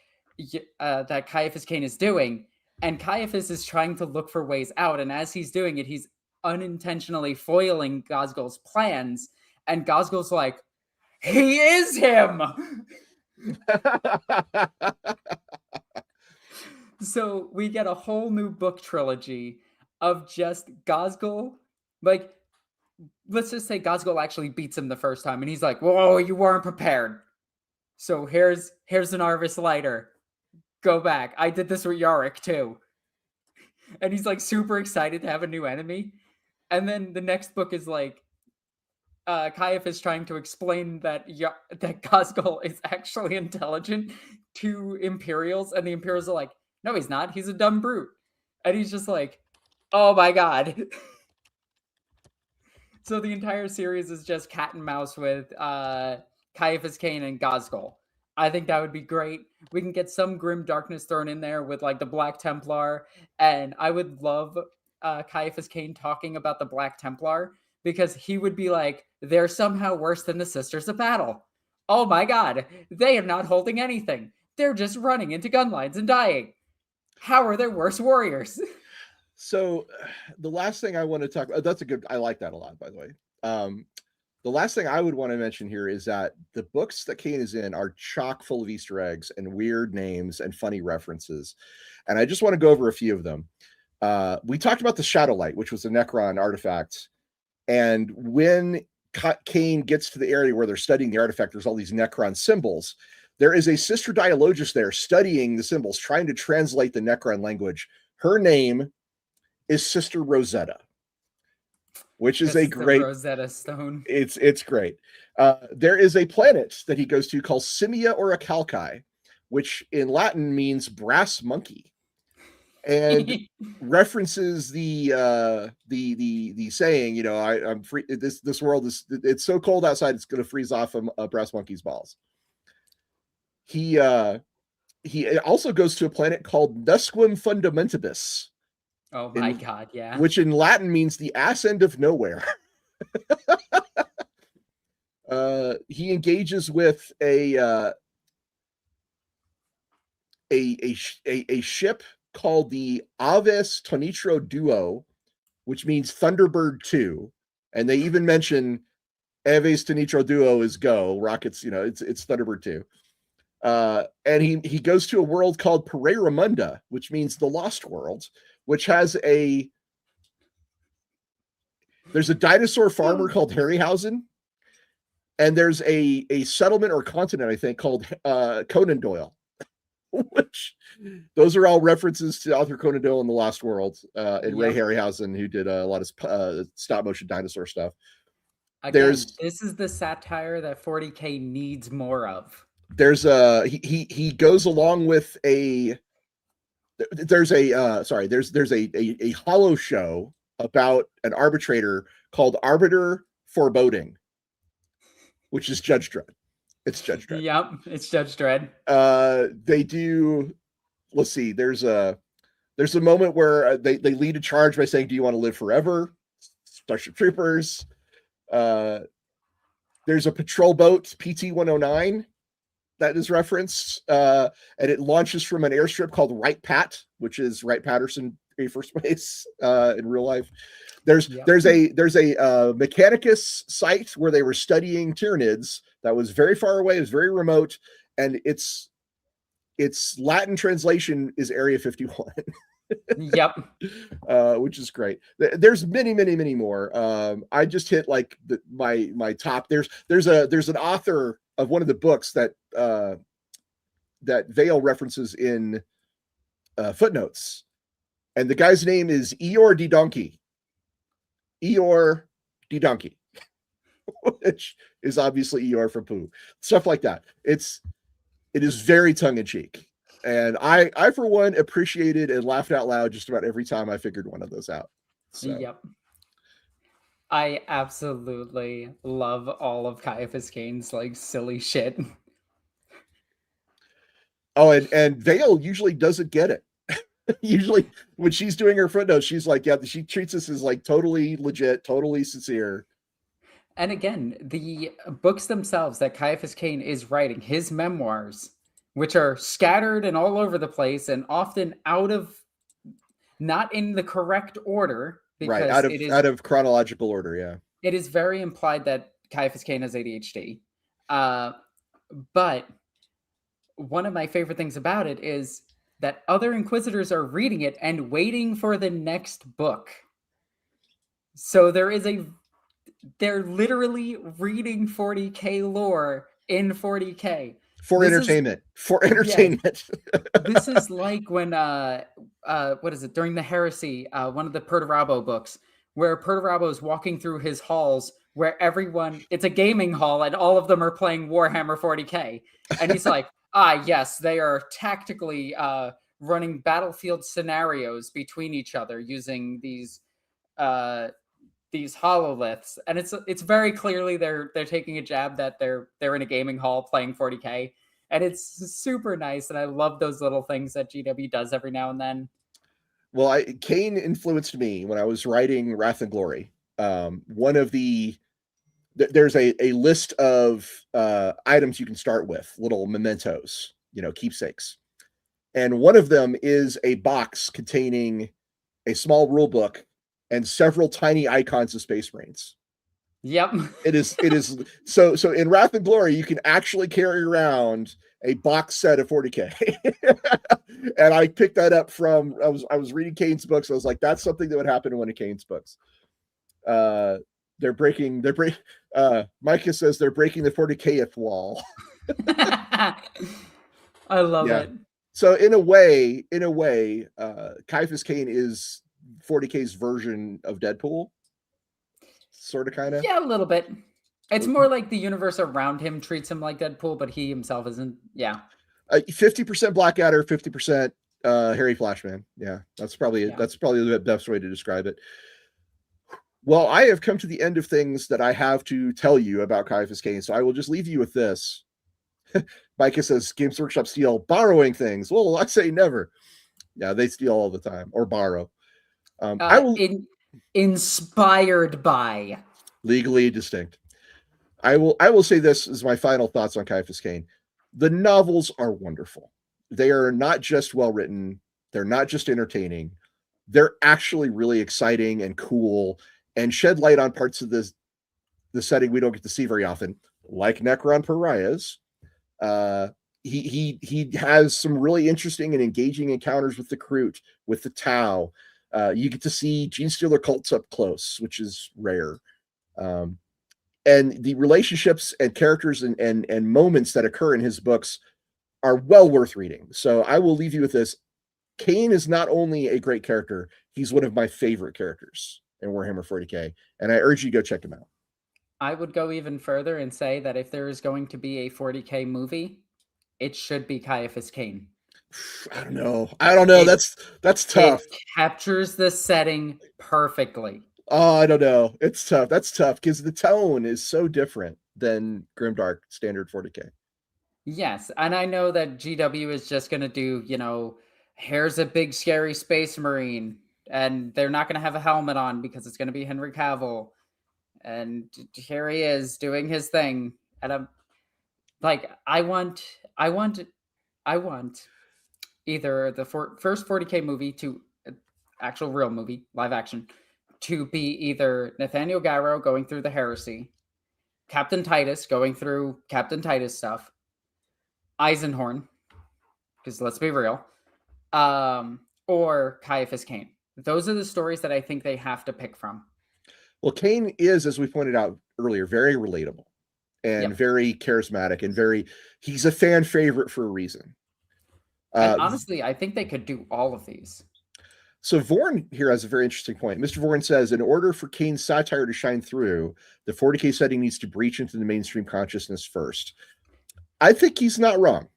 Ciaphas Cain is doing. And Caiaphas is trying to look for ways out. And as he's doing it, he's unintentionally foiling Ghazghkull's plans. And Ghazghkull's like, he is him! So we get a whole new book trilogy of just Ghazghkull. Like, let's just say Ghazghkull actually beats him the first time, and he's like, whoa, you weren't prepared. So here's an Arvis lighter. Go back. I did this with Yarick too. And he's like super excited to have a new enemy. And then the next book is like, Caiaphas trying to explain that that Ghazghkull is actually intelligent to Imperials, and the Imperials are like, no, he's not. He's a dumb brute. And he's just like, oh my god. So the entire series is just cat and mouse with Ciaphas Cain and Ghazghkull. I think that would be great. We can get some grim darkness thrown in there with like the Black Templar, and I would love Ciaphas Cain talking about the Black Templar, because he would be like, they're somehow worse than the Sisters of Battle. Oh my god, they are not holding anything. They're just running into gun lines and dying. How are they worse warriors? So the last thing I want to talk about, that's a good, I like that a lot, by the way. The last thing I would want to mention here is that the books that Cain is in are chock full of Easter eggs and weird names and funny references. And I just want to go over a few of them. We talked about the Shadowlight, which was a Necron artifact. And when Cain gets to the area where they're studying the artifact, there's all these Necron symbols. There is a sister dialogist there studying the symbols, trying to translate the Necron language. Her name is Sister Rosetta, which is a great Rosetta Stone. It's great. There is a planet that he goes to called Simia Orichalci, which in Latin means brass monkey, and references the saying, you know, I'm free. This world is, it's so cold outside it's going to freeze off a brass monkey's balls. He also goes to a planet called Nusquam Fundamentibus. Oh my god, yeah. Which in Latin means the ass end of nowhere. He engages with a ship called the Aves Tonitro Duo, which means Thunderbird 2. And they even mention Aves Tonitro Duo is go. Rockets, you know, it's Thunderbird 2. And he goes to a world called Pereira Munda, which means the Lost World, which has there's a dinosaur farmer called Harryhausen, and there's a settlement or continent, I think, called Conan Doyle, which those are all references to Arthur Conan Doyle in the Lost World, and Ray Harryhausen, who did a lot of stop motion dinosaur stuff. Again, this is the satire that 40K needs more of. There's he goes along with there's a hollow show about an arbitrator called Arbiter Foreboding, which is Judge Dredd. It's Judge Dredd. Yep, it's Judge Dredd. They do, let's see, there's a moment where they lead a charge by saying, do you want to live forever? Starship Troopers. There's a patrol boat, PT-109, that is referenced, and it launches from an airstrip called Wright Pat, which is Wright Patterson Air Force Base in real life. There's a Mechanicus site where they were studying Tyranids that was very far away, it was very remote, and its Latin translation is Area 51. Yep. Which is great. There's many more. I just hit like my top. There's an author of one of the books that Vail references in footnotes, and the guy's name is Eeyore D. Donkey. Eeyore D. Donkey, which is obviously Eeyore from Pooh. Stuff like that. It is very tongue-in-cheek. And I, for one, appreciated and laughed out loud just about every time I figured one of those out. So. Yep. I absolutely love all of Ciaphas Cain's like silly shit. Oh, and Vail usually doesn't get it. Usually when she's doing her footnotes, she's like, yeah, she treats us as like totally legit, totally sincere. And again, the books themselves that Ciaphas Cain is writing, his memoirs, which are scattered and all over the place and often not in the correct order. Right, out of chronological order, yeah. It is very implied that Ciaphas Cain has ADHD. But one of my favorite things about it is that other Inquisitors are reading it and waiting for the next book. So they're literally reading 40K lore in 40K. For entertainment. Yeah. This is like when what is it, during the heresy, one of the Perturabo books, where Perturabo is walking through his halls where it's a gaming hall and all of them are playing Warhammer 40K. And he's like, yes, they are tactically running battlefield scenarios between each other using these hololiths, and it's very clearly they're taking a jab that they're in a gaming hall playing 40K, and it's super nice, and I love those little things that GW does every now and then. Well, Cain influenced me when I was writing Wrath and Glory. One of there's a list of items you can start with, little mementos, keepsakes. And one of them is a box containing a small rule book and several tiny icons of Space Marines. Yep. It is so in Wrath and Glory, you can actually carry around a box set of 40K. And I picked that up from I was reading Cain's books. I was like, that's something that would happen in one of Cain's books. Micah says they're breaking the 40K wall. I love it. So in a way, Ciaphas Cain is 40K's version of Deadpool. Sort of, kind of. Yeah, a little bit. It's more like the universe around him treats him like Deadpool, but he himself isn't. Yeah. 50% Blackadder, 50% Harry Flashman. Yeah, that's probably the best way to describe it. Well, I have come to the end of things that I have to tell you about Ciaphas Cain, so I will just leave you with this. Micah says Games Workshop steal borrowing things. Well, I say never. Yeah, they steal all the time or borrow. I will inspired by legally distinct. I will say this as my final thoughts on Ciaphas Cain. The novels are wonderful. They are not just well written. They're not just entertaining. They're actually really exciting and cool and shed light on parts of the setting we don't get to see very often, like Necron Pariahs. He has some really interesting and engaging encounters with the Kroot, with the Tau. You get to see Genestealer cults up close, which is rare. And the relationships and characters and moments that occur in his books are well worth reading. So I will leave you with this. Cain is not only a great character, he's one of my favorite characters in Warhammer 40K, and I urge you to go check him out. I would go even further and say that if there is going to be a 40K movie, it should be Ciaphas Cain. I don't know. That's tough. It captures the setting perfectly. Oh, I don't know. It's tough. That's tough because the tone is so different than Grimdark standard 40K. Yes, and I know that GW is just going to do, here's a big scary space marine, and they're not going to have a helmet on because it's going to be Henry Cavill, and here he is doing his thing, and I'm like, I want either the first 40K movie to actual real movie, live action, to be either Nathaniel Garrow going through the heresy, Captain Titus going through Captain Titus stuff, Eisenhorn, because let's be real, or Ciaphas Cain. Those are the stories that I think they have to pick from. Well, Cain is, as we pointed out earlier, very relatable and very charismatic and he's a fan favorite for a reason. And honestly, I think they could do all of these. So Vorn here has a very interesting point. Mr. Vorn says, in order for Cain's satire to shine through, the 40K setting needs to breach into the mainstream consciousness first. I think he's not wrong.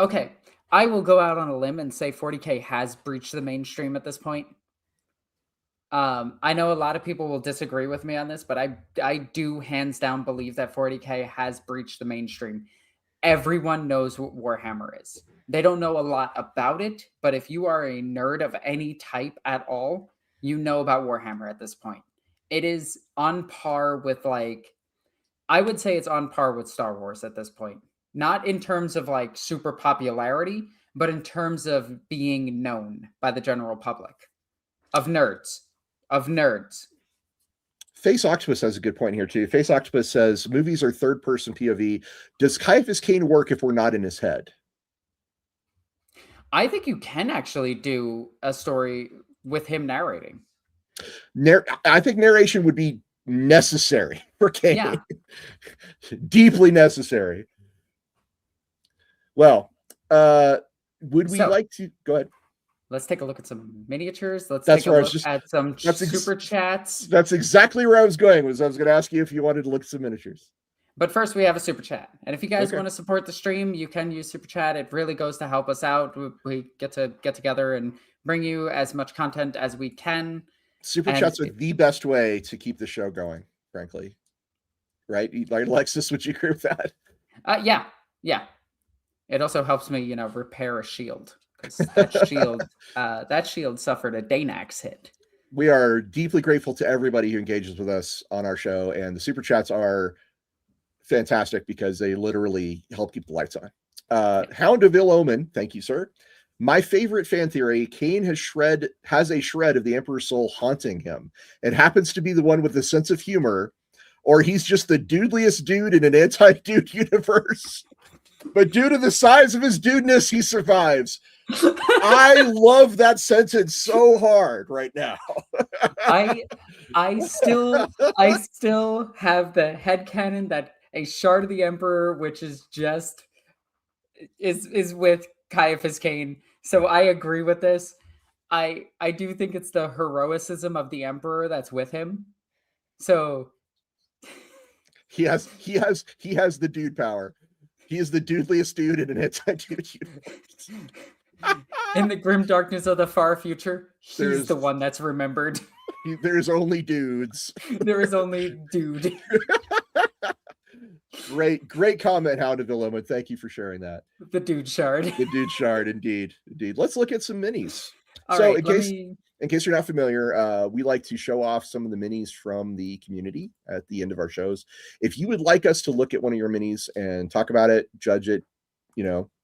Okay, I will go out on a limb and say 40K has breached the mainstream at this point. I know a lot of people will disagree with me on this, but I do hands down believe that 40K has breached the mainstream. Everyone knows what Warhammer is. They don't know a lot about it, but if you are a nerd of any type at all, you know about Warhammer at this point. It is on par with, I would say it's on par with Star Wars at this point. Not in terms of super popularity, but in terms of being known by the general public. Of nerds. Face Octopus has a good point here too. Face Octopus says movies are third-person POV. Does Ciaphas Cain work if we're not in his head? I think you can actually do a story with him narrating. I think narration would be necessary for Cain. Yeah. Deeply necessary. Well, would we like to go ahead? let's take a look at some miniatures. Let's That's take a where look at some super chats. That's exactly where I was going. I was going to ask you if you wanted to look at some miniatures. But first, we have a super chat, and if you guys Okay. want to support the stream, you can use super chat. It really goes to help us out. We get to get together and bring you as much content as we can. Super chats are the best way to keep the show going, frankly. Right, like Alexis, would you agree with that? Yeah. It also helps me, repair a shield, because that shield suffered a Danax hit. We are deeply grateful to everybody who engages with us on our show, and the super chats are fantastic because they literally help keep the lights on. Hound of Ill Omen, thank you, sir. My favorite fan theory: Cain has a shred of the Emperor's soul haunting him. It happens to be the one with a sense of humor, or he's just the dudeliest dude in an anti-dude universe. But due to the size of his dudeness, he survives. I love that sentence so hard right now. I still have the headcanon that a shard of the Emperor, which is just is with Ciaphas Cain. So I agree with this. I do think it's the heroicism of the Emperor that's with him. So he has the dude power. He is the dudeliest dude in an anti-dude universe. In the grim darkness of the far future, he's the one that's remembered. There's only dudes. There is only dude. Great comment, Hound of Ill Omen. Thank you for sharing that. The dude shard. The dude shard, indeed. Let's look at some minis. In case you're not familiar, we like to show off some of the minis from the community at the end of our shows. If you would like us to look at one of your minis and talk about it, judge it,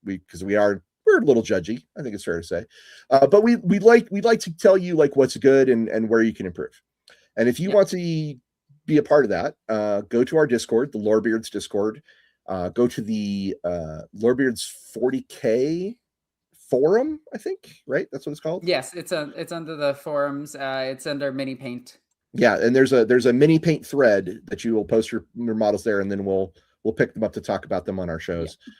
because we're a little judgy, I think it's fair to say. But we'd like to tell you like what's good and where you can improve. And if you want to be a part of that, go to our Discord, the Lorebeards Discord. Go to the Lorebeards 40K forum, I think, right? That's what it's called. Yes, it's under the forums. It's under mini paint. Yeah, and there's a mini paint thread that you will post your models there, and then we'll pick them up to talk about them on our shows. Yeah.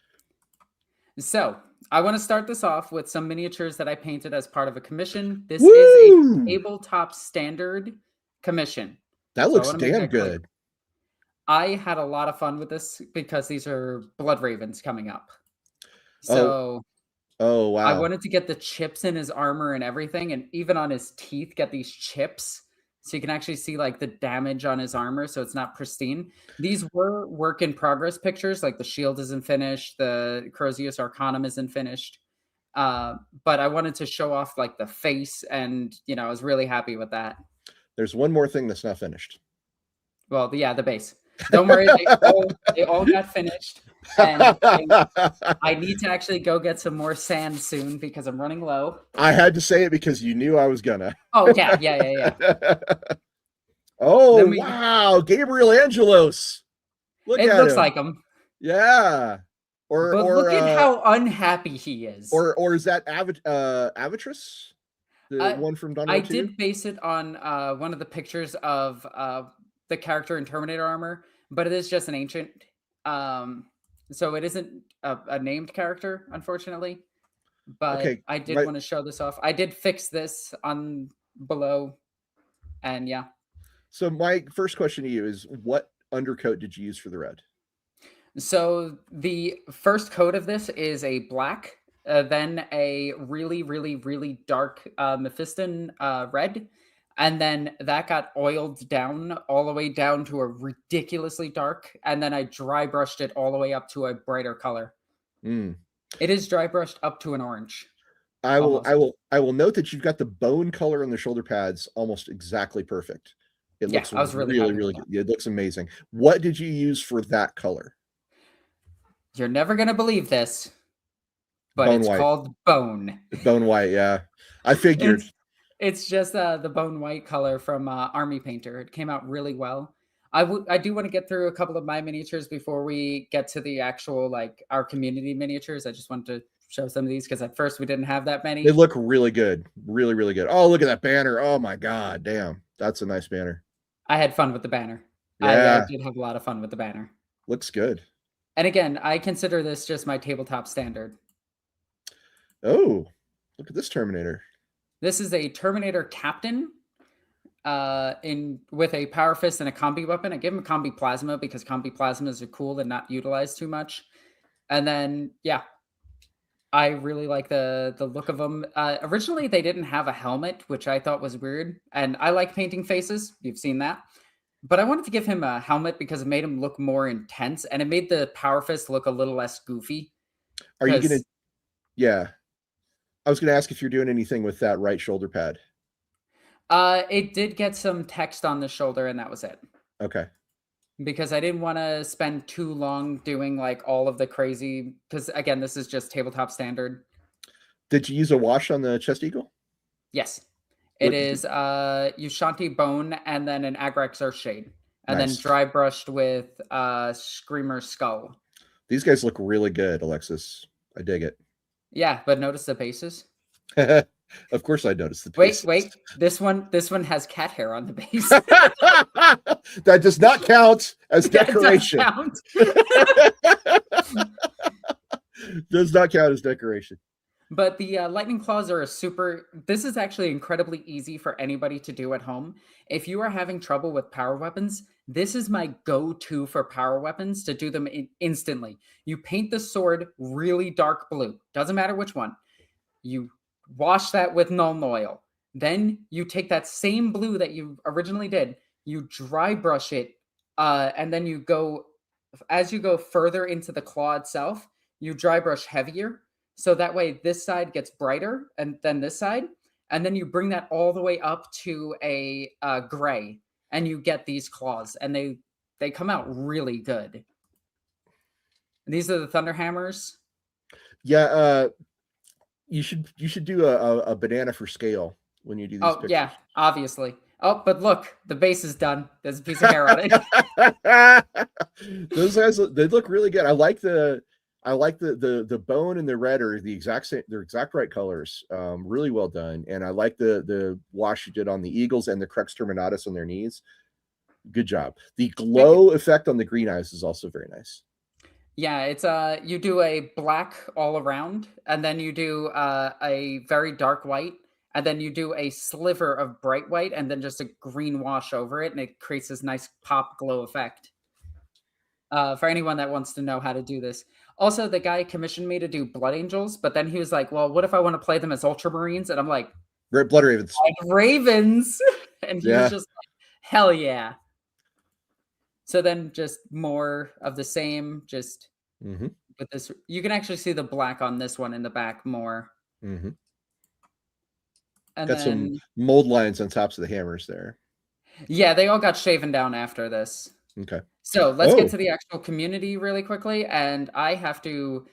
So I want to start this off with some miniatures that I painted as part of a commission. This is a tabletop standard commission. That looks damn good. I had a lot of fun with this because these are Blood Ravens coming up. So oh wow. I wanted to get the chips in his armor and everything, and even on his teeth, get these chips so you can actually see like the damage on his armor, so it's not pristine. These were work in progress pictures, like the shield isn't finished, the Crozius Arcanum isn't finished. But I wanted to show off like the face, and I was really happy with that. There's one more thing that's not finished. Well, the base. Don't worry, they all got finished. And I need to actually go get some more sand soon because I'm running low. I had to say it because you knew I was gonna. Oh yeah. Oh wow, Gabriel Angelos. It looks like him. Yeah. But look at how unhappy he is. Or is that Avatress? The one from Dawn I 2? did base it on one of the pictures of the character in Terminator armor, but it is just an ancient. So it isn't a named character, unfortunately. But okay, I did want to show this off. I did fix this on below, and yeah. So my first question to you is, what undercoat did you use for the red? So the first coat of this is a black, then a really, really, really dark Mephiston red. And then that got oiled down all the way down to a ridiculously dark. And then I dry brushed it all the way up to a brighter color. It is dry brushed up to an orange. I will note that you've got the bone color on the shoulder pads almost exactly perfect. It looks I was really good. It looks amazing. What did you use for that color? You're never going to believe this, but it's called bone. Bone white, yeah. I figured. It's just the bone white color from Army Painter. It came out really well. I do want to get through a couple of my miniatures before we get to the actual, like, our community miniatures. I just wanted to show some of these because at first we didn't have that many. They look really good. Really, really good. Oh, look at that banner. Oh, my God. Damn. That's a nice banner. I had fun with the banner. Yeah. I did have a lot of fun with the banner. Looks good. And again, I consider this just my tabletop standard. Oh, look at this Terminator. This is a Terminator captain with a power fist and a combi weapon. I give him a combi plasma because combi plasmas are cool and not utilized too much. And then, yeah, I really like the look of them. Originally, they didn't have a helmet, which I thought was weird. And I like painting faces. You've seen that. But I wanted to give him a helmet because it made him look more intense, and it made the power fist look a little less goofy. Are you gonna? Yeah, I was gonna ask if you're doing anything with that right shoulder pad. It did get some text on the shoulder, and that was it. Okay. Because I didn't want to spend too long doing like all of the crazy. Because again, this is just tabletop standard. Did you use a wash on the chest eagle? Yes. It is Ushanti Bone and then an Agraxar Shade. And then dry brushed with Screamer Skull. These guys look really good, Alexis. I dig it. Yeah, but notice the bases. Of course I noticed the bases. Wait. This one has cat hair on the base. That does not count as decoration. Does not count as decoration. But the lightning claws are this is actually incredibly easy for anybody to do at home. If you are having trouble with power weapons, this is my go-to for power weapons to do them instantly. You paint the sword really dark blue. Doesn't matter which one. You wash that with Nuln Oil. Then you take that same blue that you originally did, you dry brush it, and then as you go further into the claw itself, you dry brush heavier. So that way this side gets brighter and then this side. And then you bring that all the way up to a gray and you get these claws and they come out really good. These are the Thunder Hammers. Yeah, you should do a banana for scale when you do these pictures. Yeah, obviously. Oh, but look, the base is done. There's a piece of hair on it. Those guys, they look really good. I like the bone and the red are they're exact right colors. Really well done. And I like the wash you did on the eagles and the Crux Terminatus on their knees. Good job. The glow effect on the green eyes is also very nice. Yeah, it's you do a black all around, and then you do a very dark white, and then you do a sliver of bright white, and then just a green wash over it, and it creates this nice pop glow effect. For anyone that wants to know how to do this. Also, the guy commissioned me to do Blood Angels, but then he was like, well, what if I want to play them as Ultramarines? And I'm like, Blood Ravens. Ravens. And he was just like, hell yeah. So then just more of the same, just with this. You can actually see the black on this one in the back more. And got some mold lines on tops of the hammers there. Yeah, they all got shaven down after this. Okay. So let's get to the actual community really quickly. And I have to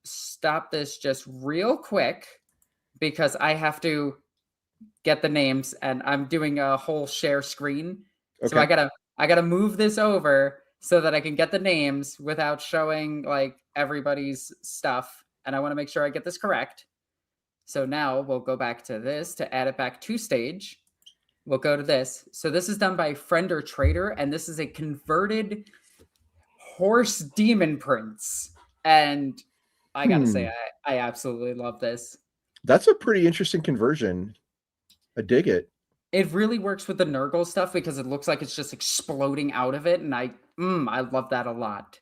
stop this just real quick because I have to get the names and I'm doing a whole share screen. Okay. So I gotta move this over so that I can get the names without showing like everybody's stuff. And I want to make sure I get this correct. So now we'll go back to this to add it back to stage. We'll go to this. So this is done by Friend or Trader, and this is a converted horse demon prince. And I gotta say, I absolutely love this. That's a pretty interesting conversion. I dig it. It really works with the Nurgle stuff because it looks like it's just exploding out of it, and I love that a lot.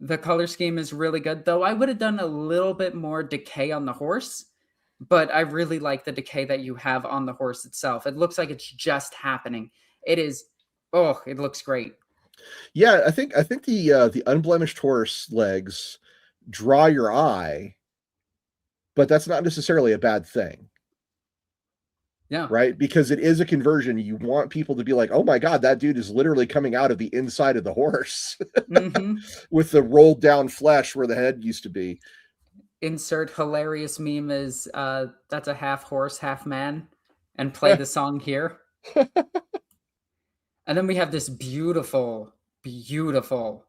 The color scheme is really good, though I would have done a little bit more decay on the horse. But I really like the decay that you have on the horse itself. It looks like it's just happening. It is. Oh, it looks great. Yeah, I think the unblemished horse legs draw your eye, but that's not necessarily a bad thing. Yeah. Right? Because it is a conversion. You want people to be like, oh my God, that dude is literally coming out of the inside of the horse with the rolled down flesh where the head used to be. Insert hilarious meme is that's a half horse, half man, and play the song here. And then we have this beautiful, beautiful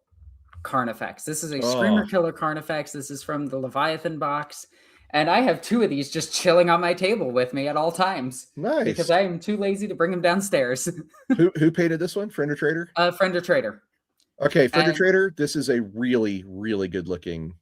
Carnifex. This is a Screamer Killer Carnifex. This is from the Leviathan box. And I have two of these just chilling on my table with me at all times. Nice. Because I am too lazy to bring them downstairs. Who painted this one? Friend or Trader? Friend or Trader. Okay, Friend or Trader. This is a really, really good looking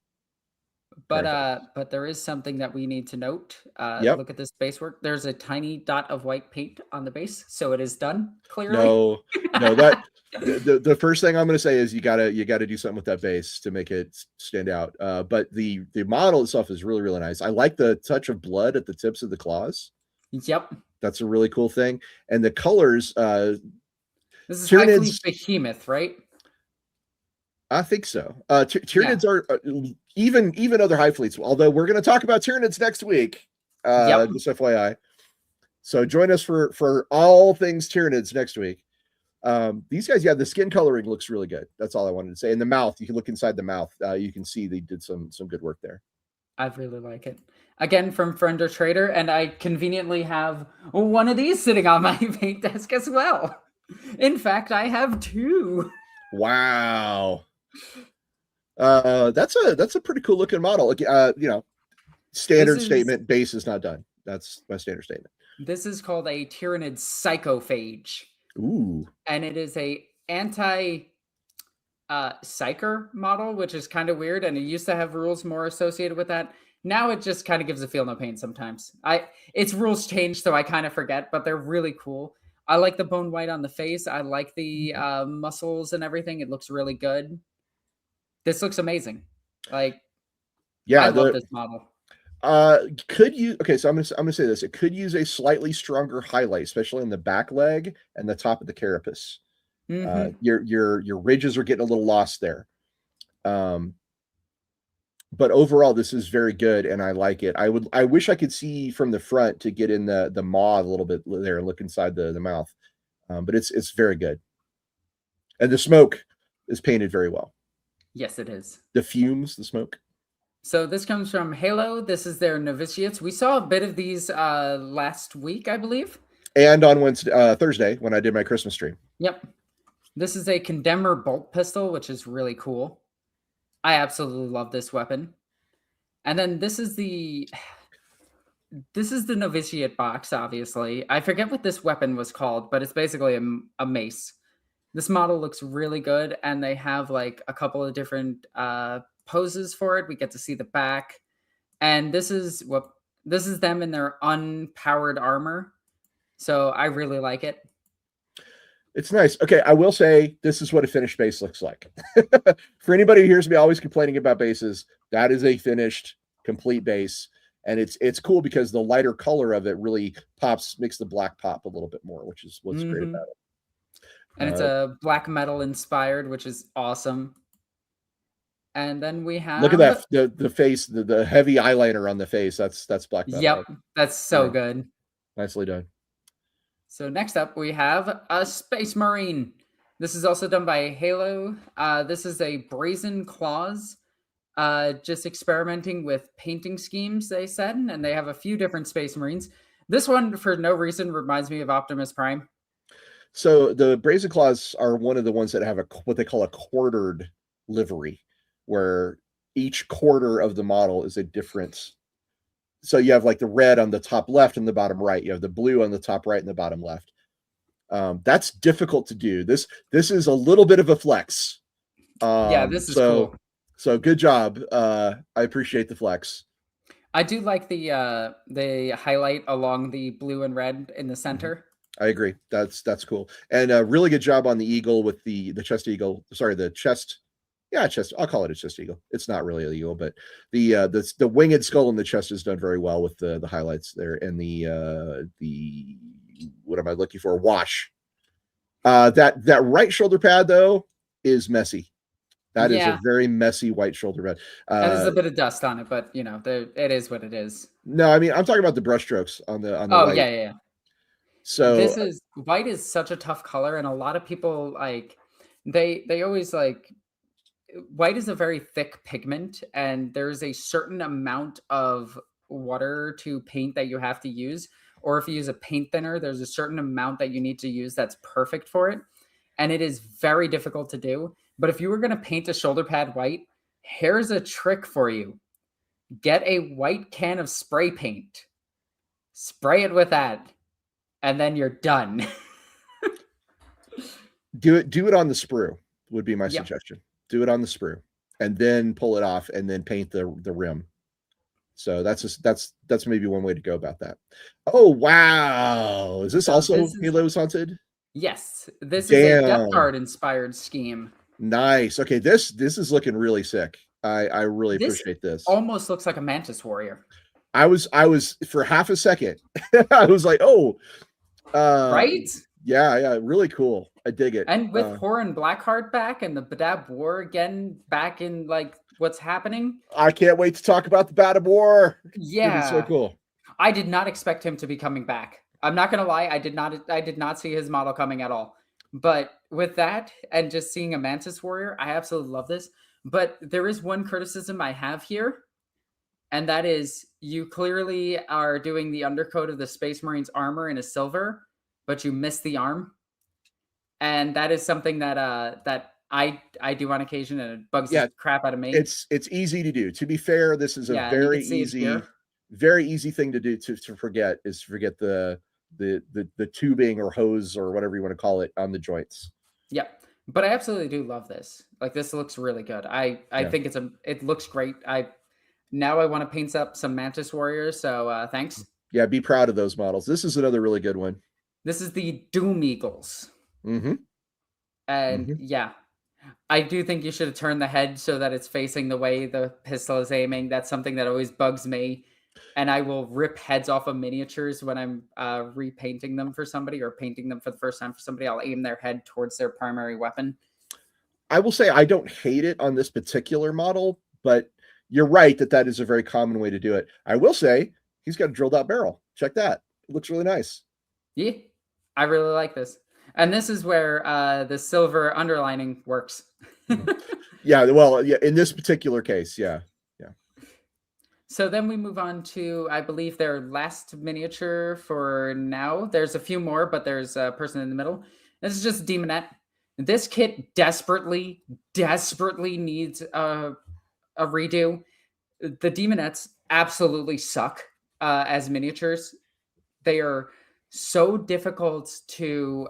But there is something that we need to note. Yep. Look at this base work. There's a tiny dot of white paint on the base, so it is done clearly. No, that the first thing I'm going to say is you gotta do something with that base to make it stand out. But the model itself is really, really nice. I like the touch of blood at the tips of the claws. Yep. That's a really cool thing. And the colors. This is Tyranids Behemoth, right? I think so. Tyranids are even other hive fleets. Although we're going to talk about Tyranids next week. Just FYI. So join us for all things Tyranids next week. These guys, the skin coloring looks really good. That's all I wanted to say. And the mouth, you can look inside the mouth. You can see they did some good work there. I really like it. Again, from Friend or Trader, and I conveniently have one of these sitting on my paint desk as well. In fact, I have 2. Wow. That's a pretty cool looking model. Standard statement, base is not done. That's my standard statement. This is called a Tyranid Psychophage. Ooh. And it is a anti-psyker model, which is kind of weird, and it used to have rules more associated with that. Now it just kind of gives a feel no pain sometimes. Its rules change, so I kind of forget, but they're really cool. I like the bone white on the face. I like the muscles and everything. It looks really good. This looks amazing. I love this model. Could you? Okay, so I'm gonna say this. It could use a slightly stronger highlight, especially in the back leg and the top of the carapace. Your ridges are getting a little lost there. But overall, this is very good, and I like it. I wish I could see from the front to get in the maw a little bit there and look inside the mouth. But it's very good. And the smoke is painted very well. Yes, it is. The fumes, the smoke. So this comes from Halo. This is their novitiates. We saw a bit of these last week, I believe. And on Thursday, when I did my Christmas stream. Yep. This is a Condemner bolt pistol, which is really cool. I absolutely love this weapon. And then this is the novitiate box, obviously. I forget what this weapon was called, but it's basically a mace. This model looks really good, and they have like a couple of different poses for it. We get to see the back. And this is them in their unpowered armor. So I really like it. It's nice. Okay, I will say this is what a finished base looks like. For anybody who hears me always complaining about bases, that is a finished, complete base. And it's cool because the lighter color of it really makes the black pop a little bit more, which is what's great about it. And it's a black metal inspired, which is awesome. And then we have... Look at that, the face, the heavy eyeliner on the face. That's black metal. Yep, that's so good. Nicely done. So next up, we have a Space Marine. This is also done by Halo. This is a Brazen Claws, just experimenting with painting schemes, they said, and they have a few different Space Marines. This one, for no reason, reminds me of Optimus Prime. So the Brazen Claws are one of the ones that have what they call a quartered livery, where each quarter of the model is a different. So you have like the red on the top left and the bottom right. You have the blue on the top right and the bottom left. That's difficult to do. This is a little bit of a flex. This is cool. So good job. I appreciate the flex. I do like the highlight along the blue and red in the center. I agree. That's cool. And a really good job on the eagle with the chest eagle. Sorry, the chest. Yeah, chest. I'll call it a chest eagle. It's not really an eagle, but the winged skull in the chest is done very well with the highlights there, and the what am I looking for? Wash. That right shoulder pad though is messy. That is a very messy white shoulder pad. There's a bit of dust on it, but it is what it is. No, I mean I'm talking about the brush strokes on the. Oh white. yeah. So white is such a tough color, and a lot of people they always white is a very thick pigment, and there's a certain amount of water to paint that you have to use, or if you use a paint thinner, there's a certain amount that you need to use that's perfect for it, and it is very difficult to do. But if you were going to paint a shoulder pad white, here's a trick for you. Get a white can of spray paint, spray it with that, and then you're done. Do it on the sprue would be my suggestion. Do it on the sprue. and then pull it off and then paint the rim. So that's maybe one way to go about that. Oh wow. Is this So also this is, Halo's Haunted? yes, this is a Death Damn. Guard inspired scheme. Nice. Okay, this is looking really sick. I really This appreciate this. almost looks like a Mantis Warrior. I was for half a second. I was like, oh, Right? Yeah, really cool. I dig it. And with Horan Blackheart back and the Badab War again back in like what's happening. I can't wait to talk about the Badab War. Yeah. It's so cool. I did not expect him to be coming back. I'm not gonna lie, I did not see his model coming at all. But with that and just seeing a Mantis Warrior, I absolutely love this. But there is one criticism I have here, and that is you clearly are doing the undercoat of the Space Marines armor in a silver, but you missed the arm. And that is something that that I do on occasion, and it bugs the crap out of me. It's easy to do. To be fair, this is a very easy thing to do to forget the tubing or hose or whatever you want to call it on the joints. Yep. But I absolutely do love this. Like this looks really good. I think it looks great. Now I want to paint up some Mantis Warriors, so thanks. Yeah, be proud of those models. This is another really good one. This is the Doom Eagles. Mm-hmm. And yeah, I do think you should have turned the head so that it's facing the way the pistol is aiming. That's something that always bugs me. And I will rip heads off of miniatures when I'm repainting them for somebody or painting them for the first time for somebody. I'll aim their head towards their primary weapon. I will say I don't hate it on this particular model, but you're right that is a very common way to do it. I will say he's got a drilled out barrel. Check that. It looks really nice. Yeah, I really like this. And this is where the silver underlining works. Yeah, well, yeah, in this particular case, yeah. So then we move on to, I believe, their last miniature for now. There's a few more, but there's a person in the middle. This is just Demonette. This kit desperately needs a redo. The Demonettes absolutely suck as miniatures. They are so difficult to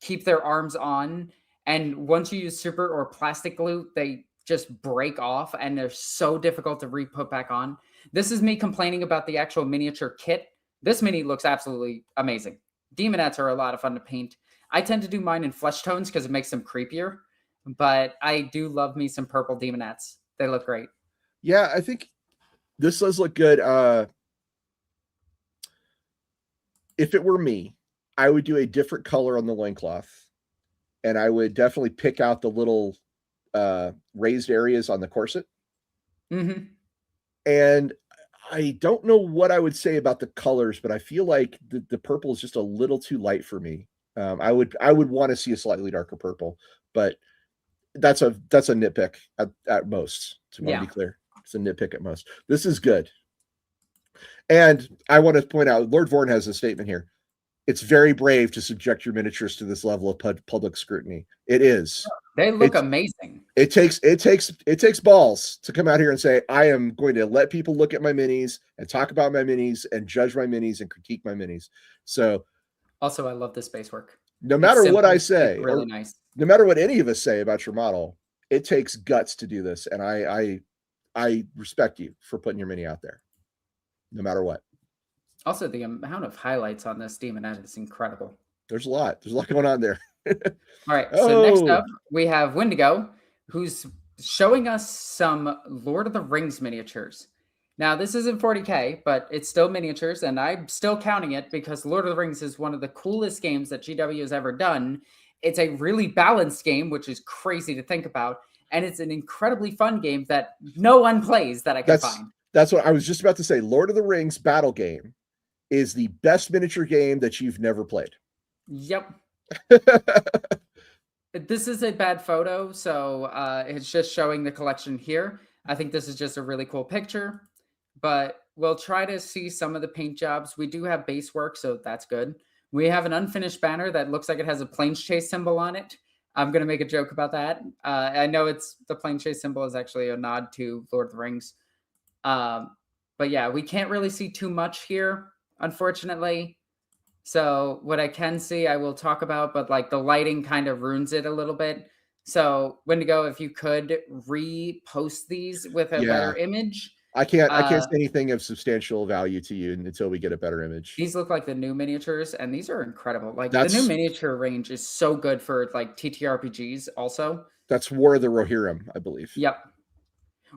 keep their arms on. And once you use super or plastic glue, they just break off and they're so difficult to re-put back on. This is me complaining about the actual miniature kit. This mini looks absolutely amazing. Demonettes are a lot of fun to paint. I tend to do mine in flesh tones because it makes them creepier, but I do love me some purple Demonettes. They look great. Yeah, I think this does look good. If it were me, I would do a different color on the loincloth, and I would definitely pick out the little raised areas on the corset. Mm-hmm. And I don't know what I would say about the colors, but I feel like the purple is just a little too light for me. I would want to see a slightly darker purple, but that's a nitpick at most. To be clear, it's a nitpick at most. This is good. And I want to point out, Lord Vorn has a statement here. It's very brave to subject your miniatures to this level of public scrutiny. It is. They look amazing. It takes balls to come out here and say, I am going to let people look at my minis and talk about my minis and judge my minis and critique my minis. So also, I love the space work. No matter what I say, really nice. No matter what any of us say about your model, it takes guts to do this. And I respect you for putting your mini out there, no matter what. Also, the amount of highlights on this Demonette is incredible. There's a lot going on there. All right. So next up, we have Wendigo, who's showing us some Lord of the Rings miniatures. Now, this isn't 40K, but it's still miniatures, and I'm still counting it because Lord of the Rings is one of the coolest games that GW has ever done. It's a really balanced game, which is crazy to think about, and it's an incredibly fun game that no one plays that I can find. That's what I was just about to say. Lord of the Rings battle game is the best miniature game that you've never played. Yep. This is a bad photo, so it's just showing the collection here. I think this is just a really cool picture, but we'll try to see some of the paint jobs. We do have base work, so that's good. We have an unfinished banner that looks like it has a planes chase symbol on it. I'm going to make a joke about that. I know it's the planes chase symbol is actually a nod to Lord of the Rings. But yeah, we can't really see too much here, unfortunately. So what I can see, I will talk about, but like the lighting kind of ruins it a little bit. So Wendigo, if you could repost these with a better image. I can't say anything of substantial value to you until we get a better image. These look like the new miniatures, and these are incredible. Like the new miniature range is so good for like TTRPGs also. That's War of the Rohirrim, I believe. Yep.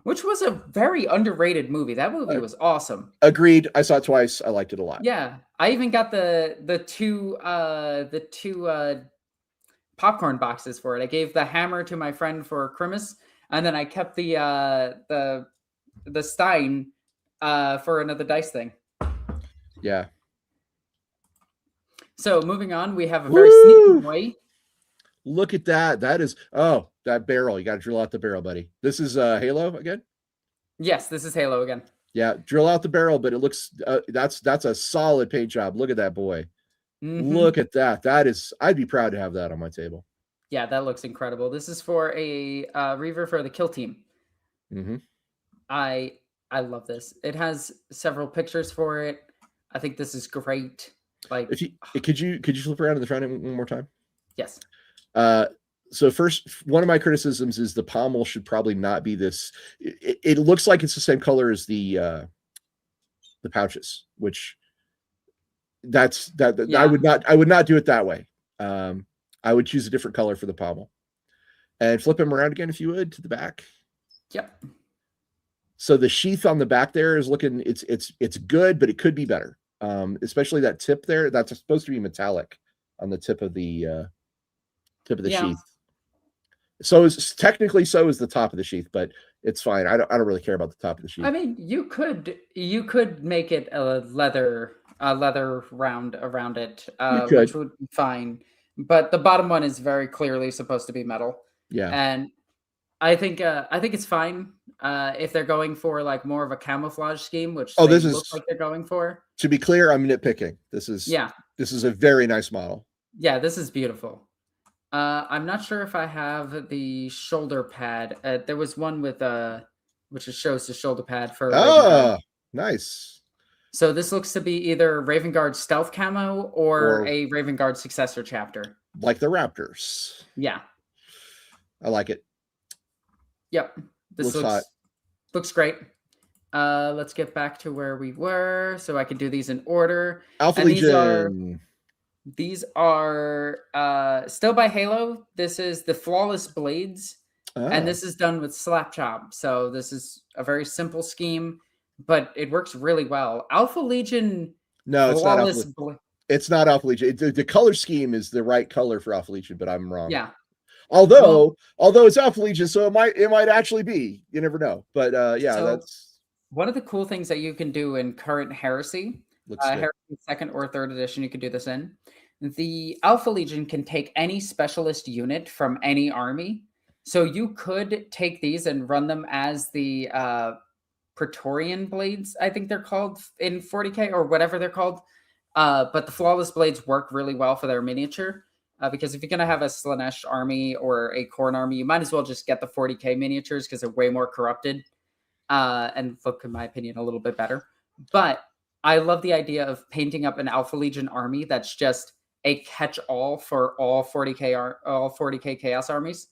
Which was a very underrated movie. That movie was awesome. Agreed. I saw it twice. I liked it a lot. Yeah. I even got the two popcorn boxes for it. I gave the hammer to my friend for Christmas, and then I kept the Stein for another dice thing. Yeah. So moving on, we have a very sneaky boy. Look at that. That is that barrel. You got to drill out the barrel, buddy. This is Halo again? Yes, this is Halo again. Yeah, drill out the barrel, but it looks that's a solid paint job. Look at that boy. Look at that. That is, I'd be proud to have that on my table. Yeah, that looks incredible. This is for a Reaver for the kill team. I love this. It has several pictures for it. I think this is great. Like, if you could you flip around to the front one more time? Yes. So first, one of my criticisms is the pommel should probably not be this. It looks like it's the same color as the pouches, which yeah. I would not do it that way. I would choose a different color for the pommel, and flip him around again if you would to the back. Yep. So the sheath on the back there is looking, it's good, but it could be better. Especially that tip there. That's supposed to be metallic on the tip of the sheath. So technically is the top of the sheath, but it's fine. I don't really care about the top of the sheath. I mean, you could make it a leather round around it, which would be fine. But the bottom one is very clearly supposed to be metal. Yeah. And I think it's fine if they're going for like more of a camouflage scheme, which this looks like they're going for. To be clear, I'm nitpicking. This is a very nice model. Yeah, this is beautiful. I'm not sure if I have the shoulder pad. There was one with which shows the shoulder pad for. Nice. So this looks to be either Raven Guard stealth camo or a Raven Guard successor chapter, like the Raptors. Yeah, I like it. Yep, this looks great. Let's get back to where we were, so I can do these in order. Alpha Legion. These are still by Halo. This is the Flawless Blades, and this is done with Slap Chop. So this is a very simple scheme, but it works really well. Alpha Legion. No, it's not Alpha Legion. It's not Alpha Legion. The color scheme is the right color for Alpha Legion, but I'm wrong. Yeah. Although it's Alpha Legion, so it might actually be. You never know. But that's one of the cool things that you can do in current Heresy. Heresy 2nd or 3rd edition, you could do this in. The Alpha Legion can take any specialist unit from any army. So you could take these and run them as the Praetorian Blades, I think they're called in 40K or whatever they're called. But the Flawless Blades work really well for their miniature. Because if you're going to have a Slanesh army or a Khorne army, you might as well just get the 40K miniatures because they're way more corrupted and look, in my opinion, a little bit better. But I love the idea of painting up an Alpha Legion army that's just a catch-all for all 40K Chaos armies.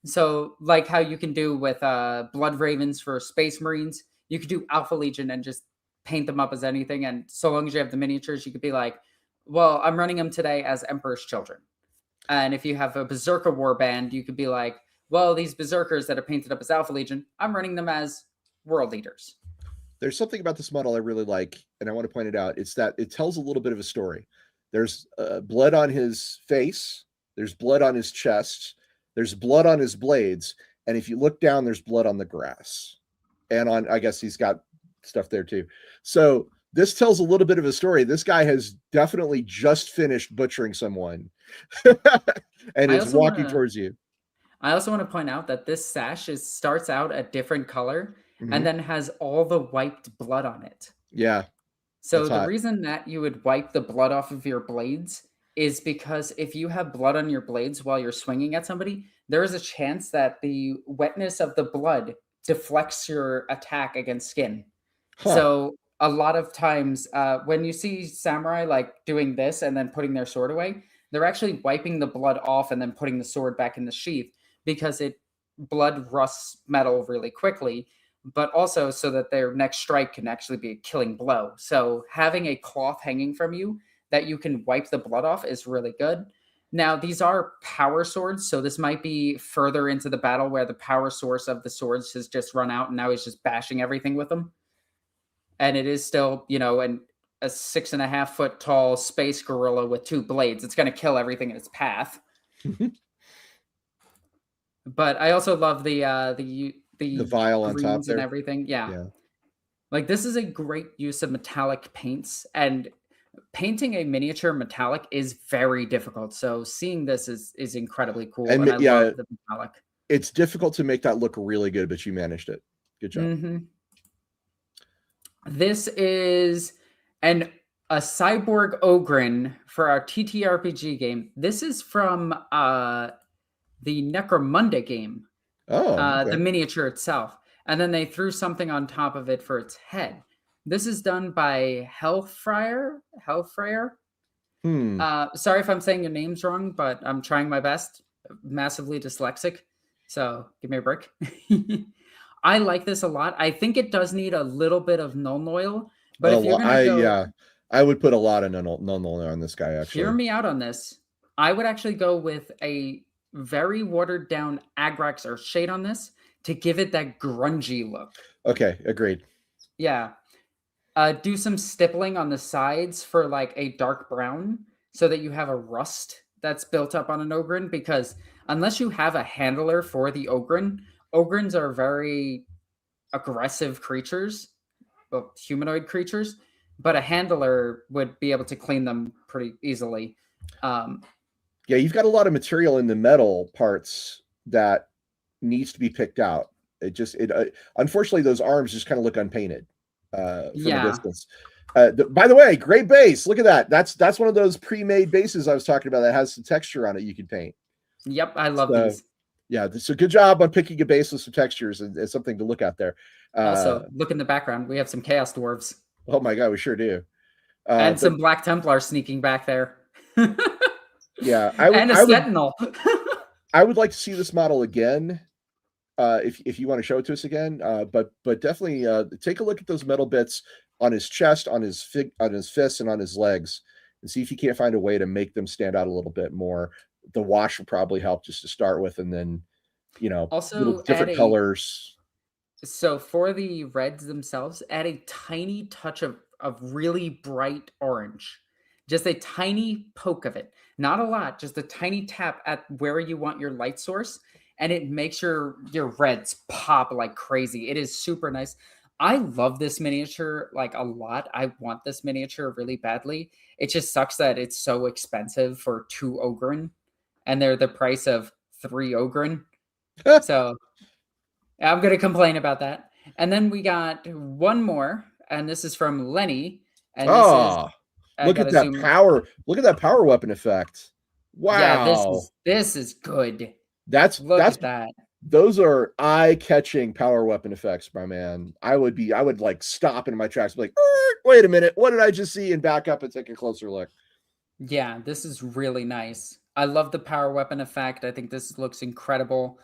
So, like how you can do with Blood Ravens for Space Marines, you could do Alpha Legion and just paint them up as anything. And so long as you have the miniatures, you could be like, well, I'm running them today as Emperor's Children. And if you have a Berserker Warband, you could be like, well, these Berserkers that are painted up as Alpha Legion, I'm running them as World Leaders. There's something about this model I really like, and I want to point it out. It's that it tells a little bit of a story. There's blood on his face. There's blood on his chest. There's blood on his blades. And if you look down, there's blood on the grass. And I guess he's got stuff there too. So this tells a little bit of a story. This guy has definitely just finished butchering someone and is walking towards you. I also want to point out that this sash starts out a different color and then has all the wiped blood on it. Yeah. So the reason that you would wipe the blood off of your blades is because if you have blood on your blades while you're swinging at somebody, there is a chance that the wetness of the blood deflects your attack against skin. So a lot of times when you see samurai like doing this and then putting their sword away, they're actually wiping the blood off and then putting the sword back in the sheath, because blood rusts metal really quickly, but also so that their next strike can actually be a killing blow. So having a cloth hanging from you that you can wipe the blood off is really good. Now, these are power swords, so this might be further into the battle where the power source of the swords has just run out and now he's just bashing everything with them. And it is still, a 6.5 foot tall space gorilla with 2 blades. It's going to kill everything in its path. But I also love the vial on top there and everything. Yeah. Like, this is a great use of metallic paints, and painting a miniature metallic is very difficult. So seeing this is incredibly cool. And I love the metallic. It's difficult to make that look really good, but you managed it. Good job. Mm-hmm. This is a cyborg Ogren for our TTRPG game. This is from the Necromunda game. Okay. The miniature itself. And then they threw something on top of it for its head. This is done by Hellfryer. Sorry if I'm saying your names wrong, but I'm trying my best. Massively dyslexic, so give me a break. I like this a lot. I think it does need a little bit of null oil, but if you're gonna I would put a lot of null oil on this guy. Actually, hear me out on this. I would actually go with a very watered down Agrax or shade on this to give it that grungy look. Okay, agreed. Yeah. Do some stippling on the sides for like a dark brown so that you have a rust that's built up on an Ogren, because unless you have a handler for the Ogren, Ogrens are very aggressive creatures, well, humanoid creatures, but a handler would be able to clean them pretty easily. Yeah, you've got a lot of material in the metal parts that needs to be picked out. Unfortunately, those arms just kind of look unpainted from a distance. By the way, great base. Look at that. That's one of those pre-made bases I was talking about that has some texture on it you can paint. Yep, I love these. Yeah, so good job on picking a base with some textures and something to look at there. Also, look in the background. We have some Chaos Dwarves. Oh my god, we sure do. And some Black Templars sneaking back there. Yeah, and a Sentinel. I would like to see this model again. If you want to show it to us again, but definitely take a look at those metal bits on his chest, on his fists, and on his legs, and see if you can't find a way to make them stand out a little bit more. The wash would probably help just to start with, and then also different colors. So for the reds themselves, add a tiny touch of really bright orange, just a tiny poke of it, not a lot, just a tiny tap at where you want your light source. And it makes your reds pop like crazy. It is super nice. I love this miniature like a lot. I want this miniature really badly. It just sucks that it's so expensive for 2 Ogren, and they're the price of 3 Ogren. So I'm going to complain about that. And then we got one more, and this is from Lenny. And look at that power! Look at that power weapon effect. Wow. Yeah, this is good. Look at that. Those are eye-catching power weapon effects, my man. I would like stop in my tracks, like, wait a minute, what did I just see? And back up and take a closer look. Yeah, this is really nice. I love the power weapon effect. I think this looks incredible.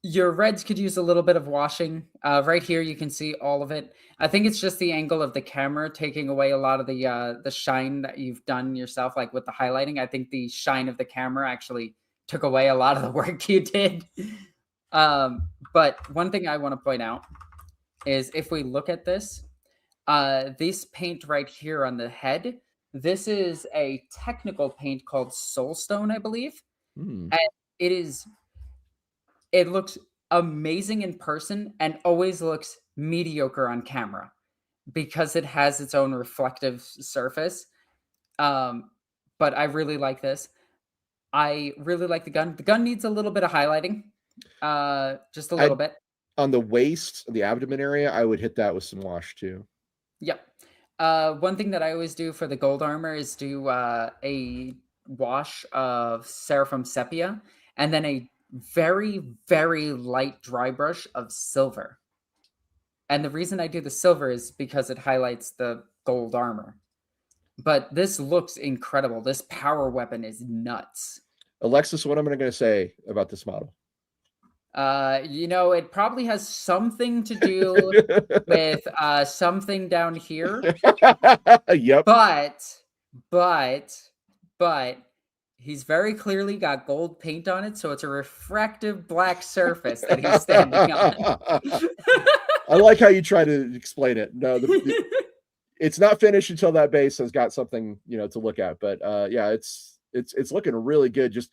Your reds could use a little bit of washing. Right here, you can see all of it. I think it's just the angle of the camera taking away a lot of the shine that you've done yourself, like with the highlighting. I think the shine of the camera actually took away a lot of the work you did. But one thing I want to point out is if we look at this paint right here on the head, this is a technical paint called Soulstone, I believe. And it looks amazing in person and always looks mediocre on camera because it has its own reflective surface. But I really like this. I really like the gun. The gun needs a little bit of highlighting, just a little bit. On the waist, the abdomen area, I would hit that with some wash too. Yep. One thing that I always do for the gold armor is do a wash of Seraphim Sepia and then a very, very light dry brush of silver. And the reason I do the silver is because it highlights the gold armor. But this looks incredible. This power weapon is nuts. Alexis, what am I going to say about this model? It probably has something to do with something down here. Yep. But he's very clearly got gold paint on it, so it's a refractive black surface that he's standing on. I like how you try to explain it. No, it's not finished until that base has got something, to look at. But yeah, it's looking really good. Just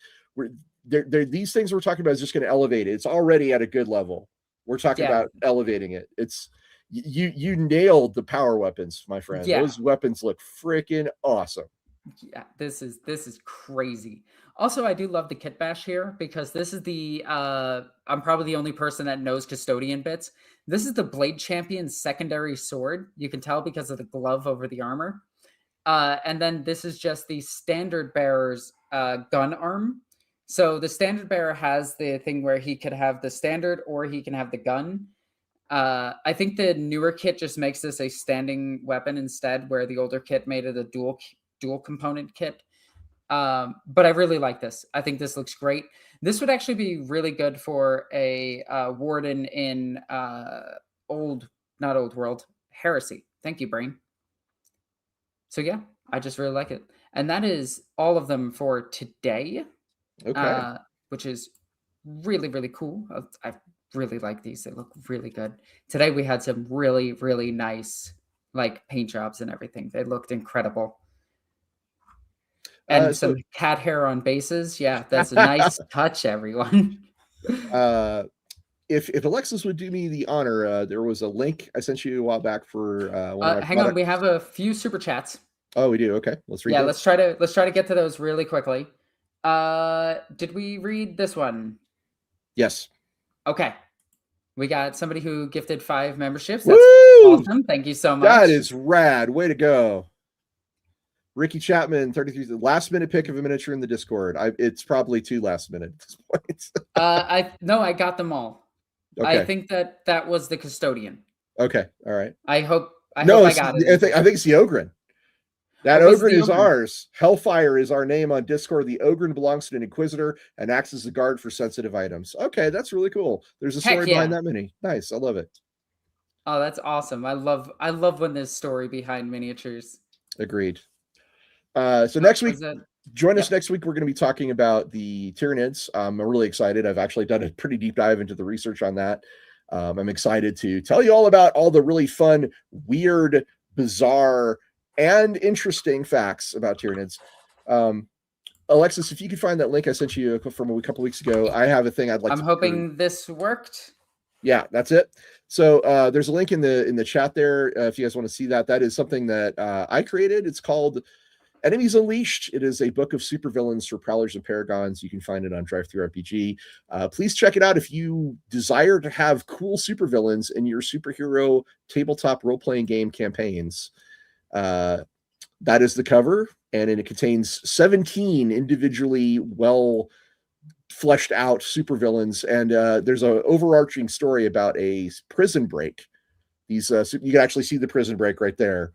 these things we're talking about is just going to elevate it. It's already at a good level. We're talking about elevating it. It's you nailed the power weapons, my friend. Yeah. Those weapons look freaking awesome. Yeah, this is crazy. Also, I do love the kit bash here because this is the I'm probably the only person that knows custodian bits. This is the Blade Champion's secondary sword. You can tell because of the glove over the armor. And then this is just the standard bearer's gun arm. So the standard bearer has the thing where he could have the standard or he can have the gun. I think the newer kit just makes this a standing weapon instead, where the older kit made it a dual component kit. But I really like this. I think this looks great. This would actually be really good for a warden in not Old World, Heresy. Thank you, Brain. So yeah, I just really like it. And that is all of them for today. Okay. Which is really, really cool. I really like these. They look really good. Today we had some really, really nice paint jobs and everything. They looked incredible. And some cat hair on bases. Yeah, that's a nice touch, everyone. If Alexis would do me the honor, there was a link I sent you a while back for hang on, we have a few super chats. Oh, we do. Okay, let's read. Yeah, let's try to get to those really quickly. Did we read this one? Yes. Okay. We got somebody who gifted 5 memberships. That's awesome. Thank you so much. That is rad. Way to go. Ricky Chapman, 33, the last minute pick of a miniature in the Discord. It's probably too last minute at this point. I got them all. Okay. I think that was the custodian. Okay. All right. I hope I got it. I think it's the Ogren. That Ogren is ours. Hellfire is our name on Discord. The Ogren belongs to an Inquisitor and acts as a guard for sensitive items. Okay, that's really cool. There's a story behind that mini. Nice. I love it. Oh, that's awesome. I love when there's story behind miniatures. Agreed. So next week, join us next week. We're going to be talking about the Tyranids. I'm really excited. I've actually done a pretty deep dive into the research on that. I'm excited to tell you all about all the really fun, weird, bizarre, and interesting facts about Tyranids. Alexis, if you could find that link I sent you from a couple weeks ago, I have a thing I'd like. I'm hoping this worked. Yeah, that's it. So there's a link in the chat there if you guys want to see that. That is something that I created. It's called Enemies Unleashed. It is a book of supervillains for Prowlers and Paragons. You can find it on Drive-Thru-RPG. Please check it out if you desire to have cool supervillains in your superhero tabletop role-playing game campaigns. That is the cover, and it contains 17 individually well fleshed out supervillains, and there's an overarching story about a prison break. These you can actually see the prison break right there.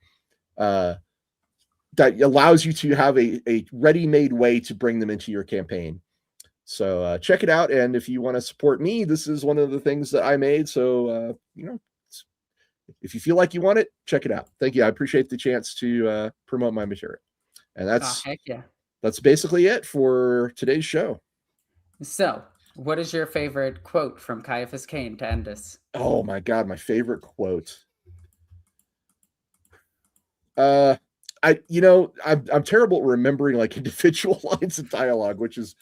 That allows you to have a ready-made way to bring them into your campaign. So check it out, and if you want to support me, this is one of the things that I made. So if you feel like you want it, check it out. Thank you. I appreciate the chance to promote my material. And that's basically it for today's show. So, what is your favorite quote from Ciaphas Cain to end us? Oh my God, my favorite quote. I'm terrible at remembering individual lines of dialogue, which is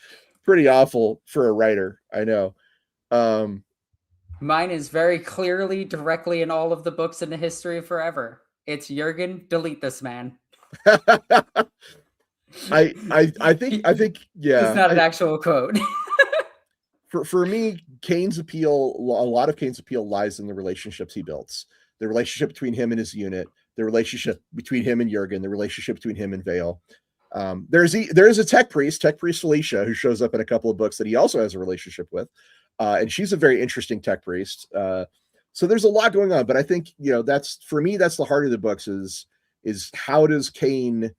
pretty awful for a writer. I know. Mine is very clearly, directly in all of the books in the history of forever. It's Jurgen, delete this man. I think yeah. It's not an actual quote. For me, Cain's appeal, a lot of Cain's appeal lies in the relationships he builds. The relationship between him and his unit, the relationship between him and Jurgen, the relationship between him and Vail. There is a tech priest Felicia, who shows up in a couple of books that he also has a relationship with. And she's a very interesting tech priest. So there's a lot going on, but I think, that's the heart of the books is how does Cain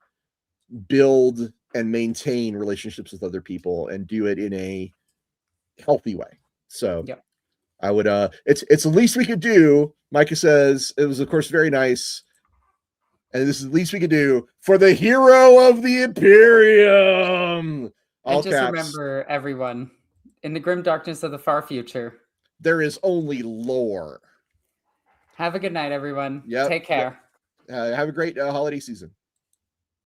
build and maintain relationships with other people and do it in a healthy way. So Yep. I would it's the least we could do. Micah says it was of course very nice. And this is the least we could do for the hero of the Imperium. All And just caps. remember, everyone, in the grim darkness of the far future, there is only lore. Have a good night, everyone. Yep. Take care. Have a great holiday season.